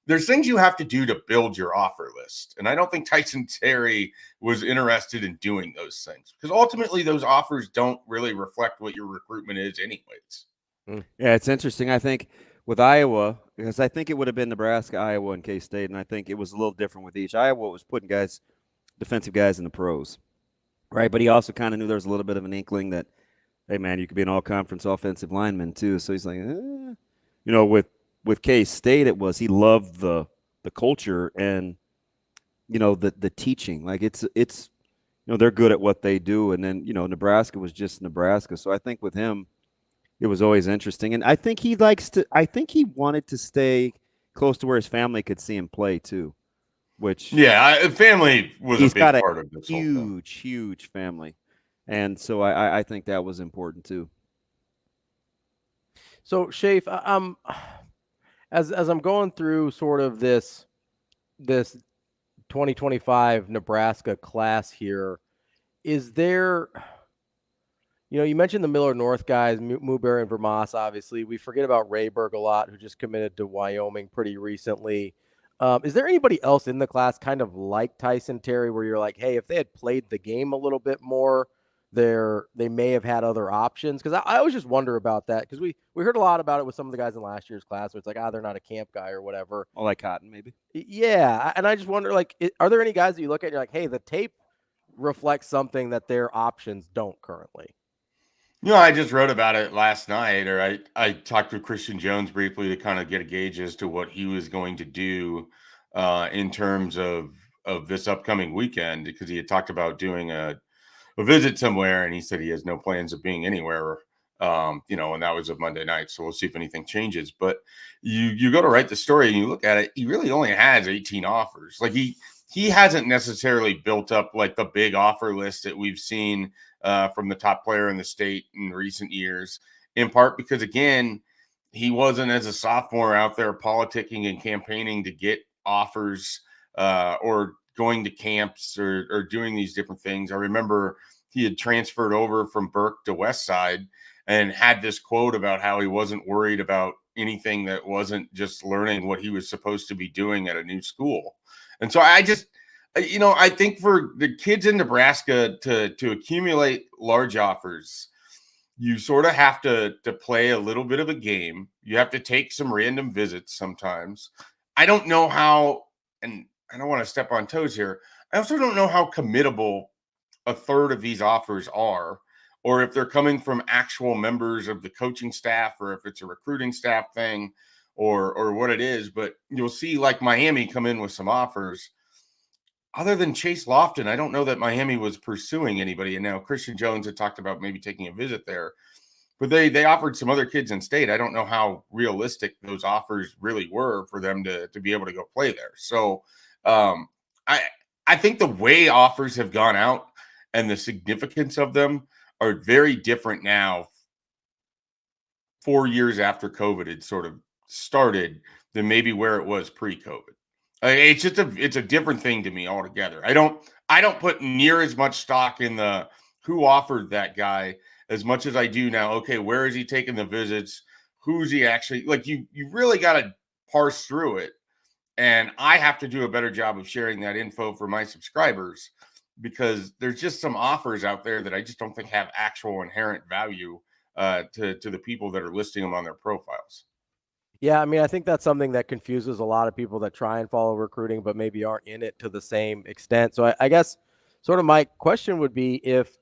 there's things you have to do to build your offer list. And I don't think Tyson Terry was interested in doing those things, because ultimately those offers don't really reflect what your recruitment is anyways. Yeah, it's interesting. I think with Iowa, because I think it would have been Nebraska, Iowa, and K-State, and I think it was a little different with each. Iowa was putting defensive guys in the pros, right? But he also kind of knew there was a little bit of an inkling that, hey, man, you could be an all-conference offensive lineman too. So he's like, with K-State, it was he loved the culture and, the teaching. Like it's they're good at what they do. And then, Nebraska was just Nebraska. So I think with him, it was always interesting. And I think he wanted to stay close to where his family could see him play too, which. Yeah, family was a big part of this. Huge family. And so I think that was important too. So Schaefer, as I'm going through sort of this 2025 Nebraska class here, is there, you mentioned the Millard North guys, Muber and Vermas, obviously. We forget about Rayberg a lot, who just committed to Wyoming pretty recently. Is there anybody else in the class kind of like Tyson Terry, where you're like, hey, if they had played the game a little bit more, they may have had other options? Because I always just wonder about that, because we heard a lot about it with some of the guys in last year's class, where it's like, they're not a camp guy or whatever. Oh, like Cotton, maybe? Yeah, and I just wonder, like, are there any guys that you look at and you're like, hey, the tape reflects something that their options don't currently? I just wrote about it last night, or I talked with Christian Jones briefly to kind of get a gauge as to what he was going to do in terms of this upcoming weekend, because he had talked about doing a visit somewhere, and he said he has no plans of being anywhere, and that was a Monday night. So we'll see if anything changes. But you go to write the story and you look at it, he really only has 18 offers. Like he hasn't necessarily built up like the big offer list that we've seen from the top player in the state in recent years, in part because, again, he wasn't, as a sophomore, out there politicking and campaigning to get offers or going to camps or doing these different things. I remember he had transferred over from Burke to Westside and had this quote about how he wasn't worried about anything that wasn't just learning what he was supposed to be doing at a new school. And so I just, I think for the kids in Nebraska to accumulate large offers, you sort of have to play a little bit of a game. You have to take some random visits sometimes. I don't know how, and I don't want to step on toes here, I also don't know how committable a third of these offers are, or if they're coming from actual members of the coaching staff, or if it's a recruiting staff thing, or what it is. But you'll see like Miami come in with some offers. Other than Chase Lofton, I don't know that Miami was pursuing anybody. And now Christian Jones had talked about maybe taking a visit there, but they offered some other kids in state. I don't know how realistic those offers really were for them to be able to go play there. So I think the way offers have gone out and the significance of them are very different now, 4 years after COVID had sort of started, than maybe where it was pre-COVID. It's just it's a different thing to me altogether. I don't put near as much stock in the who offered that guy as much as I do now. Okay, where is he taking the visits? Who's he actually, like, you really got to parse through it. And I have to do a better job of sharing that info for my subscribers, because there's just some offers out there that I just don't think have actual inherent value to the people that are listing them on their profiles. Yeah, I mean, I think that's something that confuses a lot of people that try and follow recruiting, but maybe aren't in it to the same extent. So I guess sort of my question would be, if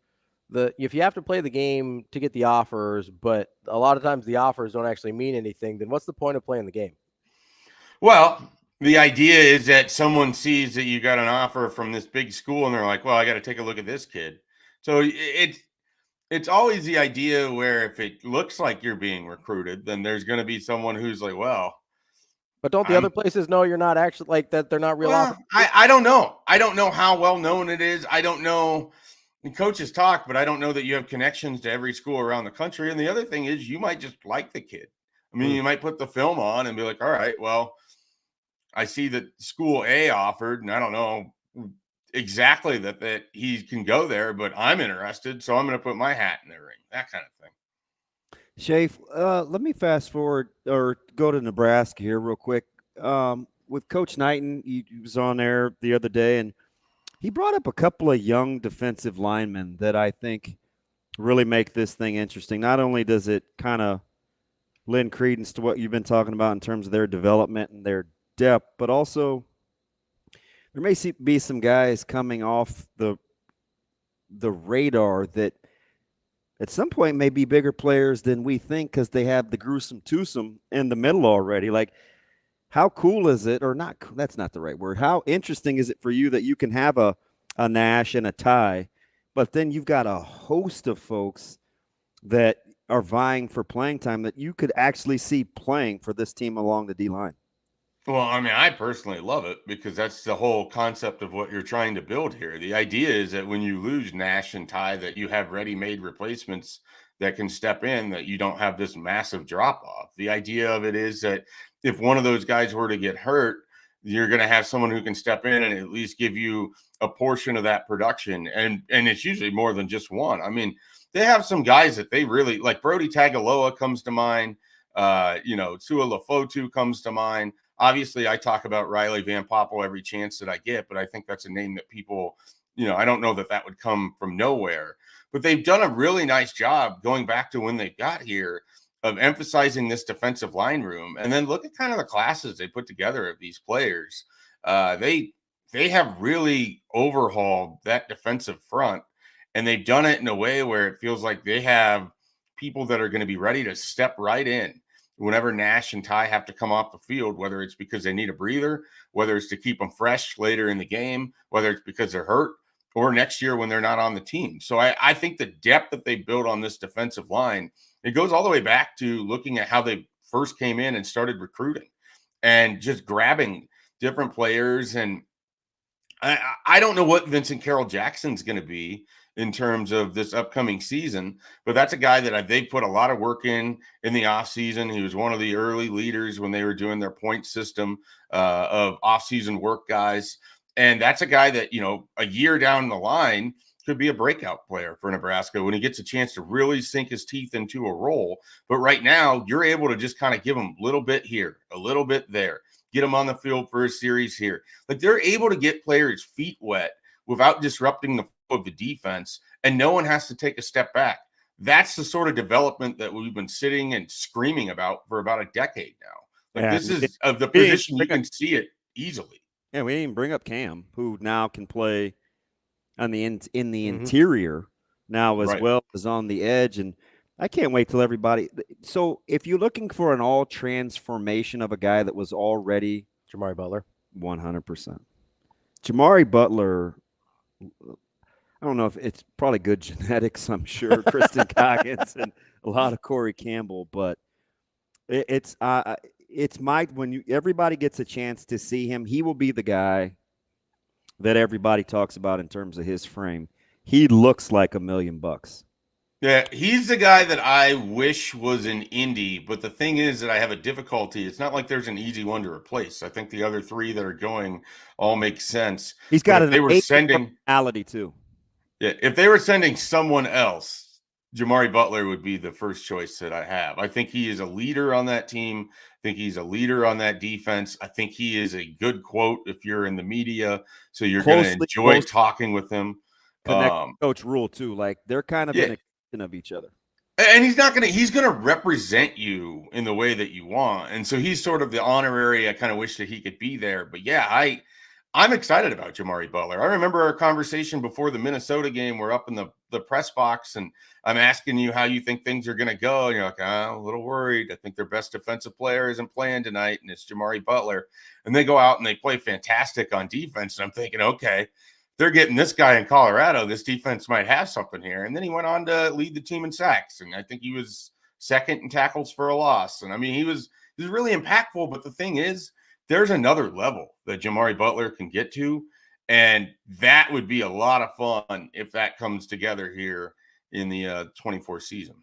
you have to play the game to get the offers, but a lot of times the offers don't actually mean anything, then what's the point of playing the game? Well, the idea is that someone sees that you got an offer from this big school and they're like, well, I got to take a look at this kid. So it's always the idea where if it looks like you're being recruited, then there's going to be someone who's like, well. But don't the other places know you're not actually, like, that they're not real offers? I don't know. I don't know how well known it is. I don't know. The coaches talk, but I don't know that you have connections to every school around the country. And the other thing is, you might just like the kid. I mean, you might put the film on and be like, all right, well, I see that school A offered, and I don't know exactly that he can go there, but I'm interested, so I'm going to put my hat in the ring, that kind of thing. Schaefer, let me fast forward or go to Nebraska here real quick. With Coach Knighton, he was on there the other day, and he brought up a couple of young defensive linemen that I think really make this thing interesting. Not only does it kind of lend credence to what you've been talking about in terms of their development and their depth, but also there may be some guys coming off the radar that at some point may be bigger players than we think, because they have the gruesome twosome in the middle already. Like, how cool is it, or not? That's not the right word. How interesting is it for you that you can have a Nash and a Ty, but then you've got a host of folks that are vying for playing time that you could actually see playing for this team along the D-line? Well, I mean, I personally love it, because that's the whole concept of what you're trying to build here. The idea is that when you lose Nash and Ty, that you have ready-made replacements that can step in, that you don't have this massive drop-off. The idea of it is that if one of those guys were to get hurt, you're going to have someone who can step in and at least give you a portion of that production. And it's usually more than just one. I mean, they have some guys that they really like. Brody Tagaloa comes to mind. Tua Lafotu comes to mind. Obviously, I talk about Riley Van Poppel every chance that I get, but I think that's a name that people, I don't know that would come from nowhere. But they've done a really nice job going back to when they got here of emphasizing this defensive line room. And then look at kind of the classes they put together of these players. They have really overhauled that defensive front, and they've done it in a way where it feels like they have people that are going to be ready to step right in whenever Nash and Ty have to come off the field, whether it's because they need a breather, whether it's to keep them fresh later in the game, whether it's because they're hurt, or next year when they're not on the team. So I think the depth that they built on this defensive line, it goes all the way back to looking at how they first came in and started recruiting and just grabbing different players. And I don't know what Vincent Carroll Jackson's going to be in terms of this upcoming season, but that's a guy that they put a lot of work in the offseason. He was one of the early leaders when they were doing their point system of offseason work guys. And that's a guy that, a year down the line, could be a breakout player for Nebraska when he gets a chance to really sink his teeth into a role. But right now, you're able to just kind of give him a little bit here, a little bit there, get him on the field for a series here. Like, they're able to get players' feet wet without disrupting the flow of the defense, and no one has to take a step back. That's the sort of development that we've been sitting and screaming about for about a decade now. Like, this is of the position you can see it easily. Yeah, we didn't even bring up Cam, who now can play on the in the interior now as well as on the edge, and I can't wait till everybody. So if you're looking for an all transformation of a guy that was already Jamari Butler, 100%. Jamari Butler, I don't know if it's probably good genetics, I'm sure, Kristen Coggins and a lot of Corey Campbell, but it's everybody gets a chance to see him, he will be the guy that everybody talks about in terms of his frame. He looks like $1 million. Yeah, he's the guy that I wish was in Indy, but the thing is that I have a difficulty. It's not like there's an easy one to replace. I think the other three that are going all make sense. He's got an personality too. Yeah, if they were sending someone else, Jamari Butler would be the first choice that I have. I think he is a leader on that team. I think he's a leader on that defense. I think he is a good quote if you're in the media, so you're going to enjoy talking with him. Coach Rule too, like they're kind of an extension of each other. And he's going to represent you in the way that you want. And so he's sort of the honorary. I kind of wish that he could be there. But yeah, I'm excited about Jamari Butler. I remember our conversation before the Minnesota game. We're up in the press box, and I'm asking you how you think things are going to go. And you're like, I'm a little worried. I think their best defensive player isn't playing tonight, and it's Jamari Butler. And they go out and they play fantastic on defense. And I'm thinking, okay, they're getting this guy in Colorado. This defense might have something here. And then he went on to lead the team in sacks. And I think he was second in tackles for a loss. And I mean, he was really impactful. But the thing is, there's another level that Jamari Butler can get to. And that would be a lot of fun if that comes together here in the 24 season.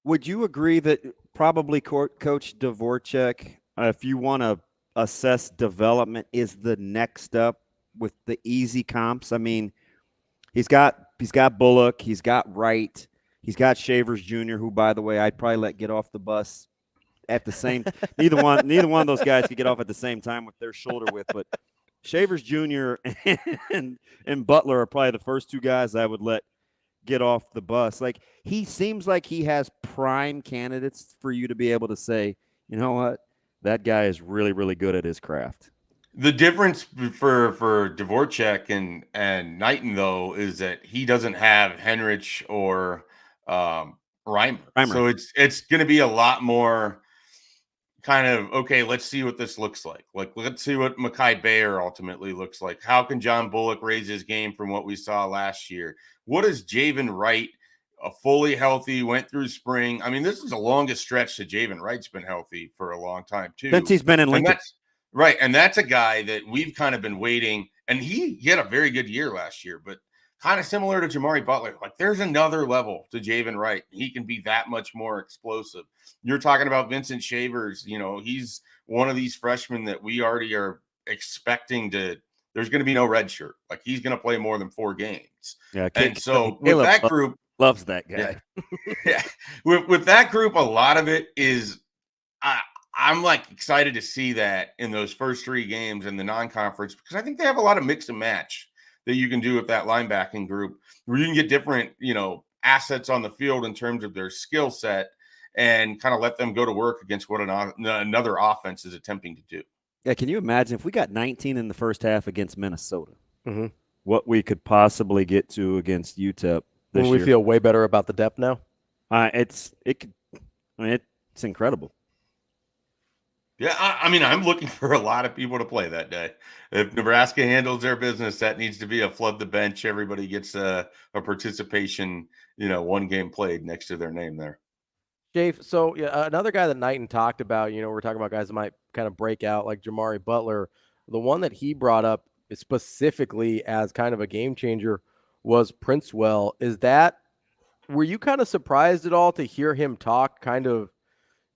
Would you agree that probably Coach Dvorak, if you want to assess development, is the next step with the easy comps? I mean, he's got Bullock, he's got Wright, he's got Shavers Jr., who, by the way, I'd probably let get off the bus at the same. neither one of those guys could get off at the same time with their shoulder width, but Shavers Jr. and Butler are probably the first two guys I would let get off the bus. Like, he seems like he has prime candidates for you to be able to say, you know what, that guy is really, really good at his craft. The difference for Dvorak and Knighton, though, is that he doesn't have Henrich or Reimer. So it's going to be a lot more kind of, okay, let's see what this looks like. Like, let's see what Mekhi Bayer ultimately looks like. How can John Bullock raise his game from what we saw last year? What is Javen Wright, fully healthy, went through spring? I mean, this is the longest stretch that Javen Wright's been healthy for a long time, too. Since he's been in Lincoln. Right, and that's a guy that we've kind of been waiting, and he had a very good year last year, but kind of similar to Jamari Butler. Like, there's another level to Javen Wright. He can be that much more explosive. You're talking about Vincent Shavers. You know, he's one of these freshmen that we already are expecting to – there's going to be no red shirt. Like, he's going to play more than 4 games. Yeah, and so with that group – loves that guy. Yeah. With that group, a lot of it is I'm like excited to see that in those first 3 games in the non-conference, because I think they have a lot of mix and match that you can do with that linebacking group, where you can get different, assets on the field in terms of their skill set and kind of let them go to work against what another offense is attempting to do. Yeah, can you imagine if we got 19 in the first half against Minnesota, what we could possibly get to against UTEP this year? We feel way better about the depth now. It's incredible. Yeah, I mean, I'm looking for a lot of people to play that day. If Nebraska handles their business, that needs to be a flood the bench. Everybody gets a participation, 1 game played next to their name there. Dave, so another guy that Knighton talked about, we're talking about guys that might kind of break out like Jamari Butler. The one that he brought up specifically as kind of a game changer was Princewell. Were you kind of surprised at all to hear him talk kind of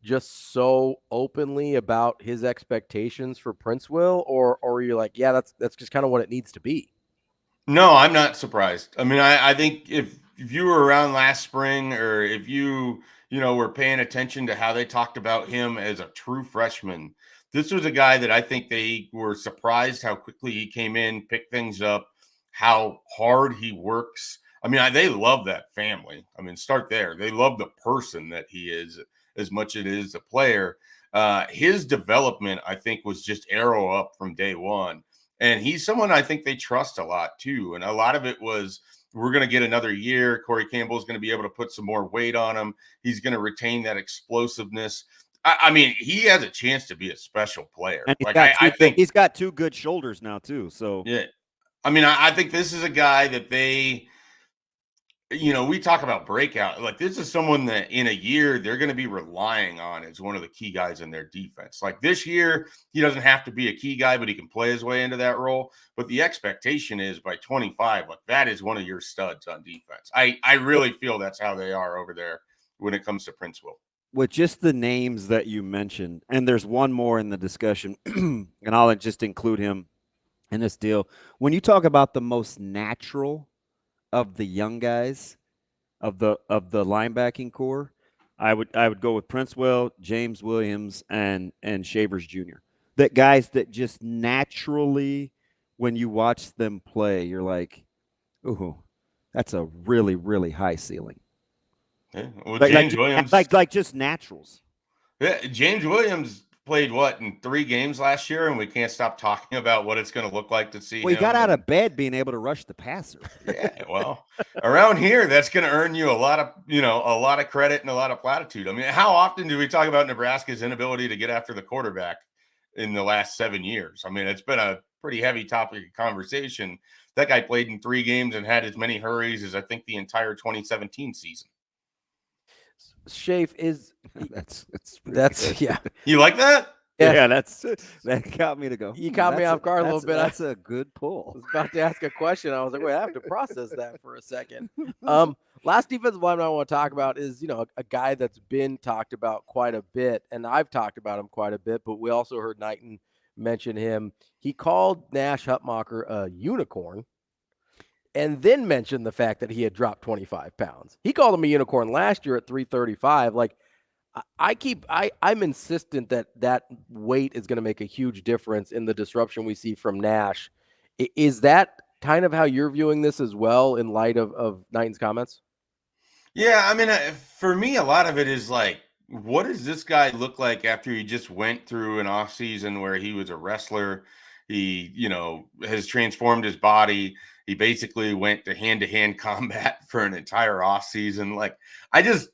just so openly about his expectations for Princewell, or are you like, yeah, that's just kind of what it needs to be? No, I'm not surprised. I mean, I think if you were around last spring, or if were paying attention to how they talked about him as a true freshman, this was a guy that I think they were surprised how quickly he came in, picked things up, how hard he works. I mean, they love that family. I mean, start there. They love the person that he is as much as it is a player. His development, I think, was just arrow up from day one. And he's someone I think they trust a lot too. And a lot of it was, we're going to get another year. Corey Campbell is going to be able to put some more weight on him. He's going to retain that explosiveness. I mean, he has a chance to be a special player. And I think he's got 2 good shoulders now too. So yeah, I mean, I think this is a guy that they, we talk about breakout. Like, this is someone that in a year they're going to be relying on as one of the key guys in their defense. Like, this year, he doesn't have to be a key guy, but he can play his way into that role. But the expectation is by 25, like, that is one of your studs on defense. I really feel that's how they are over there when it comes to Princeville. with just the names that you mentioned, and there's one more in the discussion, and I'll just include him in this deal. When you talk about the most natural of the young guys of the linebacking core, I would go with Princewell, James Williams, and Shavers Jr. That guys that just naturally, when you watch them play, you're like, ooh, that's a really, really high ceiling. Yeah. Well, James Williams, like just naturals. Yeah, James Williams played in 3 games last year, and we can't stop talking about what it's going to look like to see. Well, he got out of bed being able to rush the passer. Yeah, well, around here, that's going to earn you a lot of credit and a lot of platitude. I mean, how often do we talk about Nebraska's inability to get after the quarterback in the last 7 years? I mean, it's been a pretty heavy topic of conversation. That guy played in 3 games and had as many hurries as I think the entire 2017 season. Schaefer is that's yeah. You like that? Yeah, that got me to go. You caught me off guard a little bit. That's a good pull. I was about to ask a question. I was like, wait, I have to process that for a second. Last defensive lineman I want to talk about is, a guy that's been talked about quite a bit, and I've talked about him quite a bit, but we also heard Knighton mention him. He called Nash Hutmacher a unicorn, and then mentioned the fact that he had dropped 25 pounds. He called him a unicorn last year at 335. Like, I'm insistent that weight is going to make a huge difference in the disruption we see from Nash. Is that kind of how you're viewing this as well in light of Knighton's comments? Yeah, I mean, for me, a lot of it is like, what does this guy look like after he just went through an off season where he was a wrestler? He, has transformed his body. He basically went to hand-to-hand combat for an entire off season. Like, I don't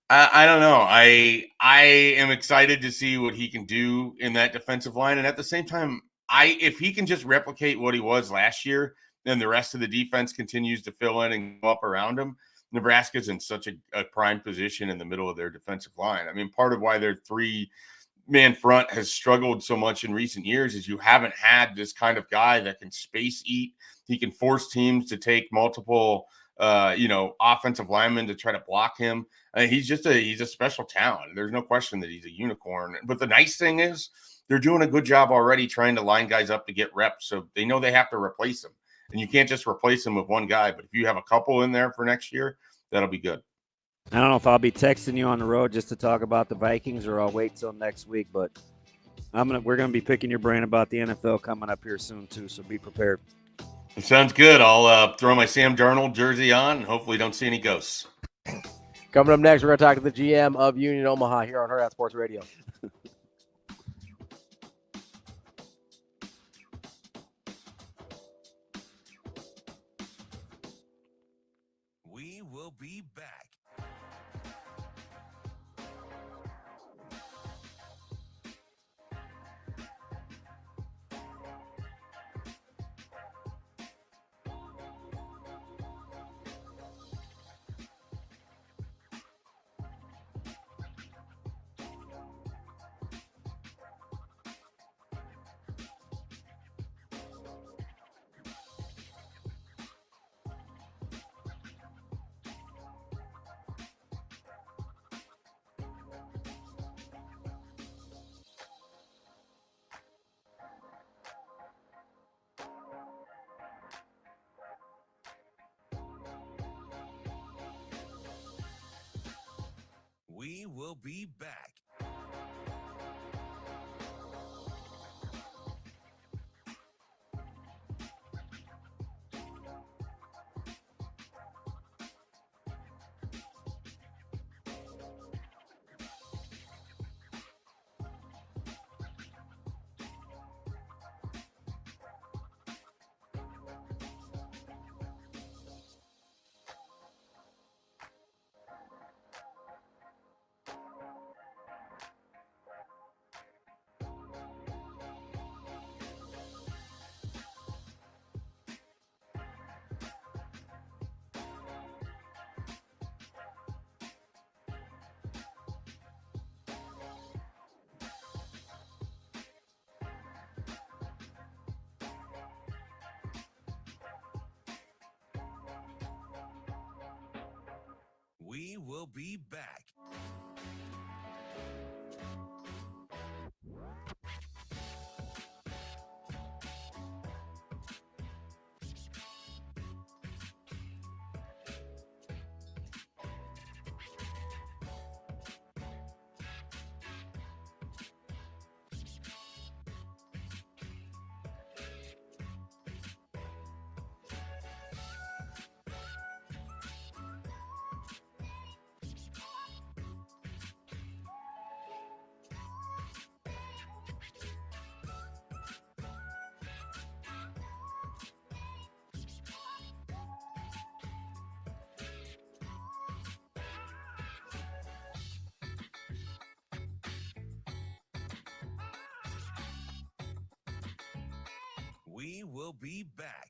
know. I am excited to see what he can do in that defensive line. And at the same time, if he can just replicate what he was last year, then the rest of the defense continues to fill in and go up around him. Nebraska's in such a prime position in the middle of their defensive line. I mean, part of why their 3-man front has struggled so much in recent years is you haven't had this kind of guy that can space eat. He can force teams to take multiple offensive linemen to try to block him. He's a special talent. There's no question that he's a unicorn. But the nice thing is they're doing a good job already trying to line guys up to get reps. So they know they have to replace them. And you can't just replace them with one guy. But if you have a couple in there for next year, that'll be good. I don't know if I'll be texting you on the road just to talk about the Vikings, or I'll wait till next week. But we're gonna be picking your brain about the NFL coming up here soon too. So be prepared. It sounds good. I'll throw my Sam Darnold jersey on and hopefully don't see any ghosts. Coming up next, we're going to talk to the GM of Union Omaha here on Hurrdat Sports Radio. We will be back. will be back. We will be back. We will be back.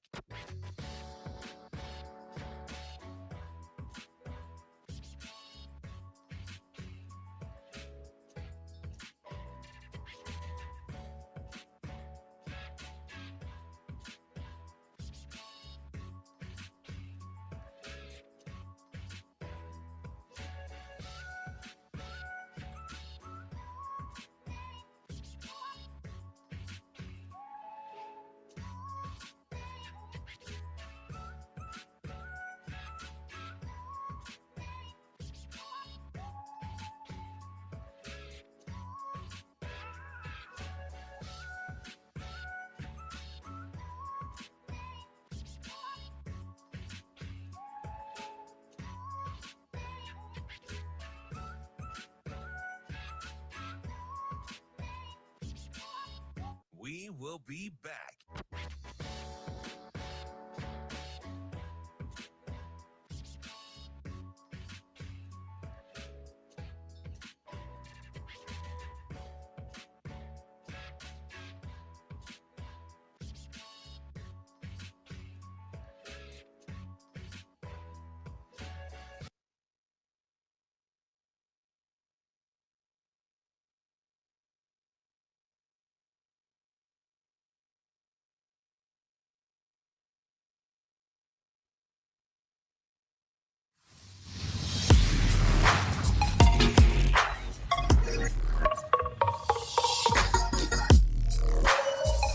We will be back.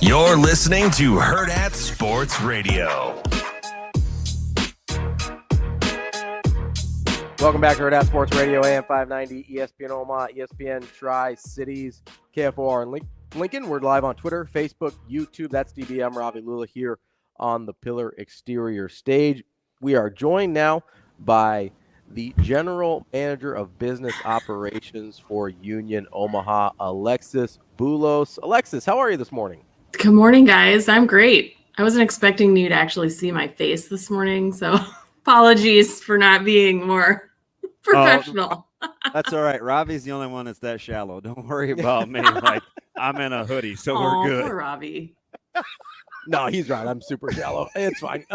You're listening to Hurrdat Sports Radio. Welcome back to Hurrdat Sports Radio, AM 590, ESPN Omaha, ESPN Tri-Cities, KFOR in Lincoln. We're live on Twitter, Facebook, YouTube. That's DB. I'm Ravi Lulla here on the Pillar Exterior stage. We are joined now by the General Manager of Business Operations for Union Omaha, Alexis Boulos. Alexis, how are you this morning? Good morning, guys. I'm great. I wasn't expecting you to actually see my face this morning, so apologies for not being more professional. That's all right. Ravi's the only one that's that shallow. Don't worry about me. Like, I'm in a hoodie, so we're good. Poor Ravi. No, he's right. I'm super shallow. It's fine.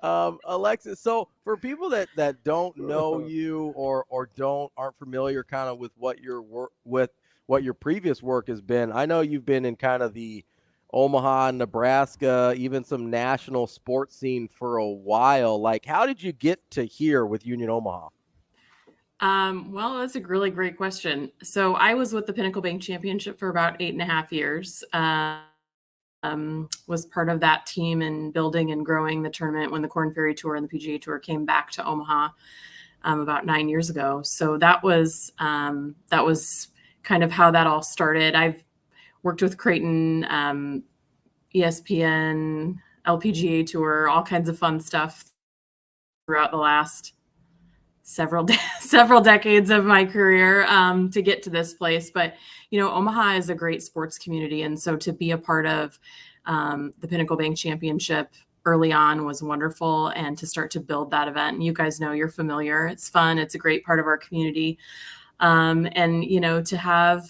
Alexis, so for people that don't know you or aren't familiar kind of with what your work with what your previous work has been, I know you've been in kind of the Omaha, Nebraska, even some national sports scene for a while. Like, how did you get to here with Union Omaha? Well, that's a really great question. So I was with the Pinnacle Bank Championship for about 8.5 years. Was part of that team in building and growing the tournament when the Korn Ferry Tour and the PGA Tour came back to Omaha. about 9 years ago. So that was kind of how that all started. I've worked with Creighton, ESPN, LPGA Tour, all kinds of fun stuff throughout the last several decades of my career to get to this place. But, Omaha is a great sports community. And so to be a part of the Pinnacle Bank Championship early on was wonderful, and to start to build that event. And you guys know, you're familiar. It's fun. It's a great part of our community. And, to have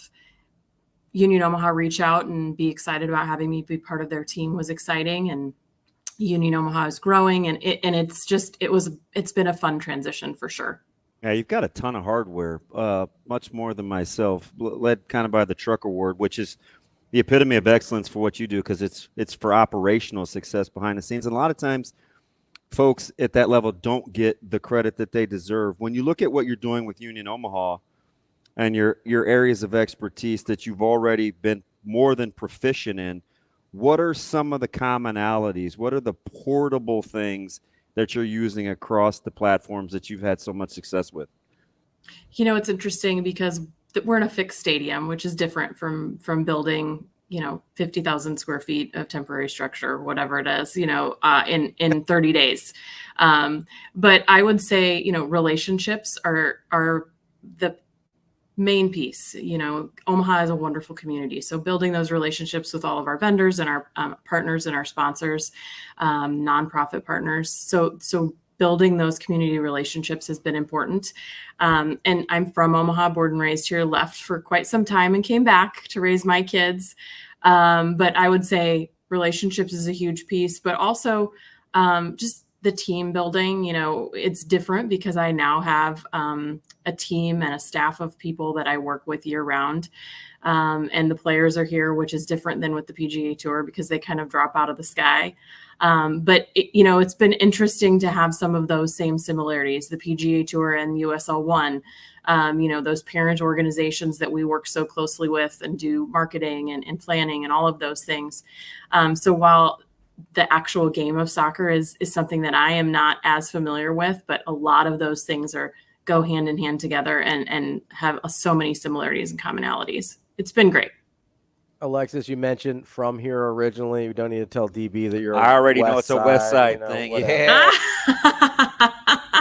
Union Omaha reach out and be excited about having me be part of their team was exciting. And Union Omaha is growing, and it's been a fun transition for sure. Yeah, you've got a ton of hardware, much more than myself, led kind of by the Truck Award, which is the epitome of excellence for what you do, because it's for operational success behind the scenes. And a lot of times folks at that level don't get the credit that they deserve. When you look at what you're doing with Union Omaha and your areas of expertise that you've already been more than proficient in, what are some of the commonalities? What are the portable things that you're using across the platforms that you've had so much success with? It's interesting because we're in a fixed stadium, which is different from building, 50,000 square feet of temporary structure, whatever it is, in 30 days. But I would say, relationships are the main piece. Omaha is a wonderful community. So building those relationships with all of our vendors and our partners and our sponsors, nonprofit partners. So building those community relationships has been important. And I'm from Omaha, born and raised here, left for quite some time and came back to raise my kids. But I would say relationships is a huge piece, but also just the team building. It's different because I now have a team and a staff of people that I work with year round. And the players are here, which is different than with the PGA Tour because they kind of drop out of the sky. But it's been interesting to have some of those same similarities, the PGA Tour and USL One, those parent organizations that we work so closely with and do marketing and planning and all of those things. So while the actual game of soccer is something that I am not as familiar with, but a lot of those things go hand in hand together and have so many similarities and commonalities. It's been great. Alexis, you mentioned from here originally. We don't need to tell DB that you're. I already know it's a West Side thing. Yeah.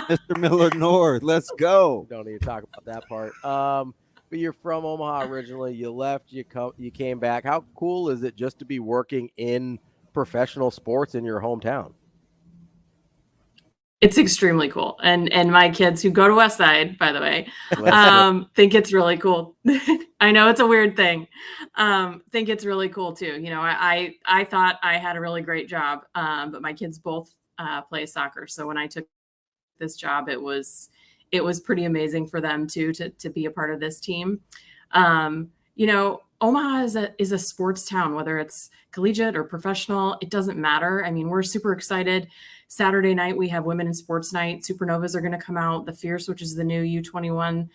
Mr. Miller North, let's go. Don't need to talk about that part. But you're from Omaha originally. You left. You came back. How cool is it just to be working in professional sports in your hometown? It's extremely cool. And my kids who go to West Side, by the way, think it's really cool. I know it's a weird thing. Think it's really cool too. I thought I had a really great job, but my kids both play soccer. So when I took this job, it was pretty amazing for them too, to be a part of this team. Omaha is a sports town, whether it's collegiate or professional, it doesn't matter. I mean, we're super excited. Saturday night, we have Women in Sports Night. Supernovas are going to come out. The Fierce, which is the new U21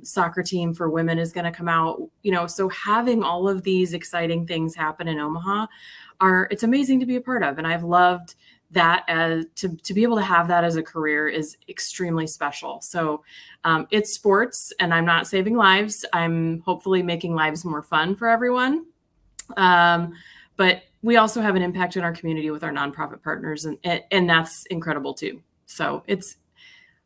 soccer team for women, is going to come out. So having all of these exciting things happen in Omaha it's amazing to be a part of. And I've loved that to be able to have that as a career is extremely special. So it's sports, and I'm not saving lives. I'm hopefully making lives more fun for everyone. But we also have an impact in our community with our nonprofit partners, and that's incredible too. So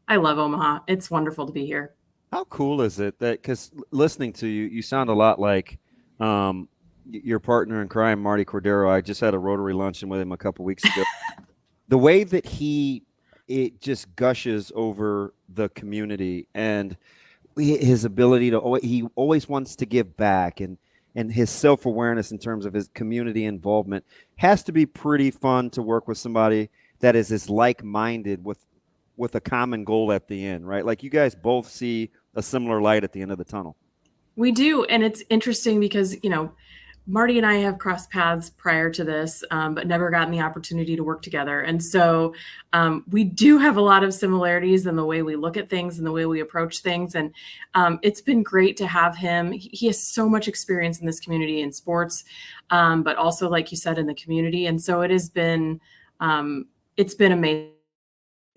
I love Omaha. It's wonderful to be here. How cool is it that, because listening to you, you sound a lot like your partner in crime, Marty Cordero. I just had a Rotary luncheon with him a couple weeks ago. The way that it just gushes over the community and his ability he always wants to give back, and his self-awareness in terms of his community involvement has to be pretty fun to work with somebody that is as like-minded with a common goal at the end, right? Like you guys both see a similar light at the end of the tunnel. We do. And it's interesting because, Marty and I have crossed paths prior to this, but never gotten the opportunity to work together. And so we do have a lot of similarities in the way we look at things and the way we approach things. And it's been great to have him. He has so much experience in this community in sports, but also, like you said, in the community. And so it's been amazing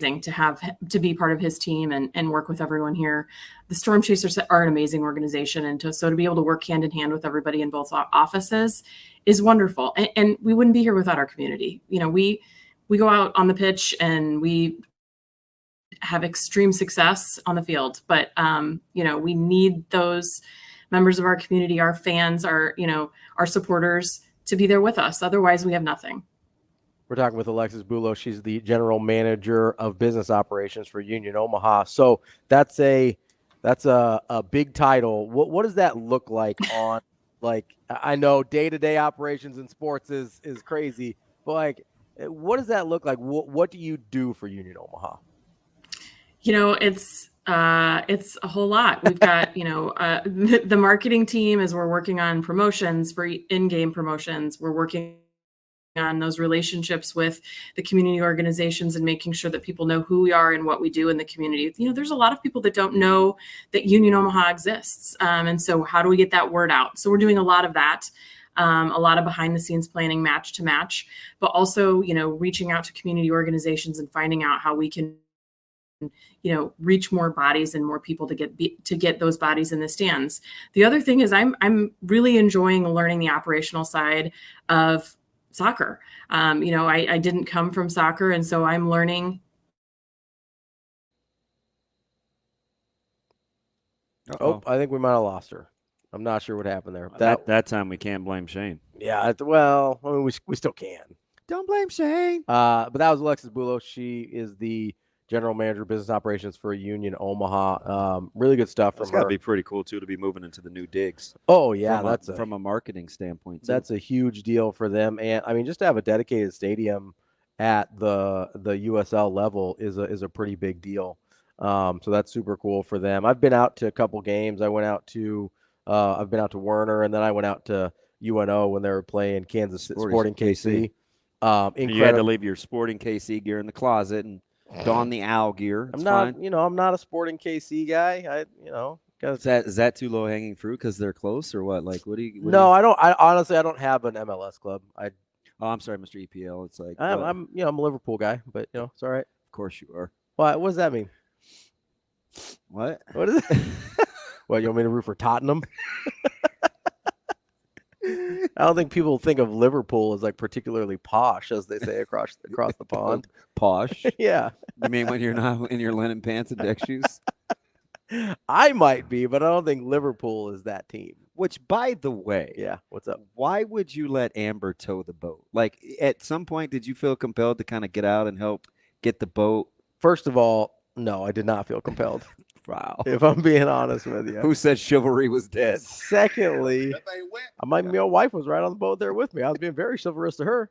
to be part of his team and work with everyone here. The Storm Chasers are an amazing organization, and to be able to work hand in hand with everybody in both offices is wonderful. And we wouldn't be here without our community. We go out on the pitch and we have extreme success on the field, but we need those members of our community, our fans, our supporters to be there with us. Otherwise, we have nothing. We're talking with Alexis Boulos. She's the general manager of business operations for Union Omaha. So that's a big title. What does that look like on, like, I know day-to-day operations in sports is crazy, but like, what does that look like? What do you do for Union Omaha? It's a whole lot. We've got, the marketing team as we're working on promotions for in-game promotions. We're working on those relationships with the community organizations and making sure that people know who we are and what we do in the community. There's a lot of people that don't know that Union Omaha exists. And so how do we get that word out? So we're doing a lot of that, a lot of behind the scenes planning match to match, but also, reaching out to community organizations and finding out how we can reach more bodies and more people to get those bodies in the stands. The other thing is I'm really enjoying learning the operational side of soccer. I didn't come from soccer, and so I'm learning. Oh, I think we might have lost her. I'm not sure what happened there. That time we can't blame Shane. Yeah, well, I mean, we still can. Don't blame Shane. But that was Alexis Boulos. She is the general manager of business operations for Union Omaha. Really good stuff from her. It's got to be pretty cool too to be moving into the new digs. Oh yeah, from a marketing standpoint too. That's a huge deal for them. And I mean, just to have a dedicated stadium at the USL level is a pretty big deal. So that's super cool for them. I've been out to a couple games. I've been out to Werner, and then I went out to UNO when they were playing Sporting KC. You had to leave your Sporting KC gear in the closet and don the owl gear. I'm not a Sporting KC guy. Is that too low hanging fruit because they're close or what? Like, No, I don't. I honestly, I don't have an MLS club. I'm sorry, Mr. EPL. It's like I'm a Liverpool guy, but it's all right. Of course you are. What does that mean? What? What is it? What, you want me to root for Tottenham? I don't think people think of Liverpool as like particularly posh, as they say across the pond. Posh? Yeah. You mean when you're not in your linen pants and deck shoes? I might be, but I don't think Liverpool is that team. Which, by the way, yeah, what's up? Why would you let Amber tow the boat? Like, at some point, did you feel compelled to kind of get out and help get the boat? First of all, no, I did not feel compelled. Wow. If I'm being honest with you. Who said chivalry was dead? Secondly, my wife was right on the boat there with me. I was being very chivalrous to her.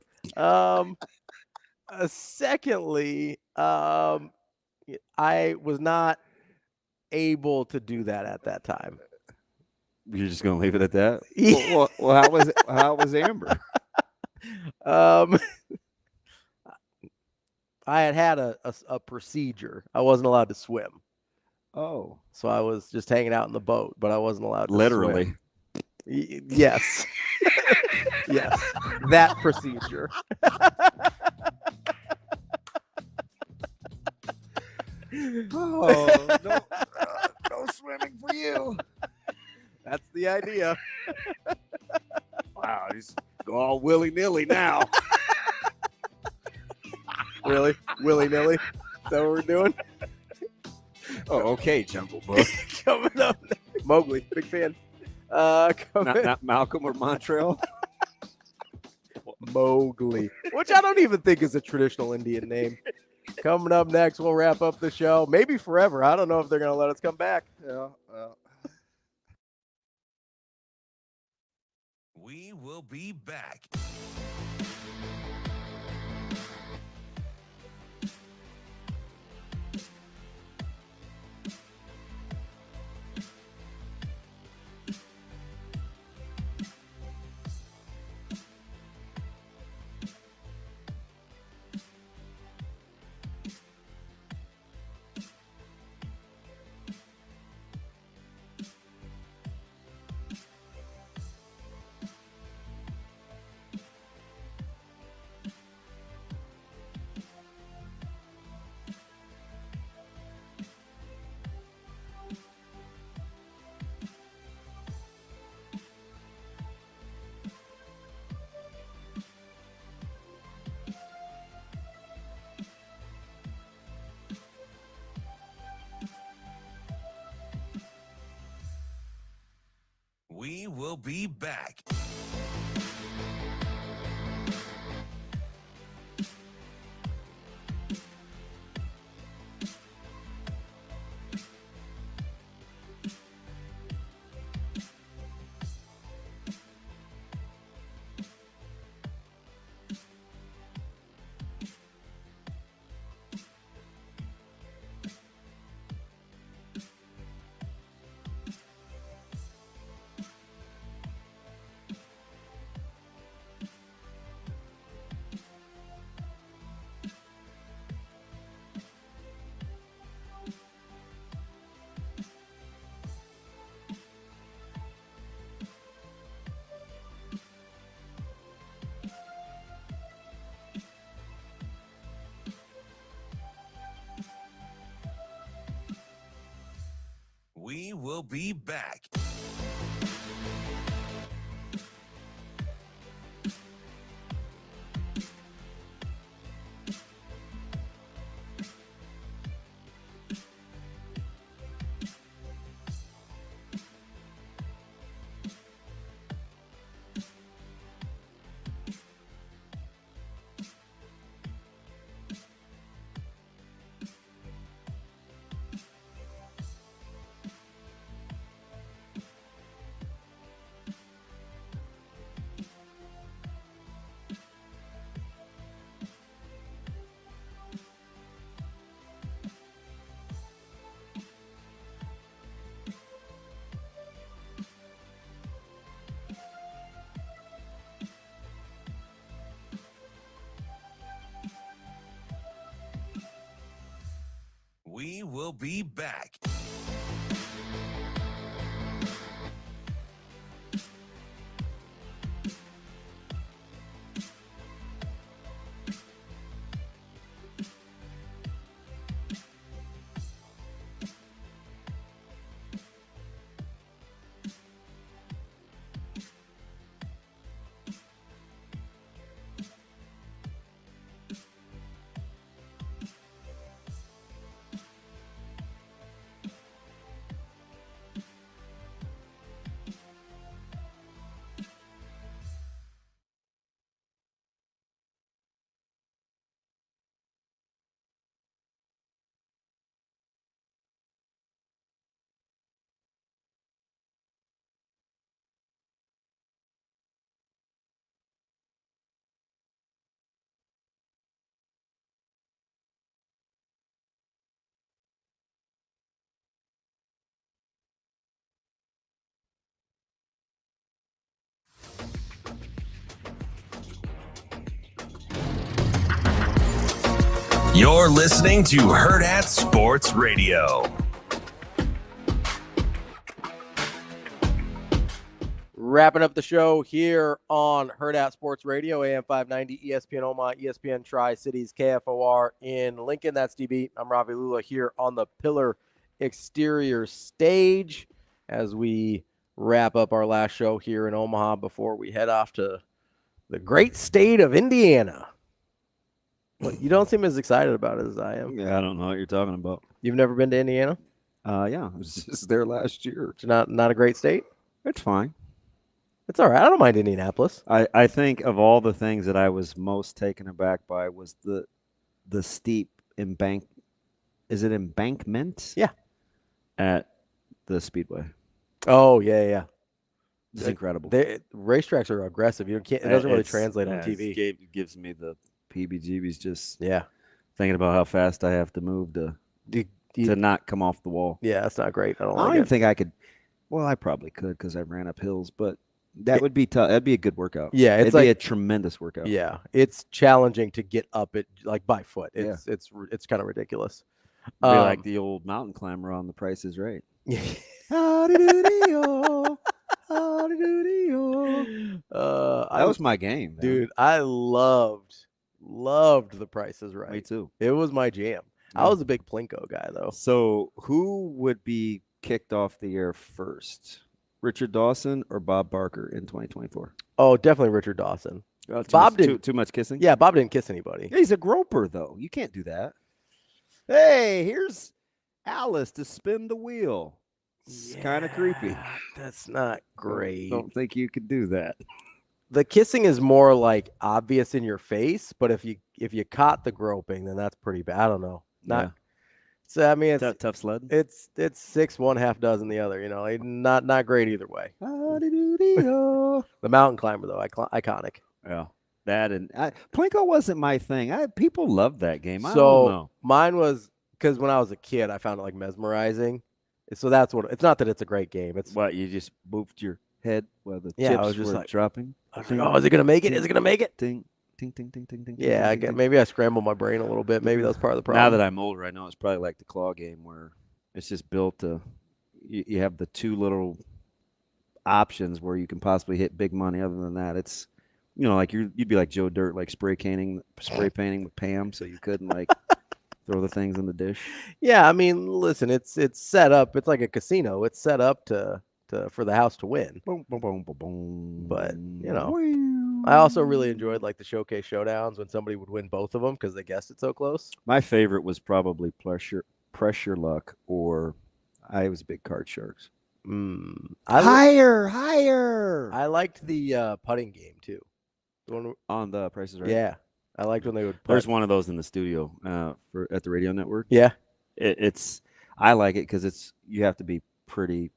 Secondly, I was not able to do that at that time. You're just gonna leave it at that? Well, how was Amber? I had a procedure. I wasn't allowed to swim. Oh. So I was just hanging out in the boat, but I wasn't allowed to literally swim. Yes. Yes. That procedure. Oh, no swimming for you. That's the idea. Wow, he's go all willy-nilly now. Really? Willy-nilly? Is that what we're doing? Oh, okay, Jungle Book. Coming up, Mowgli, big fan. Not Malcolm or Montreal. Mowgli, which I don't even think is a traditional Indian name. Coming up next, we'll wrap up the show. Maybe forever. I don't know if they're going to let us come back. Yeah. We will be back. We will be back. We will be back. We will be back. You're listening to Hurrdat Sports Radio. Wrapping up the show here on Hurrdat Sports Radio, AM 590, ESPN Omaha, ESPN Tri-Cities, KFOR in Lincoln. That's DB. I'm Ravi Lulla here on the Pillar Exterior stage as we wrap up our last show here in Omaha before we head off to the great state of Indiana. Well, you don't seem as excited about it as I am. Yeah, I don't know what you're talking about. You've never been to Indiana? Yeah, I was just there last year. It's not a great state? It's fine. It's all right. I don't mind Indianapolis. I think of all the things that I was most taken aback by was the steep is it embankment? Yeah. At the Speedway. Oh, yeah. It's incredible. Racetracks are aggressive. It doesn't really translate on TV. It gives me the PBGBs just thinking about how fast I have to move to not come off the wall. Yeah, that's not great. I don't even think I could. Well, I probably could because I ran up hills, but that would be tough. That'd be a good workout. Yeah, it'd be a tremendous workout. Yeah, it's challenging to get up it like by foot. It's kind of ridiculous. Be like the old mountain climber on The Price is Right. That was my game, man. Dude. I loved The Price is Right. Me too. It was my jam. Yeah. I was a big Plinko guy though. So who would be kicked off the air first? Richard Dawson or Bob Barker in 2024? Oh, definitely Richard Dawson. Bob didn't too much kissing. Yeah, Bob didn't kiss anybody. Yeah, he's a groper though. You can't do that. Hey, here's Alice to spin the wheel. It's kind of creepy. That's not great. Don't think you could do that. The kissing is more like obvious in your face, but if you caught the groping, then that's pretty bad. I don't know. So I mean, it's tough sledding. It's 6 1, half dozen the other. Like, not great either way. The mountain climber though, iconic. Yeah, that and Plinko wasn't my thing. People loved that game. I don't know. Mine was because when I was a kid, I found it like mesmerizing. So that's what. It's not that it's a great game. It's what you just moved your head while the chips I was just were like, dropping. I was like, oh, is it gonna make it? Is it gonna make it? Ding, ding, ding, ding, ding, ding. Yeah, maybe I scrambled my brain a little bit. Maybe that's part of the problem. Now that I'm older, I know it's probably like the claw game where it's just built to. You have the two little options where you can possibly hit big money. Other than that, it's like you'd be like Joe Dirt, like spray painting with Pam, so you couldn't like throw the things in the dish. Yeah, I mean, listen, it's set up. It's like a casino. It's set up for the house to win. Boom, boom, boom, boom, boom. But I also really enjoyed like the showcase showdowns when somebody would win both of them because they guessed it so close. My favorite was probably pressure luck, or I was a big card sharks. Higher. I liked the putting game too. The one on the Prices Right. Yeah, I liked when they would. There's one of those in the studio at the radio network. Yeah, I like it because you have to be pretty.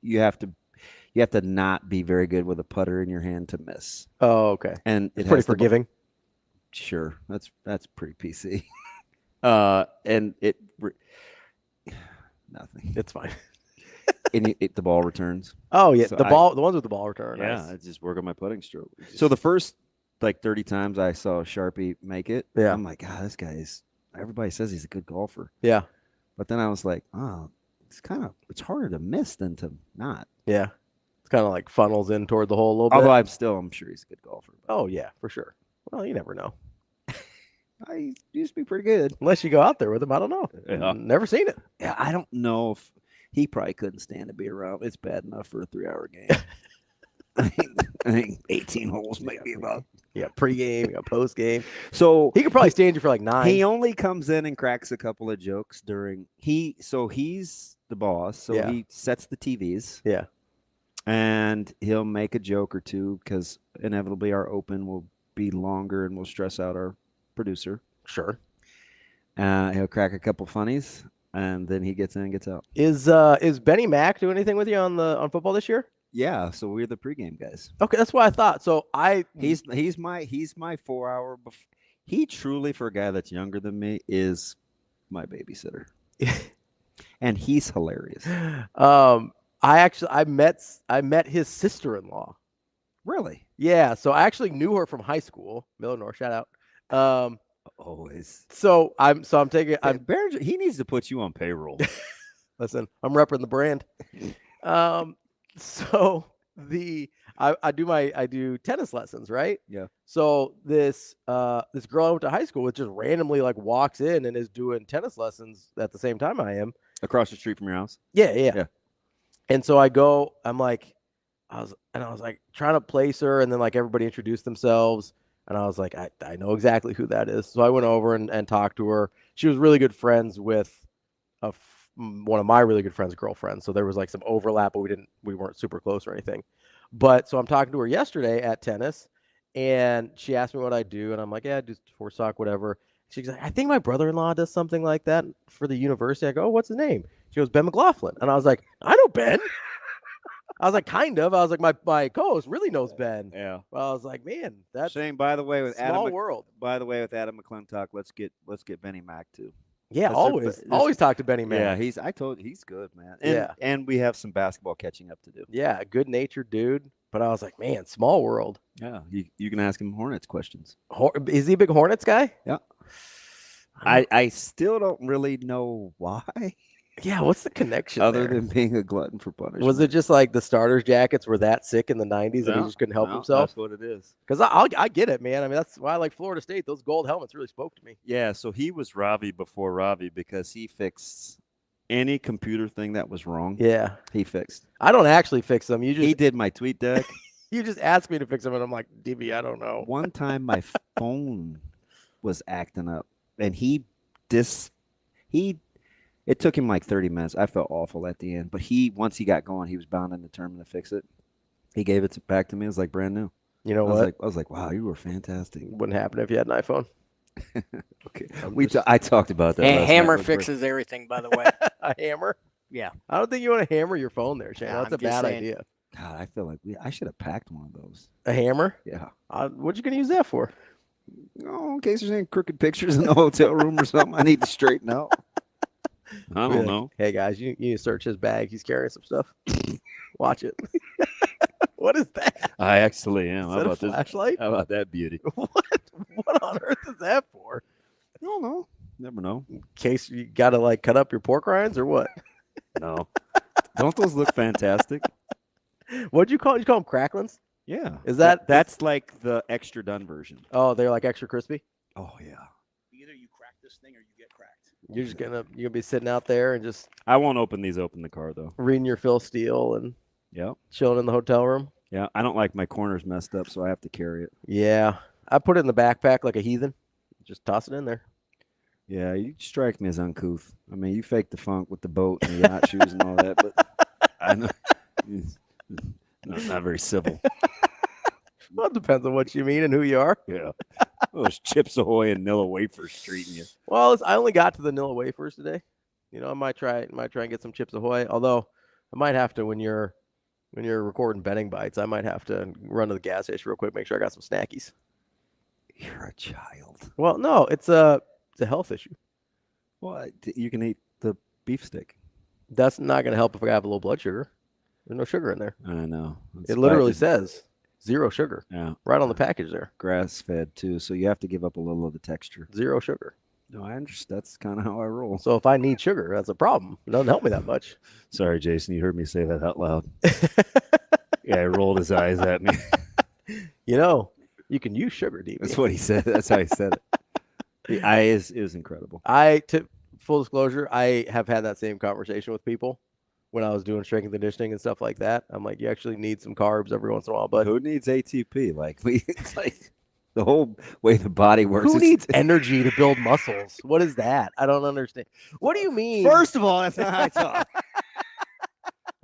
You have to not be very good with a putter in your hand to miss. Oh, okay. And it's pretty forgiving. Sure, that's pretty PC. And nothing. It's fine. And the ball returns. Oh yeah, so the ones with the ball return. Yeah, nice. I just work on my putting stroke. So the first 30 times I saw Sharpie make it, I'm like, this guy's. Everybody says he's a good golfer. Yeah, but then I was like, it's harder to miss than to not. Yeah, it's kind of like funnels in toward the hole a little bit. Although I'm sure he's a good golfer. Oh yeah, for sure. Well, you never know. I used to be pretty good. Unless you go out there with him, I don't know. Yeah. Never seen it. Yeah, I don't know if he probably couldn't stand to be around. It's bad enough for a 3-hour game. I think 18 holes maybe about. Yeah, pregame, post game. So he could probably stand you for like 9. He only comes in and cracks a couple of jokes during so he's the boss, so he sets the TVs. Yeah. And he'll make a joke or two because inevitably our open will be longer and we'll stress out our producer. Sure. He'll crack a couple funnies and then he gets in and gets out. Is Benny Mack doing anything with you on football this year? Yeah, so we're the pregame guys. Okay, that's what I thought. So he's my 4-hour. He truly, for a guy that's younger than me, is my babysitter, and he's hilarious. I met his sister-in-law. Really? Yeah. So I actually knew her from high school. Millenor, shout out. Always. So I'm taking. He needs to put you on payroll. Listen, I'm repping the brand. So I do tennis lessons, right? Yeah. So this girl I went to high school with just randomly like walks in and is doing tennis lessons at the same time I am. Across the street from your house? Yeah. And so I was like trying to place her, and then like everybody introduced themselves, and I was like, I know exactly who that is. So I went over and talked to her. She was really good friends with one of my really good friends' girlfriends. So there was like some overlap, but we weren't super close or anything. But so I'm talking to her yesterday at tennis, and she asked me what I do, and I'm like, yeah, I do sports talk, whatever. She's like, I think my brother-in-law does something like that for the university. I go, oh, what's his name? She goes, Ben McLaughlin. And I was like, I know Ben. I was like, kind of. I was like, my co-host really knows Ben. Yeah. Well, I was like, man, that's Shane. By the way, with small world. By the way, with Adam McClintock, let's get Benny Mack too. Yeah, always talk to Benny Mack. Yeah, he's good, man. And we have some basketball catching up to do. Yeah, good-natured dude. But I was like, man, small world. Yeah, you can ask him Hornets questions. Is he a big Hornets guy? Yeah. I still don't really know why. Yeah, what's the connection other than being a glutton for punishment? Was it just like the starters jackets were that sick in the 90s and he just couldn't help himself? That's what it is. Because I get it, man. I mean, that's why I like Florida State. Those gold helmets really spoke to me. Yeah, so he was Ravi before Ravi because he fixed any computer thing that was wrong. Yeah. He fixed. I don't actually fix them. He did my tweet deck. You just asked me to fix them, and I'm like, DB, I don't know. One time my phone was acting up, and he It took him like 30 minutes. I felt awful at the end. But once he got going, he was bound and determined to fix it. He gave it back to me. It was like brand new. You know what? I was like, wow, you were fantastic. Wouldn't happen if you had an iPhone. Okay. I talked about that. And hammer fixes everything, by the way. A hammer? Yeah. I don't think you want to hammer your phone there, Shane. Nah, That's I'm a just bad saying. idea. God, I feel like I should have packed one of those. A hammer? Yeah. What you going to use that for? Oh, in case there's any crooked pictures in the hotel room or something I need to straighten out. I don't know. Hey, guys, you need to search his bag. He's carrying some stuff. Watch it. What is that? I actually am. Is How that about a flashlight? How about that beauty? What on earth is that for? I don't know. Never know. In case you got to like cut up your pork rinds or what? No. Don't those look fantastic? What'd you call them? Cracklins? Yeah. Is that's like the extra done version? Oh, they're like extra crispy? Oh, yeah. Either you crack this thing or you get cracked. You're gonna be sitting out there and just I won't open the car though. reading your Phil Steele and chilling in the hotel room. Yeah, I don't like my corners messed up, so I have to carry it. Yeah, I put it in the backpack like a heathen. Just toss it in there. Yeah, you strike me as uncouth. I mean, you fake the funk with the boat and the yacht shoes and all that, but I know not very civil. Well, it depends on what you mean and who you are. Yeah. Those Chips Ahoy and Nilla wafers treating you. Well, I only got to the Nilla wafers today. I might try and get some Chips Ahoy. Although I might have to when you're recording betting bites, I might have to run to the gas station real quick, make sure I got some snackies. You're a child. Well, no, it's a health issue. Well, you can eat the beef stick. That's not going to help if I have a low blood sugar. There's no sugar in there. I know. It literally says 0 sugar. Yeah. Right on the package there. Grass fed too, so you have to give up a little of the texture. 0 sugar. No, I understand. That's kind of how I roll. So if I need sugar, that's a problem. It doesn't help me that much. Sorry, Jason. You heard me say that out loud. Yeah, he rolled his eyes at me. You can use sugar, DB. That's what he said. That's how he said it. The eye is incredible. Full disclosure, I have had that same conversation with people when I was doing strength and conditioning and stuff like that. I'm like, you actually need some carbs every once in a while, but who needs ATP? It's like the whole way the body works. Who needs energy to build muscles? What is that? I don't understand. What do you mean? First of all, that's not how I talk.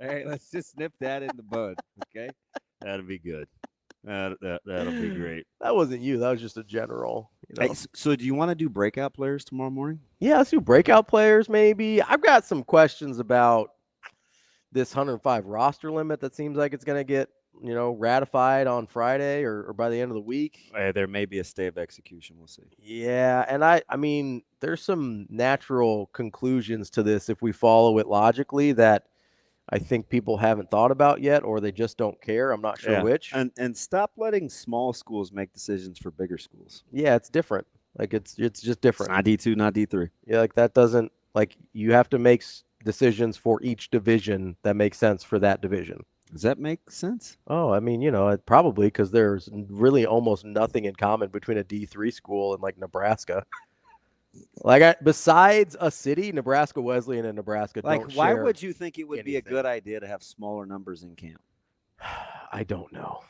All right, let's just nip that in the bud. Okay, that'll be good. That'll be great. That wasn't you. That was just a general. Hey, so do you want to do breakout players tomorrow morning? Yeah, let's do breakout players maybe. I've got some questions about this 105 roster limit that seems like it's going to get, ratified on Friday or by the end of the week. There may be a stay of execution. We'll see. Yeah, and I mean, there's some natural conclusions to this if we follow it logically that I think people haven't thought about yet, or they just don't care. I'm not sure which. And stop letting small schools make decisions for bigger schools. Yeah, it's different. Like it's just different. It's not D2, not D3. Yeah, like that doesn't you have to make decisions for each division that make sense for that division. Does that make sense? Oh, I mean, probably because there's really almost nothing in common between a D3 school and Nebraska. Besides a city, Nebraska Wesleyan and Nebraska don't why share would you think it would be a anything. good idea to have smaller numbers in camp? I don't know.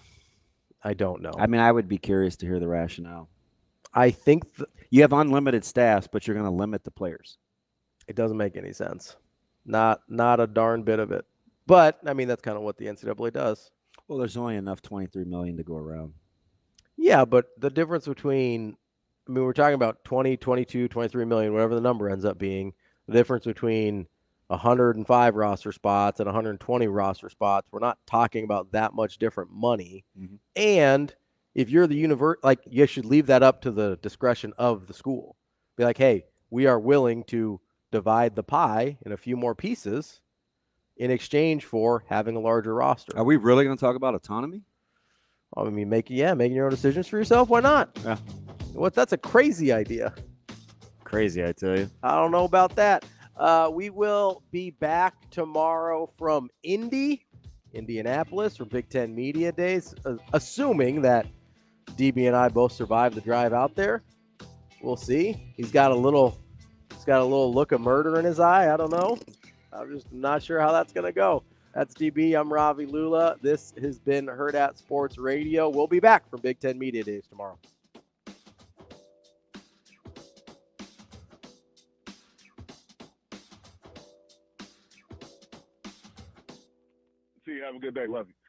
I mean, I would be curious to hear the rationale. I think you have unlimited staffs, but you're going to limit the players. It doesn't make any sense. Not a darn bit of it. But I mean, that's kind of what the NCAA does. Well, there's only enough $23 million to go around. Yeah, but the difference between we're talking about 20, 22, 23 million, whatever the number ends up being. The difference between 105 roster spots and 120 roster spots, we're not talking about that much different money. Mm-hmm. And if you're the university, you should leave that up to the discretion of the school. Be like, hey, we are willing to divide the pie in a few more pieces in exchange for having a larger roster. Are we really going to talk about autonomy? I mean, making your own decisions for yourself. Why not? Yeah. That's a crazy idea. Crazy, I tell you. I don't know about that. We will be back tomorrow from Indianapolis for Big Ten Media Days, assuming that DB and I both survive the drive out there. We'll see. He's got a little look of murder in his eye. I don't know. I'm just not sure how that's going to go. That's DB. I'm Ravi Lulla. This has been Hurrdat Sports Radio. We'll be back from Big Ten Media Days tomorrow. see you. Have a good day. Love you.